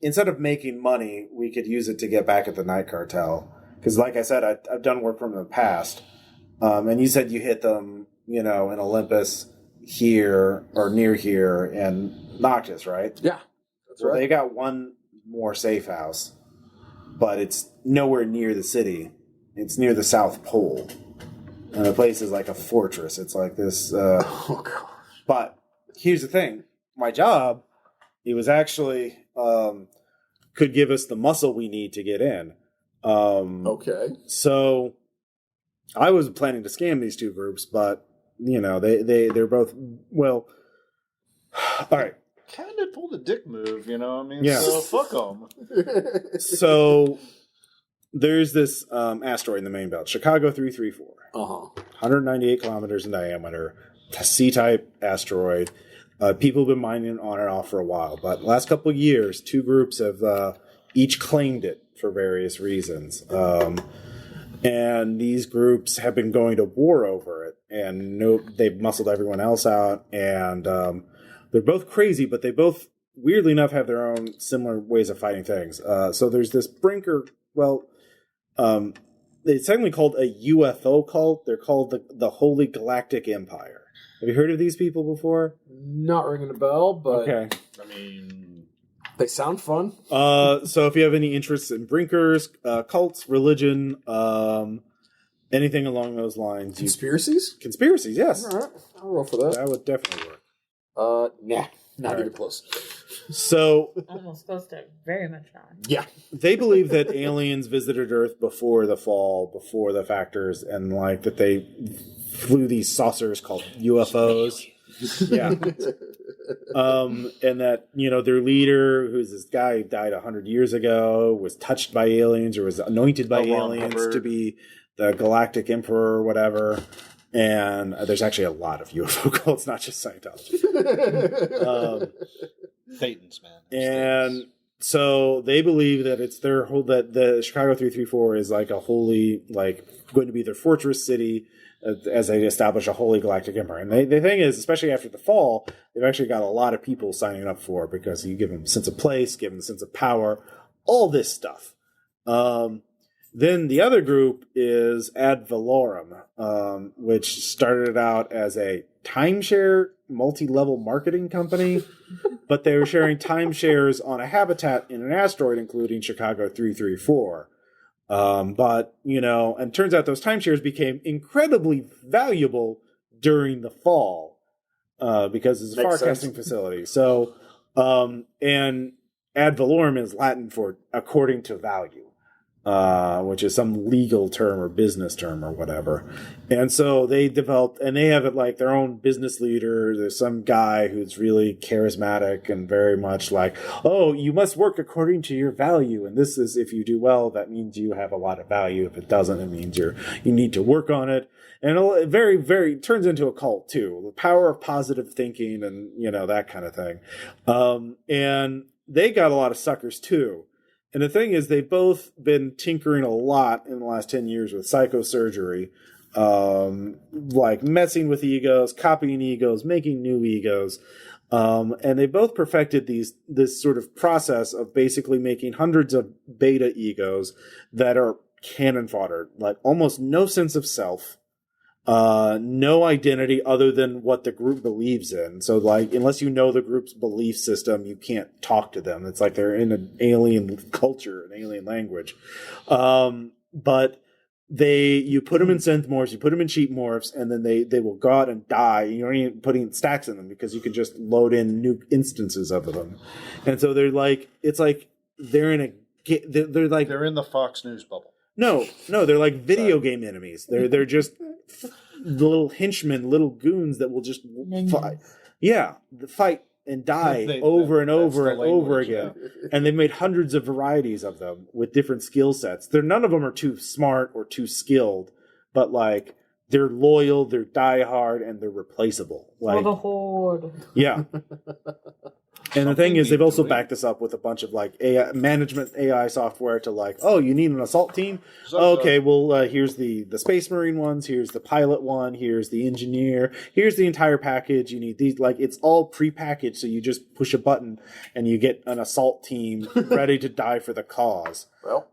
instead of making money, we could use it to get back at the Night Cartel. Because, like I said, I've done work from the past, and you said you hit them, in Olympus here or near here and Noctis, right? Yeah, that's right. They got one more safe house, but it's nowhere near the city. It's near the South Pole. And the place is like a fortress. It's like this. Oh, gosh. But here's the thing. my job, it was actually could give us the muscle we need to get in. Okay. So I was planning to scam these two groups, but they're both all right. Kind of pulled a dick move, I mean, yeah. So fuck them. So there's this asteroid in the main belt, Chicago 334. 198 kilometers in diameter, C-type asteroid. People have been mining on and off for a while, but last couple of years, two groups have each claimed it for various reasons. And these groups have been going to war over it, and they've muscled everyone else out, and they're both crazy, but they both, weirdly enough, have their own similar ways of fighting things. So there's this Brinker, it's technically called a UFO cult. They're called the Holy Galactic Empire. Have you heard of these people before? Not ringing a bell, but okay. I mean, they sound fun. So if you have any interest in Brinkers, cults, religion, anything along those lines. Conspiracies? Conspiracies, yes. All right. I'll roll for that. That would definitely work. Nah. Not even close. So almost close to very much not. Yeah. They believe that aliens visited Earth before the fall, before the factors, and that they flew these saucers called UFOs. Yeah. And that, their leader, who's this guy who died 100 years ago, was touched by aliens or was anointed by aliens to be the Galactic Emperor or whatever. And there's actually a lot of UFO cults, not just Scientology. Thetans, man. And so they believe that it's their whole, that the Chicago 334 is like a holy, going to be their fortress city as they establish a holy galactic empire. And the thing is, especially after the fall, they've actually got a lot of people signing up for it because you give them a sense of place, give them a sense of power, all this stuff. Then the other group is Ad Valorem, which started out as a timeshare multi-level marketing company, but they were sharing timeshares on a habitat in an asteroid, including Chicago 334. But, and it turns out those timeshares became incredibly valuable during the fall because it's a forecasting facility. So, and ad valorem is Latin for according to value. Which is some legal term or business term or whatever. And so they developed, and they have their own business leader. There's some guy who's really charismatic and very much oh, you must work according to your value. And this is, if you do well, that means you have a lot of value. If it doesn't, it means you need to work on it. And it very, very turns into a cult too. The power of positive thinking and, that kind of thing. And they got a lot of suckers too. And the thing is, they've both been tinkering a lot in the last 10 years with psychosurgery, messing with egos, copying egos, making new egos. And they both perfected this sort of process of basically making hundreds of beta egos that are cannon fodder, almost no sense of self, no identity other than what the group believes in. So unless you know the group's belief system, you can't talk to them. It's like they're in an alien culture, an alien language. But you put them in synth morphs, you put them in cheap morphs, and then they will go out and die. You don't even putting stacks in them because you can just load in new instances of them. And so they're it's like they're in they're in the Fox News bubble. No, they're video game enemies. They're just little henchmen, little goons that will just fight. Yeah, fight and die over and over and over again. Yeah. And they've made hundreds of varieties of them with different skill sets. None of them are too smart or too skilled, but they're loyal, they're diehard, and they're replaceable. For the Horde. Yeah. And the thing is, they've also backed this up with a bunch of AI management AI software to oh, you need an assault team? Okay, well, here's the Space Marine ones, here's the pilot one, here's the engineer, here's the entire package. You need these, it's all prepackaged, so you just push a button and you get an assault team ready to die for the cause. Well,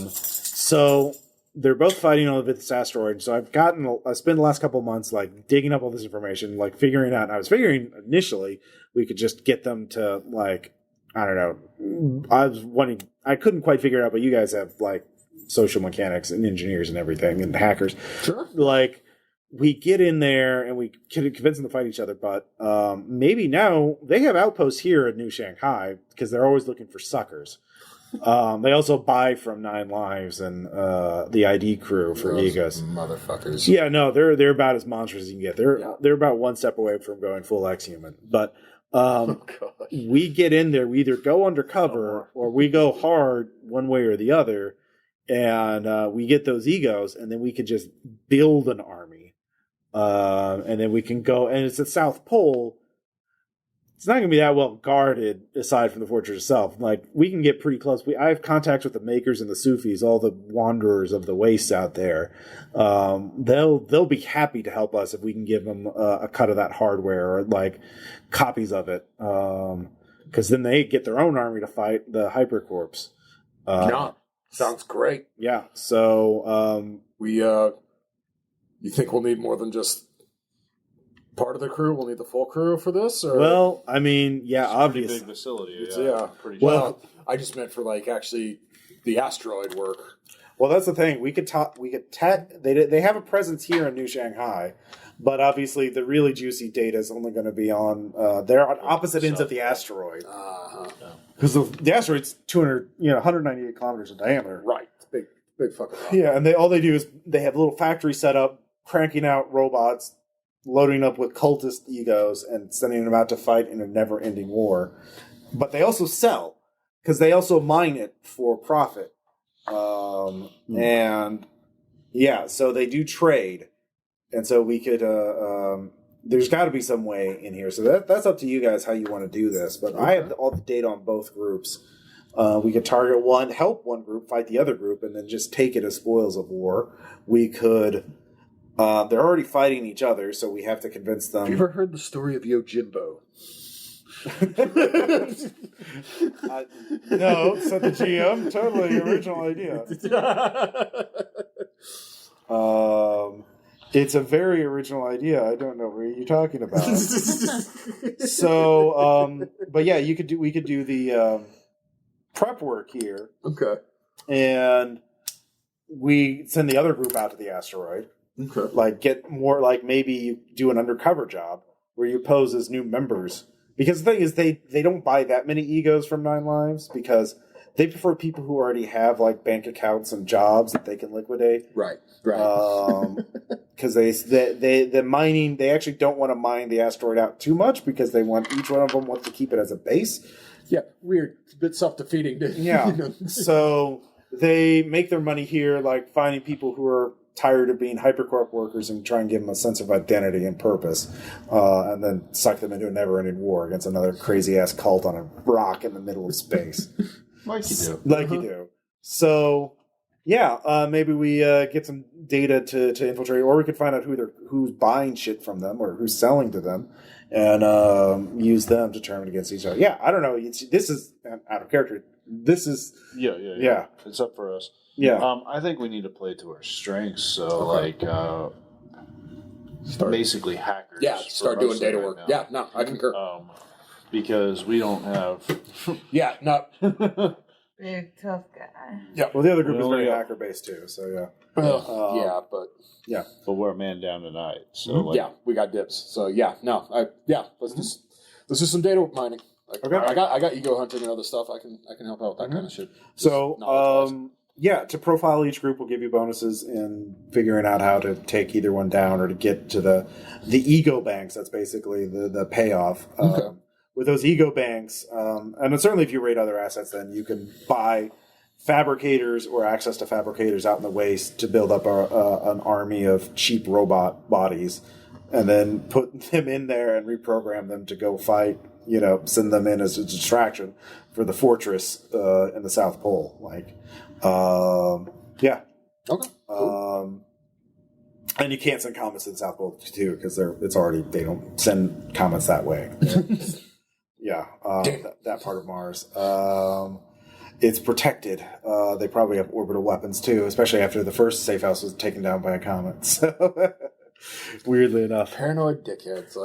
so they're both fighting over this asteroid. So I spent the last couple of months digging up all this information, figuring out. And I was figuring initially we could just get them to I don't know. I couldn't quite figure it out, but you guys have social mechanics and engineers and everything and hackers. Sure. we get in there and we can convince them to fight each other, but maybe now they have outposts here at New Shanghai because they're always looking for suckers. They also buy from 9 Lives and the ID crew for Those egos. Motherfuckers. Yeah, no, they're about as monstrous as you can get. They're about one step away from going full ex-human. But we get in there, we either go undercover or we go hard one way or the other, and we get those egos, and then we could just build an army. And then we can go, and it's the South Pole. It's not going to be that well guarded aside from the fortress itself. Like, we can get pretty close. I have contacts with the makers and the Sufis, all the wanderers of the wastes out there. They'll be happy to help us if we can give them a cut of that hardware or like copies of it. Because then they get their own army to fight the Hypercorps. Sounds great. Yeah. So you think we'll need more than just part of the crew? We'll need the full crew for this? Or? Well, I mean, yeah, obviously. Big facility. Pretty well, I just meant for like actually the asteroid work. Well, that's the thing. We could they have a presence here in New Shanghai, but obviously the really juicy data is only going to be on they're on opposite ends of the asteroid. Because the asteroid's 198 kilometers in diameter. Right. Big fucking rock. Yeah, and all they do is they have a little factory set up, cranking out robots, loading up with cultist egos, and sending them out to fight in a never-ending war. But they also sell, because they also mine it for profit. And, yeah, so they do trade. And so we could, there's got to be some way in here. So that's up to you guys how you want to do this. But I have all the data on both groups. We could target one, help one group, fight the other group, and then just take it as spoils of war. We could... they're already fighting each other, so we have to convince them. Have you ever heard the story of Yojimbo? No, said the GM. Totally original idea. It's a very original idea. I don't know what you're talking about. So, but yeah, we could do the prep work here. Okay. And we send the other group out to the asteroid. Okay. Like, get more, like, maybe you do an undercover job where you pose as new members. Because the thing is, they don't buy that many egos from 9 Lives because they prefer people who already have, like, bank accounts and jobs that they can liquidate. Right. Because the mining, they actually don't want to mine the asteroid out too much because they want, each one of them wants to keep it as a base. Yeah, weird. It's a bit self-defeating. Yeah. So they make their money here, like, finding people who are tired of being Hypercorp workers and try and give them a sense of identity and purpose, and then suck them into a never-ending war against another crazy-ass cult on a rock in the middle of space. Like you do. You do. So, yeah, maybe we get some data to infiltrate, or we could find out who's buying shit from them or who's selling to them, and use them to turn it against each other. Yeah, I don't know. This is out of character. This is... Yeah. It's up for us. Yeah. I think we need to play to our strengths. So, basically hackers. Yeah, start doing data work. Now. Yeah, no, I concur. Because we don't have... Yeah, no. Big tough guy. Yeah. Well, the other group is very hacker-based, too, so yeah. But we're a man down tonight. So, we got dips. So, let's do some data mining. Like, okay. I got ego hunting and other stuff. I can help out with that kind of shit. So, to profile each group will give you bonuses in figuring out how to take either one down or to get to the ego banks. That's basically the payoff. Okay. With those ego banks, and certainly if you raid other assets, then you can buy fabricators or access to fabricators out in the waste to build up an army of cheap robot bodies, and then put them in there and reprogram them to go fight. Send them in as a distraction for the fortress in the South Pole. Okay. Cool. And you can't send comments to the South Pole too because they don't send comments that way. That part of Mars. It's protected. They probably have orbital weapons too, especially after the first safe house was taken down by a comet. So. Weirdly enough. Paranoid dickheads.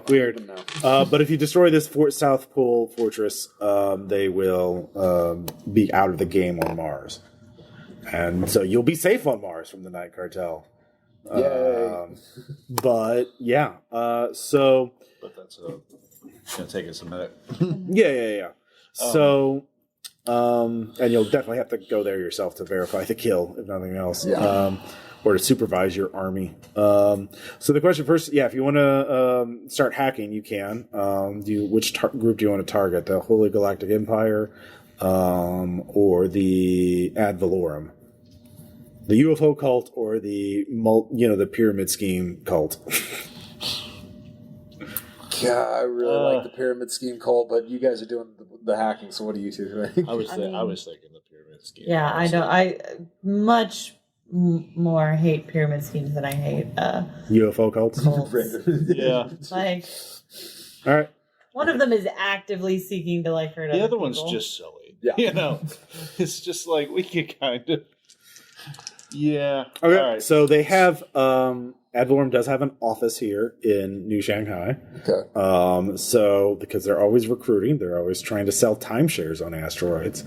Weird. But if you destroy this South Pole fortress, they will be out of the game on Mars. And so you'll be safe on Mars from the Night Cartel. But yeah, so. But that's gonna take us a minute. Yeah. So, and you'll definitely have to go there yourself to verify the kill, if nothing else. Yeah. Or to supervise your army. So the question first, if you want to start hacking, you can. Which group do you want to target? The Holy Galactic Empire, or the Ad Valorem? The UFO cult, or the the pyramid scheme cult? Yeah, I really like the pyramid scheme cult, but you guys are doing the hacking. So what do you two think? I was thinking the pyramid scheme. Yeah, I know. I much more hate pyramid schemes than I hate UFO cults. Yeah. Like, all right. One of them is actively seeking to hurt the other people. one's just silly. Yeah. It's just like we could kind of. Yeah. Okay. All right. So they have Ad Valorem does have an office here in New Shanghai. Okay. So because they're always recruiting, they're always trying to sell timeshares on asteroids.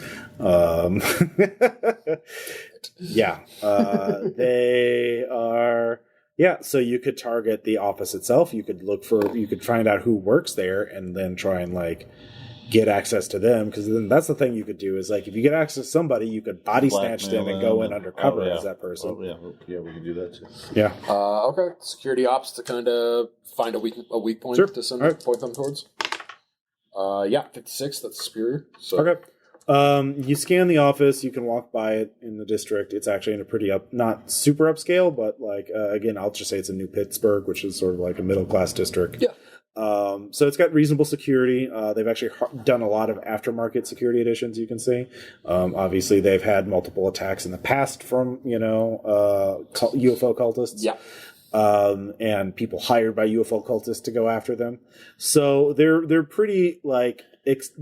Yeah. They are. Yeah. So you could target the office itself. You could find out who works there, and then try and get access to them, because then that's the thing you could do is if you get access to somebody, you could body snatch them and go in undercover as that person. Yeah, we can do that too. Yeah. Okay. Security ops to kind of find a weak point to send point them towards. 56. That's superior. So. Okay. You scan the office. You can walk by it in the district. It's actually in a pretty not super upscale, but again, I'll just say it's in New Pittsburgh, which is sort of like a middle class district. Yeah. So it's got reasonable security. They've actually done a lot of aftermarket security additions, you can see. Obviously, they've had multiple attacks in the past from, UFO cultists. Yeah. And people hired by UFO cultists to go after them. So they're pretty, they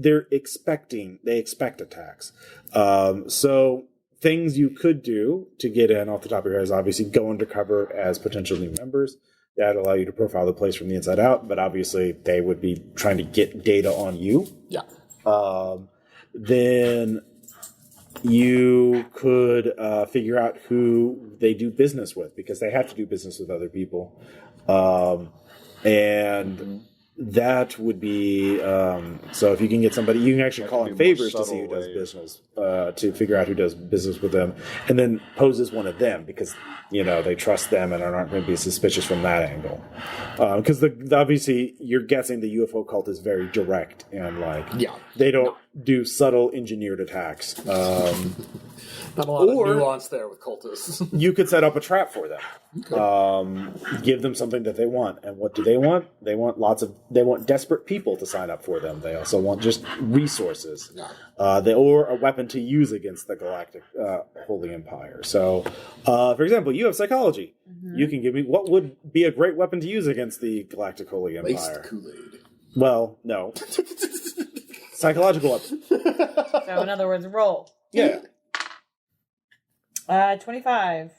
expect attacks. So things you could do to get in off the top of your head is obviously go undercover as potential new members. That allow you to profile the place from the inside out, but obviously they would be trying to get data on you. Yeah. Then you could figure out who they do business with, because they have to do business with other people. And that would be so if you can get somebody, you can actually call in favors to see who does business, to figure out who does business with them, and then pose as one of them, because they trust them and aren't going to be suspicious from that angle. Because obviously you're guessing the UFO cult is very direct and they don't do subtle engineered attacks. Not a lot of nuance there with cultists. You could set up a trap for them. Okay. Give them something that they want. And what do they want? They want desperate people to sign up for them. They also want just resources. Or a weapon to use against the Galactic Holy Empire. So, for example, you have psychology. Mm-hmm. You can give me what would be a great weapon to use against the Galactic Holy Empire. Laced Kool-Aid. Well, no. Psychological weapon. So, in other words, roll. Yeah. 25.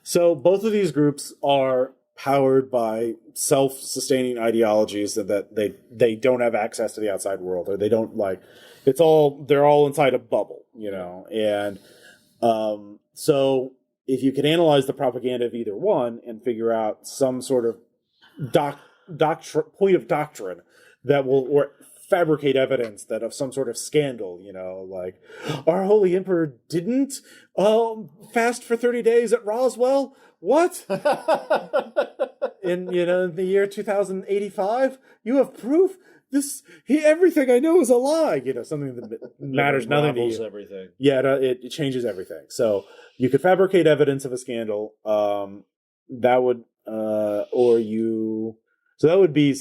So both of these groups are powered by self-sustaining ideologies that they don't have access to the outside world, or they don't they're all inside a bubble, and so if you can analyze the propaganda of either one and figure out some sort of point of doctrine that will or fabricate evidence that of some sort of scandal, our holy emperor didn't fast for 30 days at Roswell. What? In the year 2085, you have proof. Everything I know is a lie. Something that matters nothing to you. Everything. Yeah, it changes everything. So you could fabricate evidence of a scandal. That would, or you. So that would be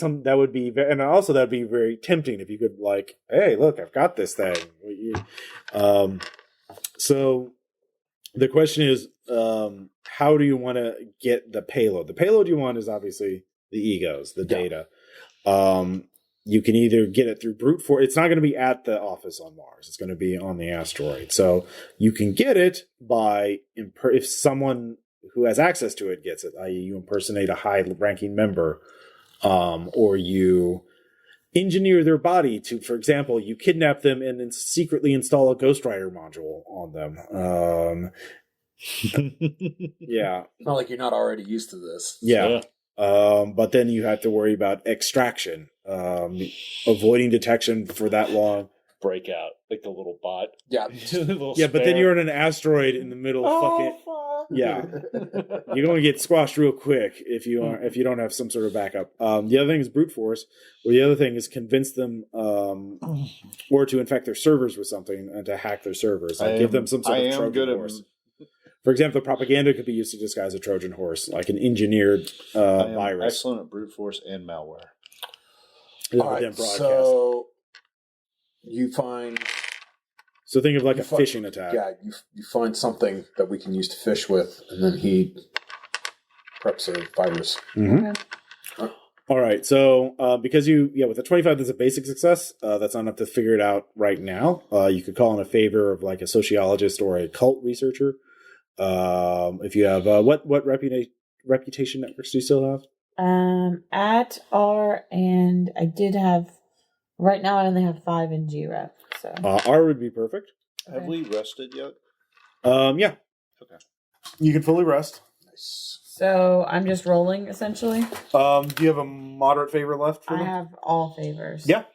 and also that would be very tempting if you could hey, look, I've got this thing. So the question is, how do you want to get the payload? The payload you want is obviously the egos, the data. You can either get it through brute force. It's not going to be at the office on Mars. It's going to be on the asteroid. So you can get it by if someone who has access to it gets it, i.e. you impersonate a high-ranking member. Or you engineer their body to, for example, you kidnap them and then secretly install a Ghost Rider module on them. Yeah. It's not like you're not already used to this. Yeah. But then you have to worry about extraction, avoiding detection for that long. Breakout, like the little bot. Yeah. Yeah, but then you're on an asteroid in the middle of fucking... Yeah. You're going to get squashed real quick if you don't have some sort of backup. The other thing is brute force, or the other thing is convince them or to infect their servers with something and to hack their servers. Like give them some sort of Trojan horse. For example, propaganda could be used to disguise a Trojan horse, like an engineered virus. Excellent at brute force and malware. All right, so you find... So think of like a phishing attack. Yeah, you find something that we can use to fish with, and then he preps a virus. Mm-hmm. Okay. All right, so because with a 25, that's a basic success. That's not enough to figure it out right now. You could call in a favor of like a sociologist or a cult researcher. If you have what reputation networks do you still have? At R, and I did have. Right now, I only have 5 in GREP. So R would be perfect. Have we rested yet? Yeah. Okay. You can fully rest. Nice. So I'm just rolling essentially. Do you have a moderate favor left for them? I have all favors. Yeah.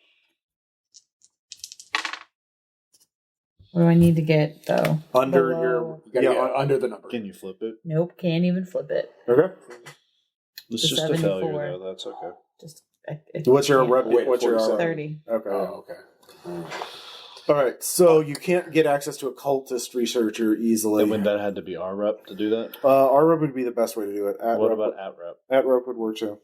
What do I need to get though? Under You gotta get under the number. Can you flip it? Nope, can't even flip it. Okay. It's just a failure, though. That's okay. Just what's your rep? What's your 30? Okay. Oh, okay. All right. So you can't get access to a cultist researcher easily. And would that had to be our rep to do that? Our rep would be the best way to do it. What about at rep? At rep would work too.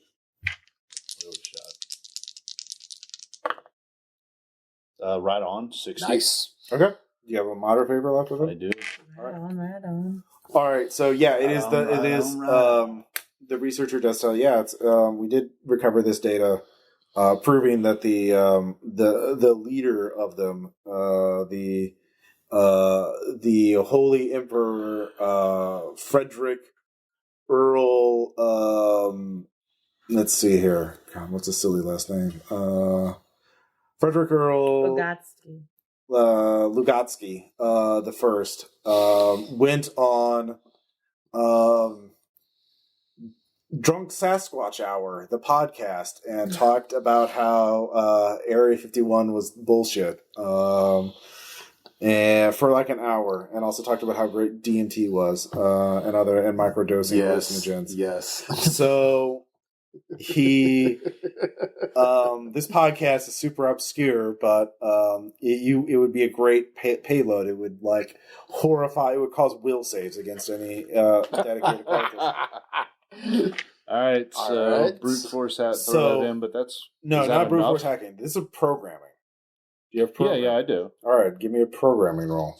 Right on 60. Nice. Okay. Do you have a moderate favor left with it? I do. Right on. All right. So yeah, it is the researcher does tell. Yeah, it's we did recover this data, proving that the leader of them, the Holy Emperor Frederick Earl. Let's see here. God, what's a silly last name? Frederick Earl Lugatsky, the first, went on Drunk Sasquatch Hour, the podcast, and talked about how Area 51 was bullshit, and for like an hour, and also talked about how great DMT was, and microdosing hallucinogens. Yes. So he this podcast is super obscure, but it would be a great payload. It would like horrify. It would cause will saves against any dedicated cultist. All right, so brute force throw that in, but that's not brute force hacking. This is programming. Do you have programming? Yeah, I do. All right, give me a programming roll.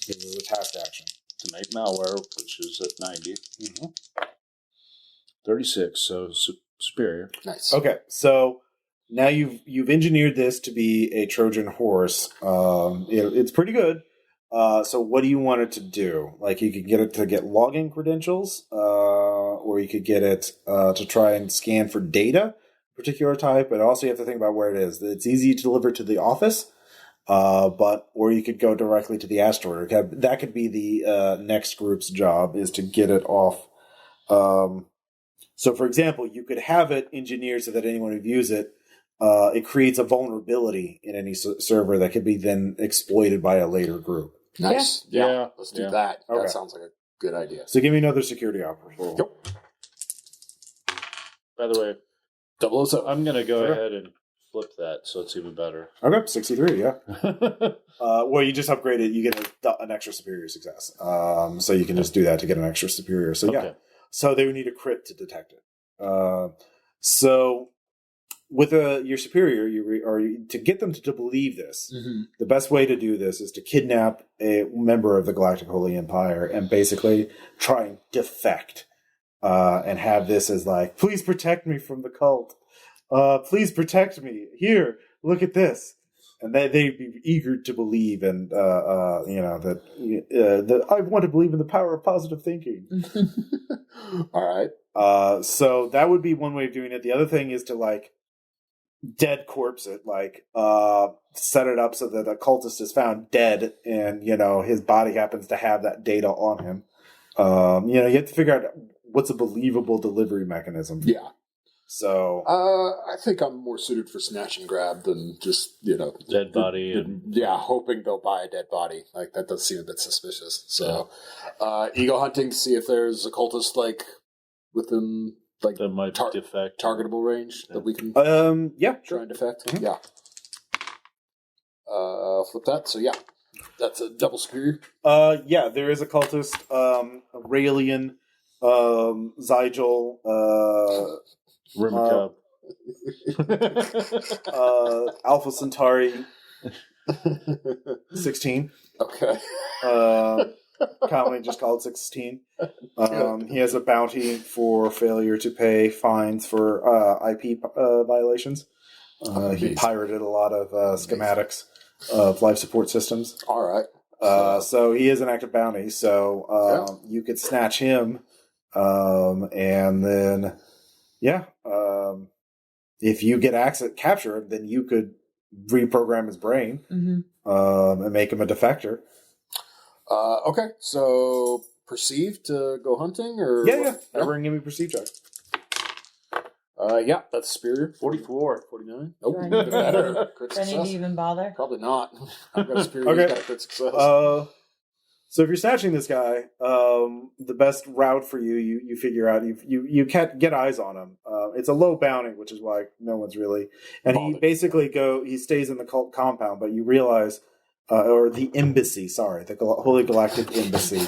This is a task action to make malware, which is at 90. Mm-hmm. 36, so superior. Nice. Okay, so now you've engineered this to be a Trojan horse. It's pretty good. So what do you want it to do? Like you could get it to get login credentials, or you could get it to try and scan for data, particular type. But also you have to think about where it is. It's easy to deliver to the office, or you could go directly to the asteroid. That could be the next group's job, is to get it off. So, for example, you could have it engineered so that anyone who views it, it creates a vulnerability in any server that could be then exploited by a later group. Nice. Yeah. Let's do that. Okay. That sounds like a good idea. So give me another security operator. Yep. By the way, 007. I'm going to go ahead and flip that so it's even better. Okay, 63, yeah. Well, you just upgrade it, you get an extra superior success. So you can just do that to get an extra superior. So, yeah. So they would need a crit to detect it. So with your superior, to get them to believe this, the best way to do this is to kidnap a member of the Galactic Holy Empire and basically try and defect, and have this as like, please protect me from the cult. Please protect me. Here, look at this. And they'd be eager to believe, and that I want to believe in the power of positive thinking. All right. So that would be one way of doing it. The other thing is to like dead corpse it, like set it up so that a cultist is found dead, and his body happens to have that data on him. You have to figure out what's a believable delivery mechanism. Yeah. So I think I'm more suited for snatch and grab than just dead body and hoping they'll buy a dead body. Like that does seem a bit suspicious. So ego hunting to see if there's a cultist within that might defect targetable range that we can try and defect. Mm-hmm. Yeah. Flip that. So yeah, that's a double superior. There is a cultist, Aurelian, Zygel, Rimacub. Alpha Centauri 16. Okay. Commonly just called 16. He has a bounty for failure to pay fines for IP violations. He pirated a lot of schematics of life support systems. All right. So he is an active bounty. So you could snatch him, and then if you get capture him, then you could reprogram his brain and make him a defector. Okay, so perceive to go hunting, or Everyone give me a perceive check. That's superior. 44. 49. Nope. Do I need to- Better. Crit Do I need to success. even bother? Probably not. I've got a superior. Okay. He's got a crit success. So if you're snatching this guy, the best route for you figure out, you can't get eyes on him. It's a low bounty, which is why no one's really, and he basically he stays in the cult compound, but you realize, or the embassy, sorry, the Holy Galactic Embassy.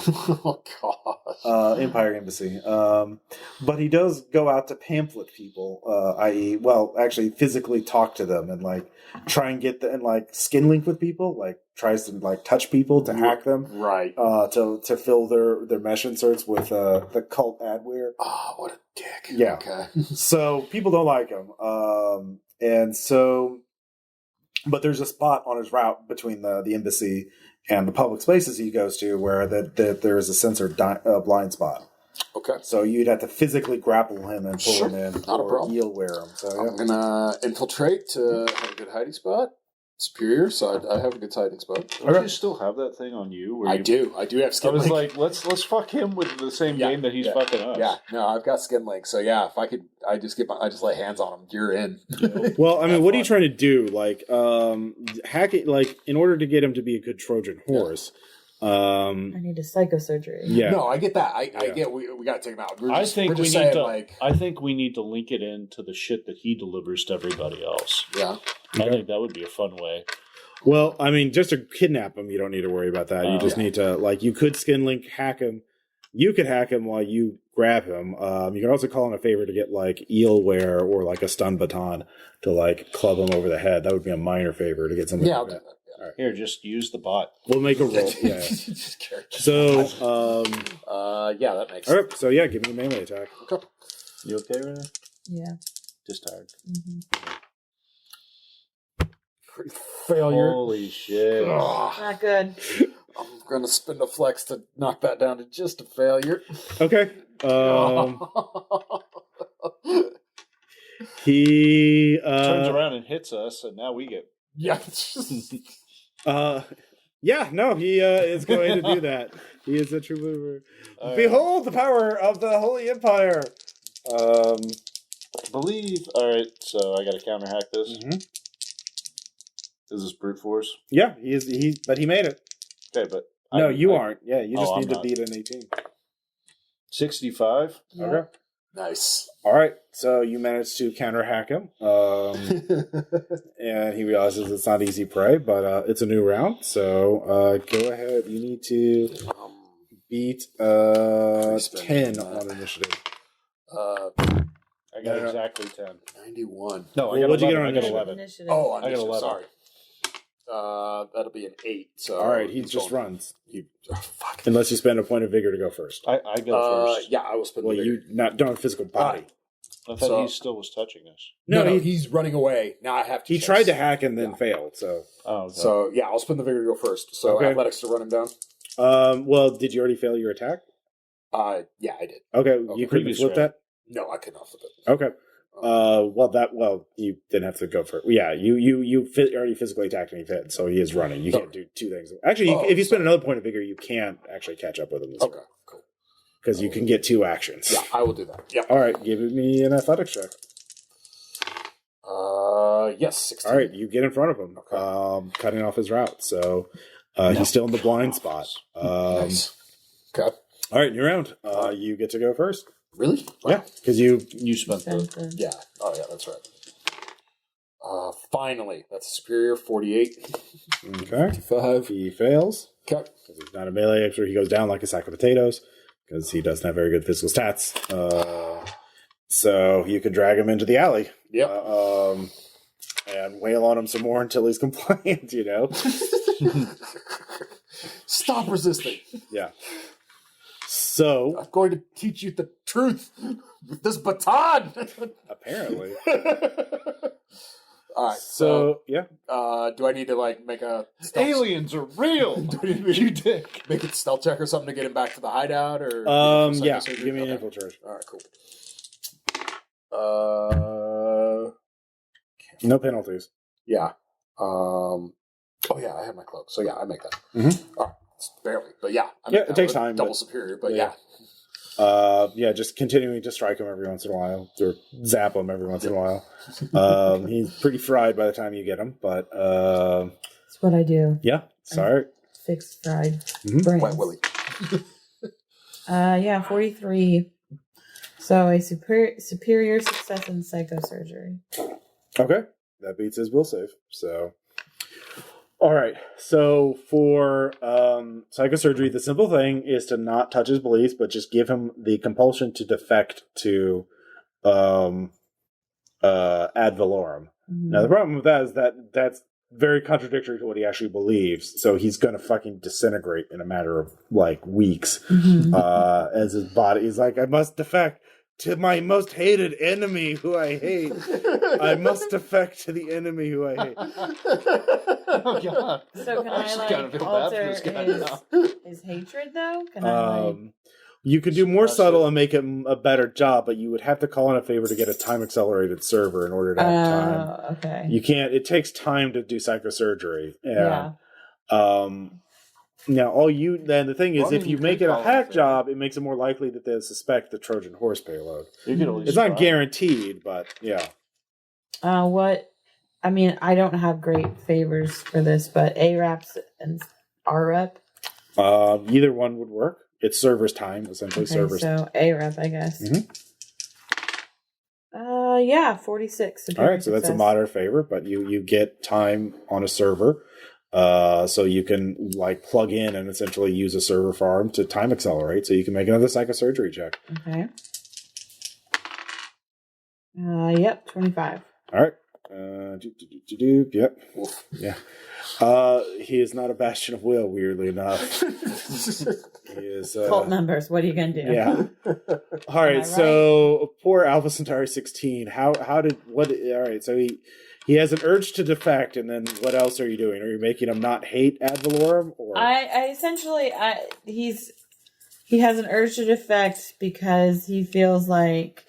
Oh gosh. Empire Embassy. But he does go out to pamphlet people, i.e., actually physically talk to them and try and get skin link with people, tries to touch people to hack them, Right. to fill their mesh inserts with the cult adware. Oh, what a dick. Yeah. Okay. So people don't like him, but there's a spot on his route between the embassy and the public spaces he goes to where that there is a censored blind spot. Okay. So you'd have to physically grapple him and pull him in, Not a or problem. eel wear him. So I'm gonna infiltrate to have a good hiding spot. Superior, so I have a good hiding spot. Don't you still have that thing on you? Where I do have I skin was link. let's fuck him with the same game that he's fucking us. Yeah, no, I've got skin link. So yeah, if I could, I just lay hands on him. You're in. well, I mean, what are you trying to do? Hack it. In order to get him to be a good Trojan horse. I need a psychosurgery. Yeah. No, I get that. I get we got to take him out. I think we need to link it into the shit that he delivers to everybody else. Yeah. I think that would be a fun way. Well, I mean, just to kidnap him, you don't need to worry about that. You just need to, you could skin link hack him. You could hack him while you grab him. You can also call in a favor to get, eel wear or, a stun baton to, club him over the head. That would be a minor favor to get something Yeah, like I'll that. do that. All right. Here, just use the bot. We'll make a roll. Yeah. So, that makes sense. all right. So, give me a melee attack. Okay. You okay, Renee? Yeah. Just tired. Mm-hmm. Failure. Holy shit. Ugh. Not good. I'm going to spend a flex to knock that down to just a failure. Okay. He turns around and hits us, and now we get. Yeah. It's just... he is going to do that. He is a true mover. Behold the power of the Holy Empire. Believe. All right, so I got to counter hack this. Mm-hmm. Is this brute force? Yeah, but he made it. Okay, but no, you aren't. Yeah, you just need to not. beat an 18. 65. Yeah. Okay. Nice. All right, so you managed to counter hack him, and he realizes it's not easy prey, but it's a new round. So go ahead. You need to beat 10 on initiative. I got exactly 10. 91. No, I got 11. I got Initiative. 11. Initiative. Oh, on I got initiative, 11. Sorry. That'll be an 8. So All right, he just runs. Fuck. Unless you spend a point of vigor to go first. I go first. Yeah, I will spend. Well, you don't have a physical body. I thought he still was touching us. No, he's running away. Now I have to. He tried to hack and then failed. So, okay. So yeah, I'll spend the vigor to go first. So Okay. athletics to run him down. Well, did you already fail your attack? Yeah, I did. Okay, you couldn't previous flip round. that. No, I could not flip it. Okay. You didn't have to go for it. Yeah, you already physically attacked and he fit, so he is running. Oh. You can't do two things. Actually, if you spend another point of vigor, you can't actually catch up with him. This round. Okay, cool. Okay. So, go ahead. You need to beat 10 on initiative. All right. 91. because you can get 2 actions. Yeah, I will do that. Yeah. All right, give me an athletics check. Yes, 16. All right, you get in front of him, cutting off his route. So he's still in the blind spot. Nice. Okay. All right, new round. You get to go first. Really? Wow. Yeah, because you spent the... Yeah. Oh, yeah, that's right. Finally, that's superior 48. Okay. 55. He fails. Okay. Because he's not a melee expert. He goes down like a sack of potatoes because he doesn't have very good physical stats. So you can drag him into the alley. Yep. And wail on him some more until he's compliant, you know? Stop resisting. Yeah. So... I'm going to teach you the truth with this baton. Apparently. All right. So yeah. Do I need to make a aliens are real? Do I need to You dick. make a stealth check or something to get him back to the hideout? Or yeah. Give me an infiltration. All right. Cool. No penalties. Yeah. Oh yeah, I have my cloak, so yeah, I make that. Mm-hmm. All right. Barely, but yeah. It takes time. Double superior, but yeah. Just continuing to strike him every once in a while, or zap him every once in a while. He's pretty fried by the time you get him, but that's what I do. Yeah, sorry. Fix fried brains. Wet Willy. 43. So a superior success in psychosurgery. Okay, that beats his will save. So. All right, so for psychosurgery, the simple thing is to not touch his beliefs, but just give him the compulsion to defect to ad valorem. Mm-hmm. Now, the problem with that is that that's very contradictory to what he actually believes, so he's going to fucking disintegrate in a matter of, weeks. Mm-hmm. As his body is like, I must defect to my most hated enemy who I hate. I must defect to the enemy who I hate. Oh, God. So can I alter his hatred, though? Can you could do more subtle and make him a better job, but you would have to call in a favor to get a time-accelerated server in order to have time. Okay. You can't... It takes time to do psychosurgery. Yeah. Now, the thing is, if you make it a hack job, it makes it more likely that they'll suspect the Trojan horse payload. It's not guaranteed, but yeah. I don't have great favors for this, but A-Raps and R-Rep? Either one would work. It's server's time, essentially. Okay, server's so A-Rep, I guess. Mm-hmm. 46. All right, so that's a moderate favor, but you get time on a server. So you can plug in and essentially use a server farm to time accelerate, so you can make another psychosurgery check. Okay. Yep, 25. All right. Yep. Yeah. He is not a bastion of will, weirdly enough. He is cult members. What are you gonna do? Yeah. All right. So poor Alpha Centauri 16. All right. So he has an urge to defect, and then what else are you doing? Are you making him not hate ad valorem? Or he has an urge to defect because he feels like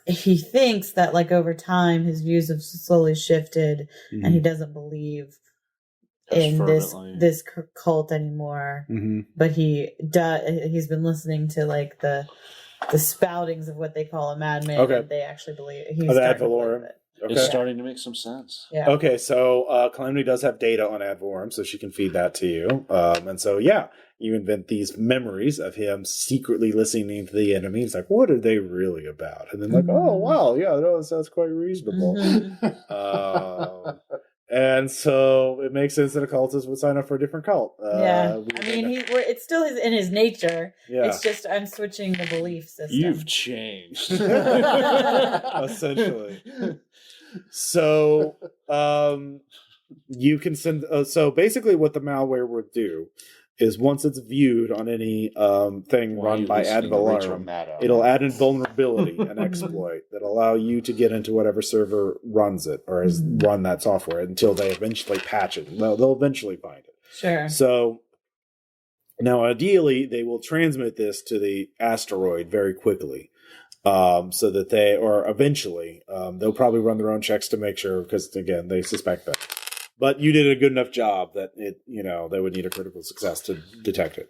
he thinks that over time his views have slowly shifted, and he doesn't believe in this cult anymore. Mm-hmm. But he's been listening to the spoutings of what they call a madman. Okay. And they actually believe he's ad valorem. It's starting to make some sense. Yeah. Okay, so Calamity does have data on ad valorem, so she can feed that to you. And so, you invent these memories of him secretly listening to the enemy. It's like, what are they really about? And then oh, wow, that sounds quite reasonable. Mm-hmm. And so it makes sense that occultists would sign up for a different cult. It's still in his nature. Yeah. It's just I'm switching the belief system. You've changed. Essentially. So you can send... so basically what the malware would do is once it's viewed on any thing run by ad valorem, it'll add in vulnerability, an exploit that'll allow you to get into whatever server runs it or has run that software until they eventually patch it. They'll eventually find it. Sure. So now, ideally, they will transmit this to the asteroid very quickly. So that eventually, they'll probably run their own checks to make sure, because again, they suspect that. But you did a good enough job that they would need a critical success to detect it.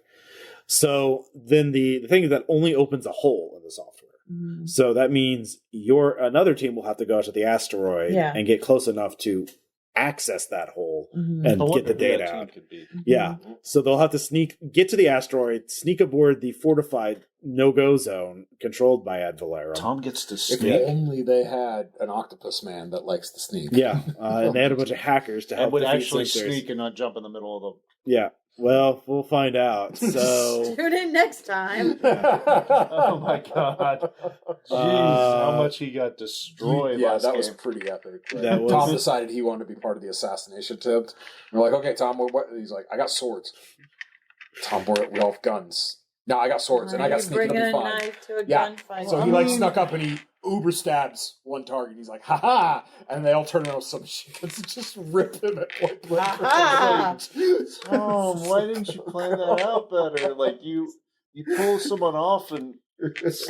So then the thing is that only opens a hole in the software. Mm-hmm. So that means another team will have to go to the asteroid and get close enough to access that hole and get the data out. Yeah. So they'll have to get to the asteroid, sneak aboard the fortified no-go zone controlled by Ad Valera. Tom gets to sneak. If only they had an octopus man that likes to sneak. Yeah. And they had a bunch of hackers to help. And would actually sneak and not jump in the middle of the... Yeah. Well, we'll find out. So tune in next time. Oh my god! Jeez, how much he got destroyed. Yeah, that game. Was pretty epic. Right? Tom decided he wanted to be part of the assassination attempt. We're like, okay, Tom. What? He's like, I got swords. Tom, we all have guns. No, I got swords, and I got sneaking. It'll be fine. Knife to a gunfight. So he snuck up and he uber stabs one target. He's like, ha ha! And they all turn around with some shit and just rip him at point blank. Oh, why didn't you plan that out better? Like you pull someone off and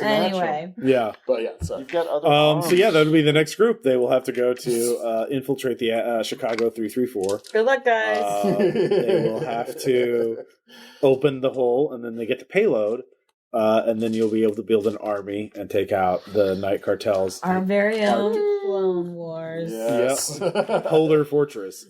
anyway. Yeah, but yeah, sorry. You've got other. So yeah, that'll be the next group. They will have to go to infiltrate the Chicago 334. Good luck, guys. They will have to open the hole, and then they get the payload. And then you'll be able to build an army and take out the Night Cartels. Our very own Clone Wars. Yes. Yep. Polar Fortress.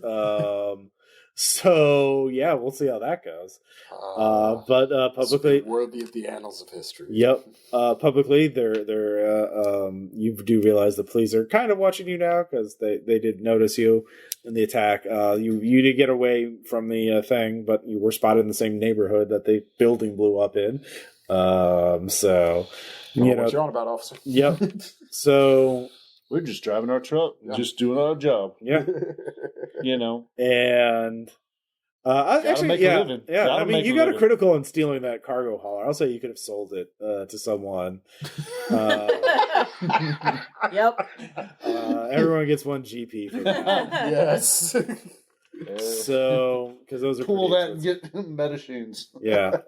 So, yeah, we'll see how that goes. But publicly... worthy of the annals of history. Yep. Publicly, you do realize the police are kind of watching you now because they did notice you in the attack. You did get away from the thing, but you were spotted in the same neighborhood that the building blew up in. So what you're on about, officer. Yep. So we're just driving our truck, just doing our job. Yeah. And actually, yeah. I mean, you got a critical on stealing that cargo hauler. I'll say you could have sold it to someone. Yep. Everyone gets 1 GP for that. Yes. So, because those are pull that and get medicines. Yeah.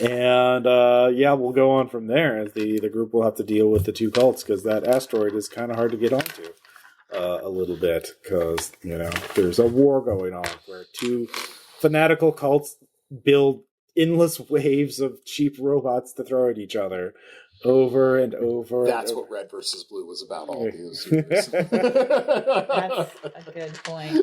And we'll go on from there as the group will have to deal with the 2 cults because that asteroid is kind of hard to get onto a little bit because there's a war going on where 2 fanatical cults build endless waves of cheap robots to throw at each other over and over. That's what Red versus Blue was about all these years. That's a good point.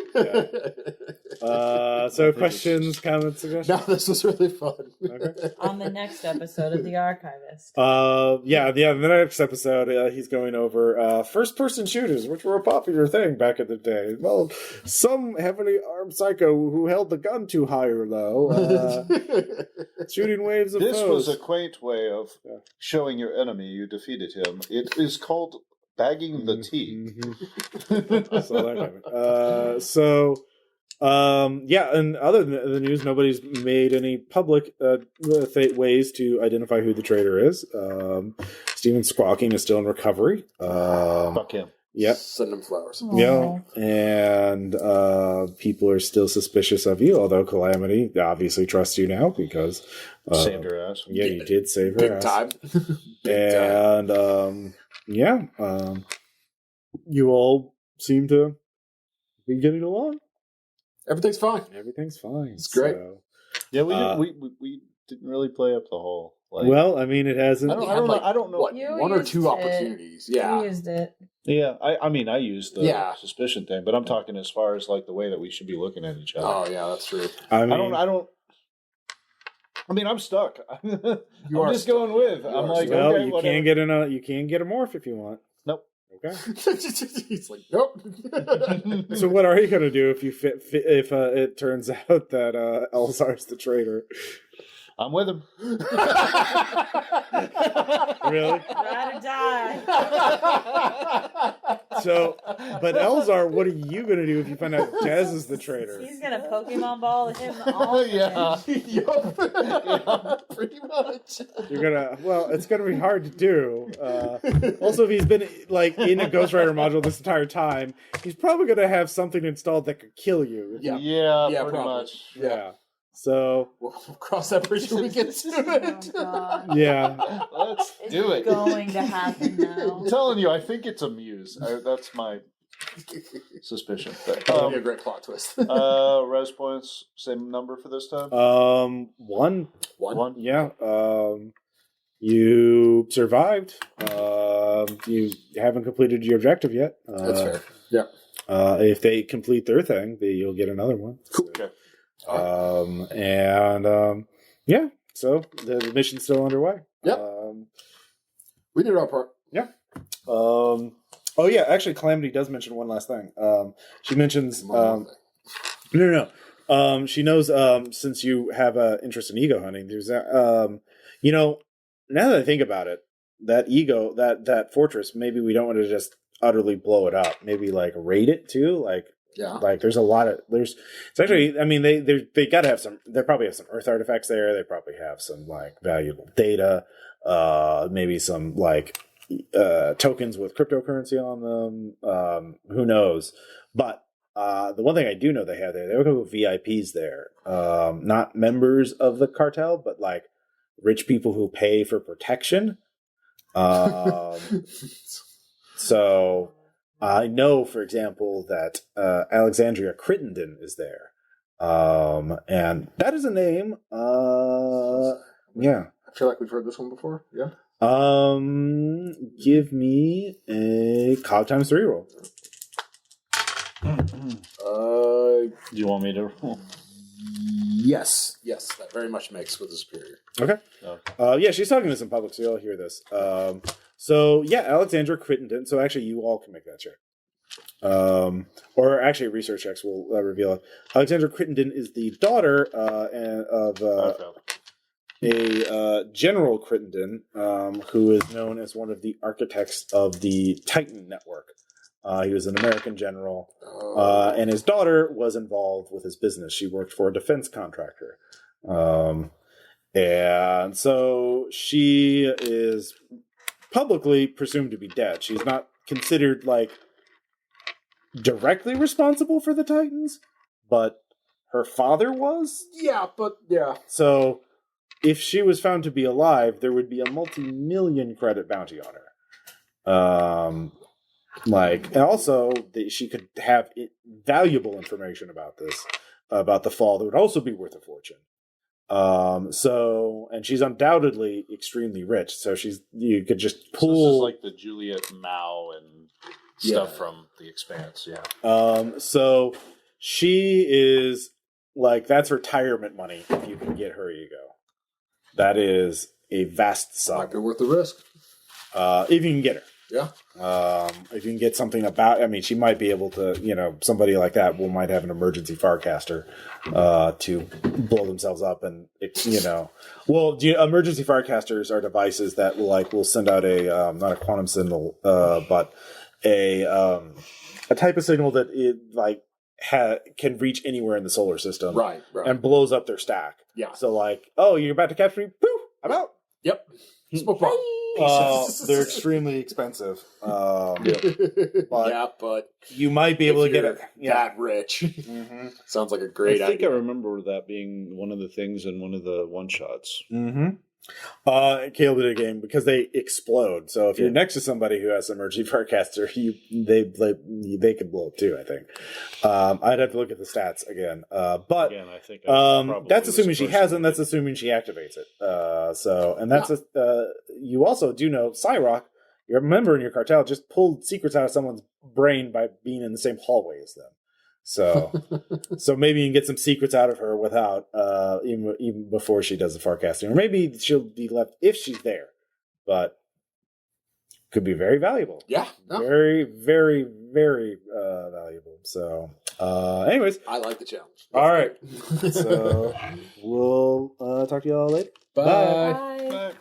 Yeah. So questions, comments, suggestions? No, this was really fun. Okay. On the next episode of The Archivist. The next episode, he's going over first-person shooters, which were a popular thing back in the day. Well, some heavily armed psycho who held the gun too high or low, shooting waves of This foes. was a quaint way of showing your enemy you defeated him. It is called bagging the teeth. And other than the news, nobody's made any public ways to identify who the traitor is. Steven Squawking is still in recovery. Fuck him. Yep. Send him flowers. Yeah. And people are still suspicious of you, although Calamity obviously trusts you now because... saved her ass. Yeah, you did save her Big ass. Time. And, you all seem to be getting along. Everything's fine. It's great. Yeah, we didn't really play up the whole... I mean, it hasn't... I don't know. What, 1 or 2 opportunities. Yeah. You used it. Yeah, I mean, I used the suspicion thing, but I'm talking as far as the way that we should be looking at each other. Oh, yeah, that's true. I mean, I'm stuck. I'm just going with. I'm like, well, okay, you whatever. you can get a morph if you want. Nope. Okay. He's like, nope. So what are you going to do if if it turns out that Eleazar's the traitor? I'm with him. Really? Ride or die. So, but Eleazar, what are you going to do if you find out Jez is the traitor? He's going to Pokemon Ball him all Yeah. Yeah, pretty much. You're going to, it's going to be hard to do. Also, if he's been in a Ghost Rider module this entire time, he's probably going to have something installed that could kill you. Yeah, pretty probably. much. Yeah. So we'll cross that bridge when we get to it. God. Yeah. Let's do it. It's going to happen now. I'm telling you, I think it's a muse. That's my... suspicion. That'd be a great plot twist. Res points, same number for this time? One. One? Yeah. You survived. You haven't completed your objective yet. That's fair. Yeah. If they complete their thing, you'll get another one. Cool. Okay. Yeah. So the mission's still underway. Yep. We did our part. Yeah. Oh yeah. Actually, Calamity does mention one last thing. She mentions. No. She knows since you have an interest in ego hunting. There's now that I think about it, that fortress, maybe we don't want to just utterly blow it up. Maybe like raid it too. Like there's a lot of it's actually. I mean, they got to have some. They probably have some Earth artifacts there. They probably have some like valuable data. Maybe some like tokens with cryptocurrency on them. Who knows? But the one thing I do know they have there, they have a couple of VIPs there. Not members of the cartel, but like rich people who pay for protection. So I know, for example, that Alexandria Crittenden is there. And that is a name. Yeah. I feel like we've heard this one before. Yeah. Give me a cog times 3 roll. Do you want me to roll? Yes, that very much makes with the superior. Okay. Yeah, she's talking to us in public, so you'll hear this. So yeah, Alexandra Crittenden. So actually, you all can make that check. Or actually, research checks will reveal it. Alexandra Crittenden is the daughter of a General Crittenden, who is known as one of the architects of the Titan Network. He was an American general, and his daughter was involved with his business. She worked for a defense contractor. And so she is publicly presumed to be dead. She's not considered, like, directly responsible for the Titans, but her father was? Yeah. So if she was found to be alive, there would be a multi-million credit bounty on her. And also she could have valuable information about this, about the fall that would also be worth a fortune. And she's undoubtedly extremely rich. So you could just pull. So this is like the Juliet Mao and stuff from The Expanse. Yeah. So she is like, that's retirement money. If you can get her, you go. That is a vast sum. Might be worth the risk. If you can get her. Yeah. If you can get something she might be able to, somebody like that might have an emergency Farcaster to blow themselves up, and emergency Farcasters are devices that will send out a not a quantum signal, but a type of signal that it can reach anywhere in the solar system, right, and blows up their stack. Yeah. So you're about to catch me, poof, I'm out. Yep. Smoke bomb. They're extremely expensive. But you might be able to get it that rich. Mm-hmm. Sounds like a great idea. I remember that being one of the things in one of the one-shots. Mm-hmm. Caleb did a game because they explode. So if you're next to somebody who has an emergency Farcaster, they could blow up too, I think. I'd have to look at the stats again. But again, I think that's assuming she hasn't. That's assuming she activates it. You also do know Cyrock, your member in your cartel, just pulled secrets out of someone's brain by being in the same hallway as them. So maybe you can get some secrets out of her without even before she does the Farcasting, or maybe she'll be left if she's there, but could be very valuable. Yeah, very, very, very valuable. So, anyways, I like the challenge. All right, so we'll talk to you all later. Bye. Bye.